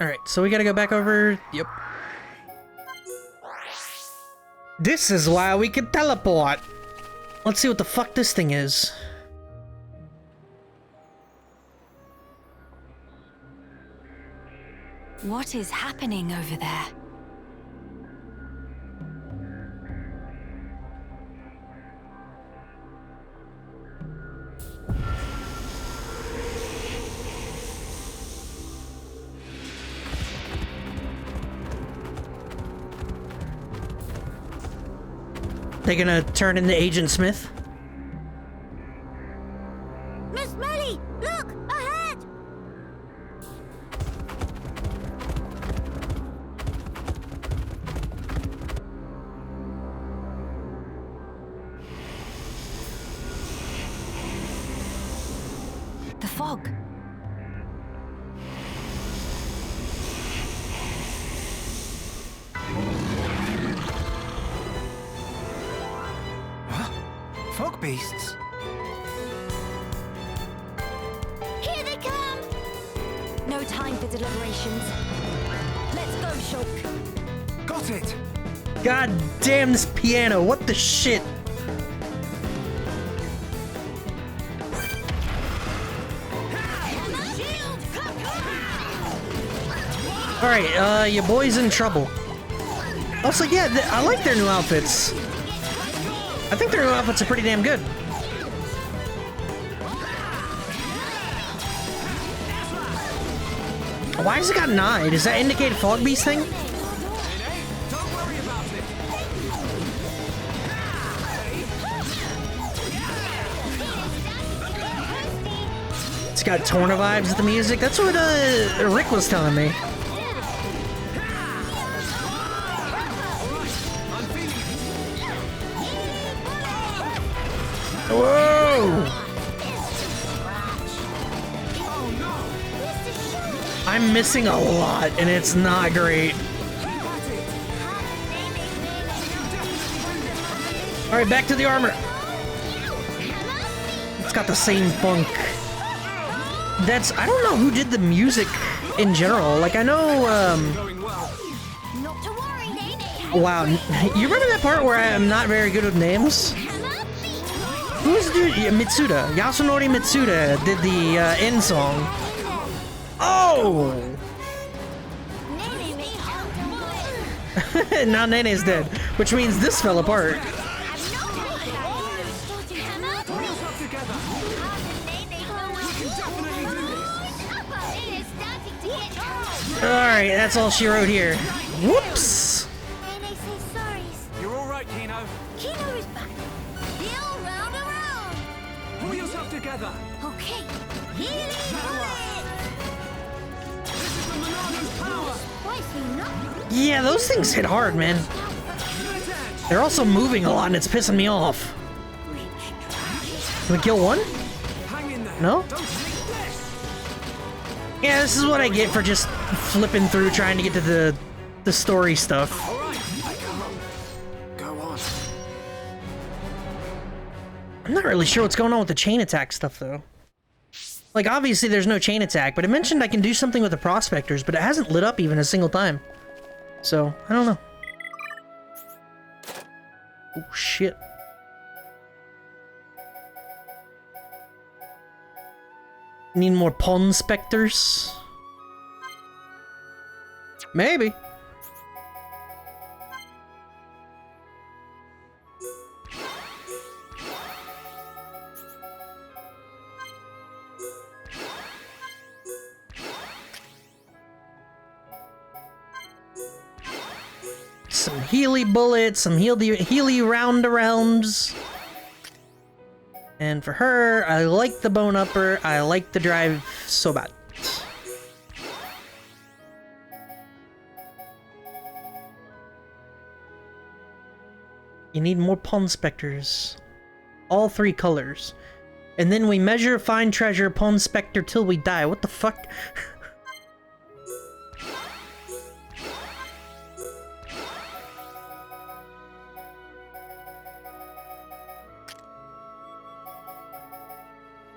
Alright, so we gotta go back over... Yep. This is why we can teleport! Let's see what the fuck this thing is. What is happening over there? They gonna turn into Agent Smith? Miss Melly, look ahead. The fog. Fog beasts? Here they come. No time for deliberations. Let's go, Shulk. Got it! God damn this piano, what the shit? Alright, your boy's in trouble. Also, yeah, I like their new outfits. I think their new outfits are pretty damn good. Why has it got 9? Does that indicate a fog beast thing? It's got Torna vibes with the music. That's what Rick was telling me. Whoa! I'm missing a lot, and it's not great. Alright, back to the armor. It's got the same funk. I don't know who did the music in general. Like, I know, wow, you remember that part where I'm not very good with names? Who's the dude? Yeah, Mitsuda. Yasunori Mitsuda did the end song. Oh! Now Nene's dead, which means this fell apart. Alright, that's all she wrote here. Whoops! You're alright, Kino. Kino is back. He'll round around. Pull yourself together. Okay. Healing bullet. This is the Monano's power. Spicy nut. Yeah, those things hit hard, man. They're also moving a lot and it's pissing me off. Can we kill one? No? Yeah, this is what I get for just flipping through trying to get to the story stuff. Go on. I'm not really sure what's going on with the chain attack stuff, though. Like, obviously there's no chain attack, but it mentioned I can do something with the prospectors, but it hasn't lit up even a single time. So, I don't know. Oh, shit. Need more pond specters? Maybe. Some Healy bullets, some Healy round-arounds. And for her, I like the bone upper, I like the drive so bad. You need more pond specters. All 3 colors. And then we measure, find treasure, pond specter till we die. What the fuck?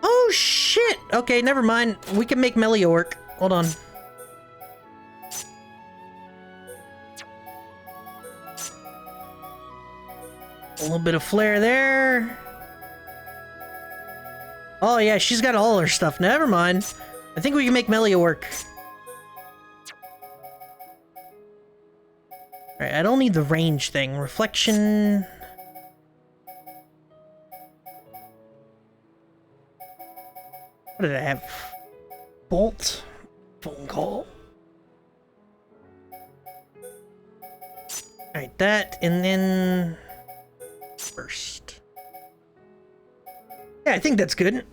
Oh shit! Okay, never mind. We can make Melia work. Hold on. A little bit of flair there. Oh yeah, she's got all her stuff. Never mind. I think we can make Melia work. Alright, I don't need the range thing. Reflection... What did I have? Bolt? Phone call? Alright, that, and then... First. Yeah, I think that's good.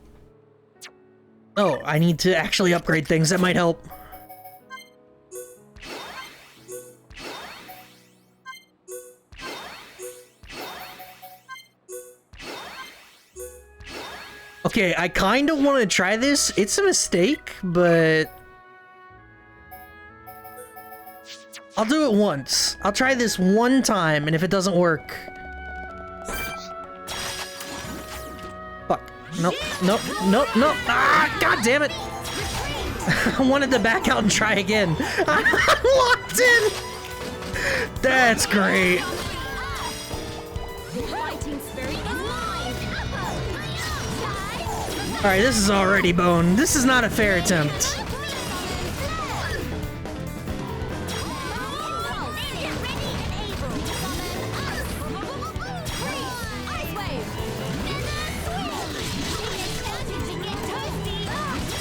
Oh, I need to actually upgrade things. That might help. Okay, I kind of want to try this. It's a mistake, but... I'll do it once. I'll try this one time, and if it doesn't work... Fuck. Nope, nope, nope, nope. Ah, god damn it! I wanted to back out and try again. I'm locked in! That's great. Alright, this is already bone. This is not a fair attempt.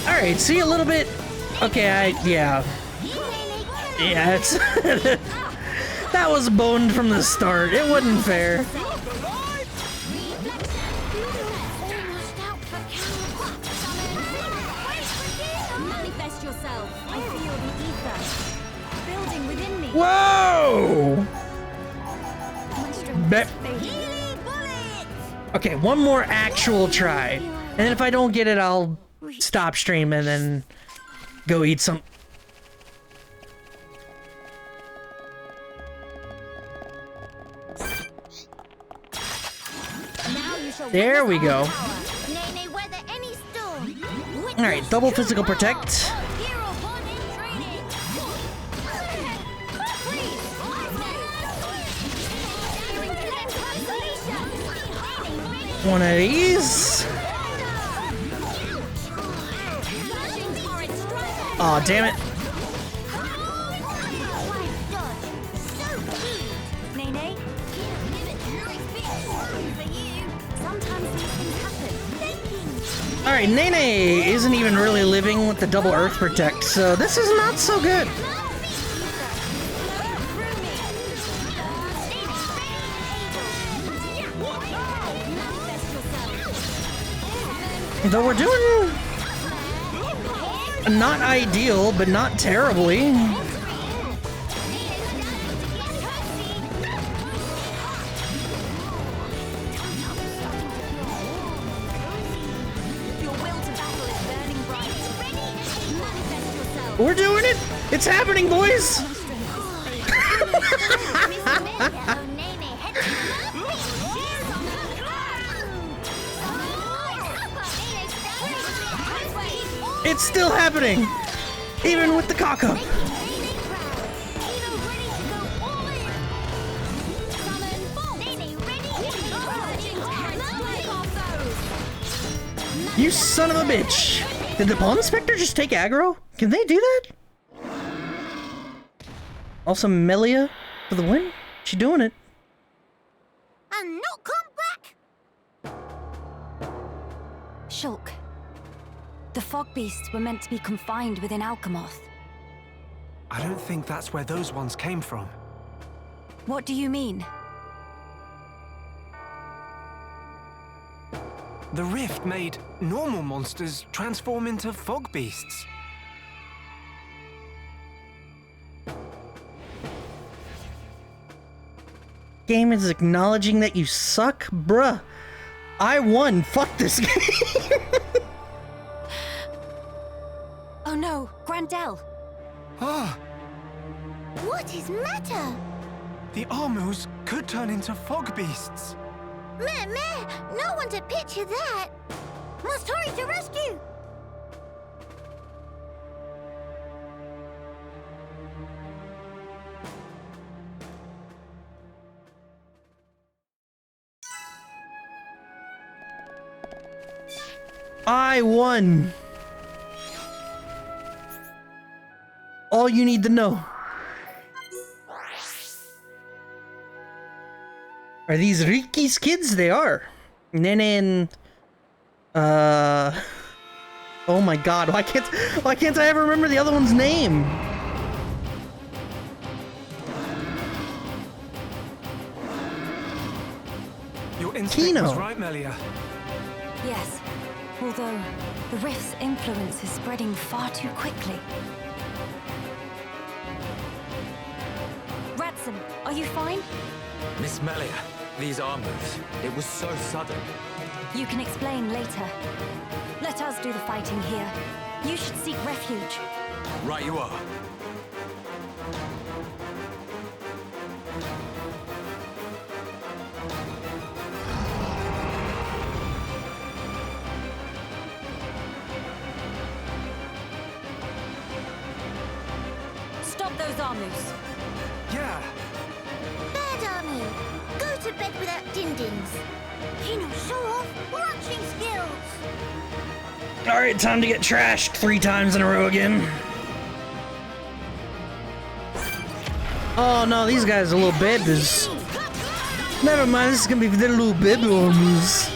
Alright, see a little bit. Okay, yeah. Yeah, it's. That was boned from the start. It wasn't fair. Whoa! Okay, one more actual try. And then if I don't get it, I'll stop stream and then go eat some. There we go. Alright, double physical protect. One of these. Aw, oh, damn it. Alright, Nene isn't even really living with the double earth protect, so this is not so good. Though we're doing not ideal, but not terribly. We're doing it! It's happening, boys! It's still happening! Even with the cock up! You son of a bitch! Did the Pawn Spectre just take aggro? Can they do that? Also, Melia for the win? She doing it. And not come back! Shulk. The fog beasts were meant to be confined within Alchemoth. I don't think that's where those ones came from. What do you mean? The rift made normal monsters transform into fog beasts. Game is acknowledging that you suck? Bruh. I won. Fuck this game. Oh no, Grandel. Ah! What is matter? The Armus could turn into fog beasts. Meh, no one to picture that. Must hurry to rescue. I won. All you need to know. Are these Ricky's kids? They are. Nene and... Oh my god, why can't I ever remember the other one's name? Your instinct was Kino. right, Melia. Yes, although the rift's influence is spreading far too quickly. Ratson, are you fine? Miss Melia, these armors, it was so sudden. You can explain later. Let us do the fighting here. You should seek refuge. Right you are. Stop those Armus. Yeah. Bad army. Go to bed without din-dins. Kino, show off marching skills. Alright, time to get trashed 3 times in a row again. Oh no, these guys are little babies. Never mind, this is gonna be the little baby ones.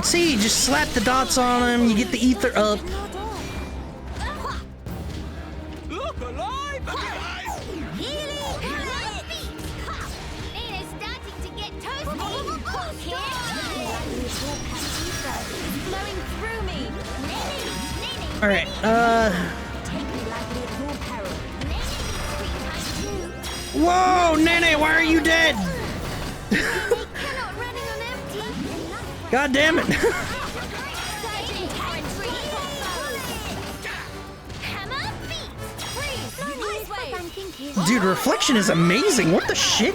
See, just slap the dots on him, you get the ether up. Look alive! Alright, Whoa, Nene, why are you dead? God damn it. Dude, reflection is amazing. What the shit?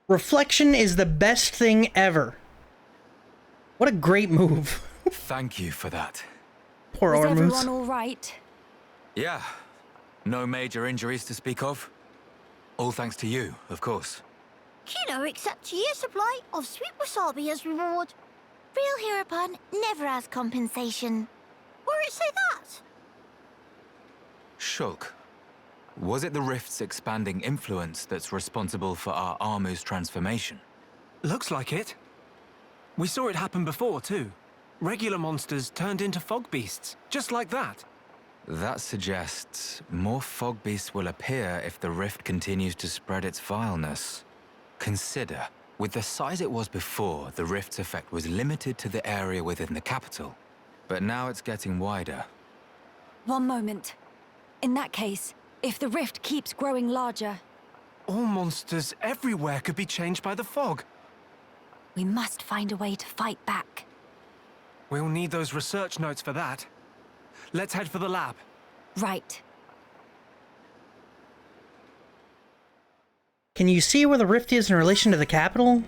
Reflection is the best thing ever. What a great move. Thank you for that. Poor Is Armus. everyone all right? Yeah, no major injuries to speak of. All thanks to you, of course. Kino accepts a year's supply of sweet wasabi as reward. Real Heropun never has compensation. Where it say that? Shulk, was it the rift's expanding influence that's responsible for our Armu's transformation? Looks like it. We saw it happen before, too. Regular monsters turned into fog beasts, just like that. That suggests more fog beasts will appear if the rift continues to spread its vileness. Consider, with the size it was before, the rift's effect was limited to the area within the capital. But now it's getting wider. One moment. In that case, if the rift keeps growing larger... All monsters everywhere could be changed by the fog. We must find a way to fight back. We'll need those research notes for that. Let's head for the lab. Right. Can you see where the rift is in relation to the capital?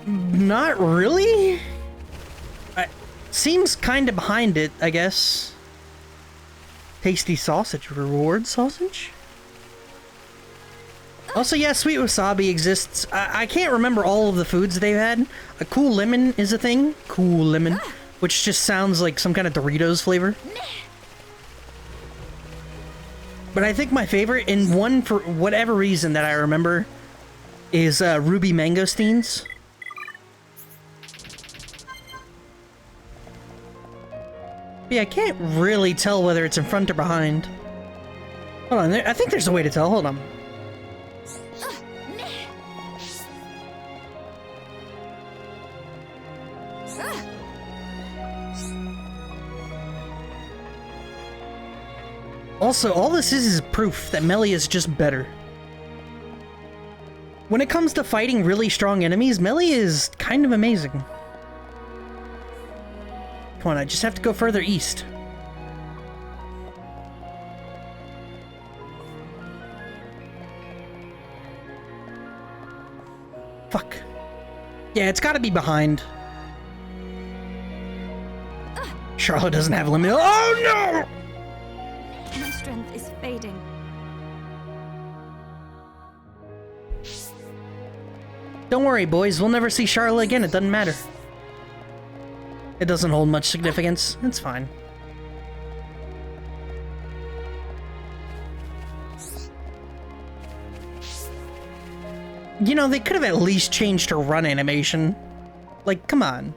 Not really? Seems kind of behind it, I guess. Tasty sausage. Reward sausage? Also, yeah, sweet wasabi exists. I can't remember all of the foods they've had. A cool lemon is a thing. Cool lemon. Which just sounds like some kind of Doritos flavor. But I think my favorite, and one for whatever reason that I remember, is ruby mangosteens. Yeah, I can't really tell whether it's in front or behind. Hold on, I think there's a way to tell. Hold on. Also, all this is proof that Melia is just better. When it comes to fighting really strong enemies, Melia is kind of amazing. Come on, I just have to go further east. Yeah, it's gotta be behind. Charlotte doesn't have limit. Oh no! My strength is fading. Don't worry, boys. We'll never see Charlotte again. It doesn't matter. It doesn't hold much significance. It's fine. You know, they could have at least changed her run animation. Like, come on.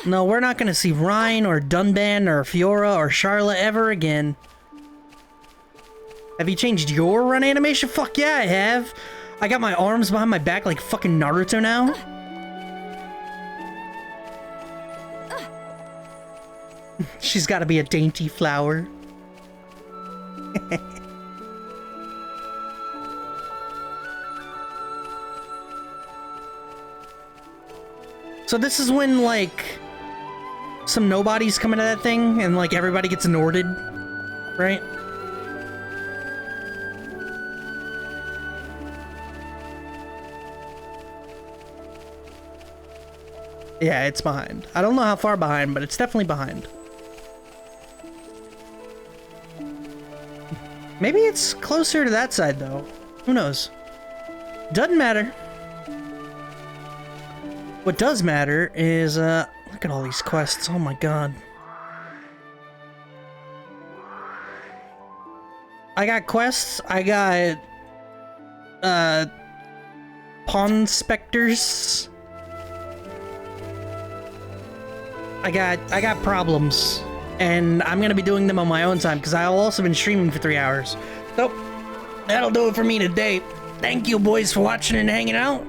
No, we're not gonna see Ryan or Dunban or Fiora or Charlotte ever again. Have you changed your run animation? Fuck yeah, I have. I got my arms behind my back like fucking Naruto now. She's gotta be a dainty flower. So this is when, like, some nobodies come into that thing and, like, everybody gets Norded, right? Yeah, it's behind. I don't know how far behind, but it's definitely behind. Maybe it's closer to that side, though. Who knows? Doesn't matter. What does matter is, look at all these quests. Oh my god. I got quests. I got, pawn specters. I got problems. And I'm gonna be doing them on my own time, because I've also been streaming for 3 hours. So, that'll do it for me today. Thank you, boys, for watching and hanging out.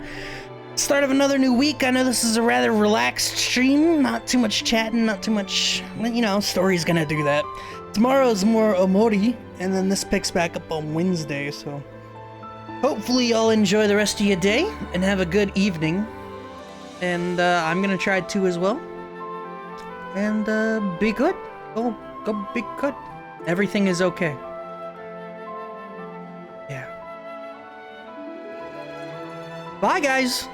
Start of another new week. I know this is a rather relaxed stream. Not too much chatting, not too much... You know, story's gonna do that. Tomorrow's more Omori, and then this picks back up on Wednesday, so... Hopefully y'all enjoy the rest of your day, and have a good evening. And, I'm gonna try to as well. And, be good. Go be good. Everything is okay. Yeah. Bye, guys!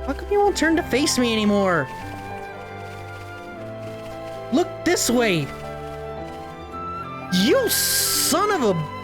How come you won't turn to face me anymore? Look this way! You son of a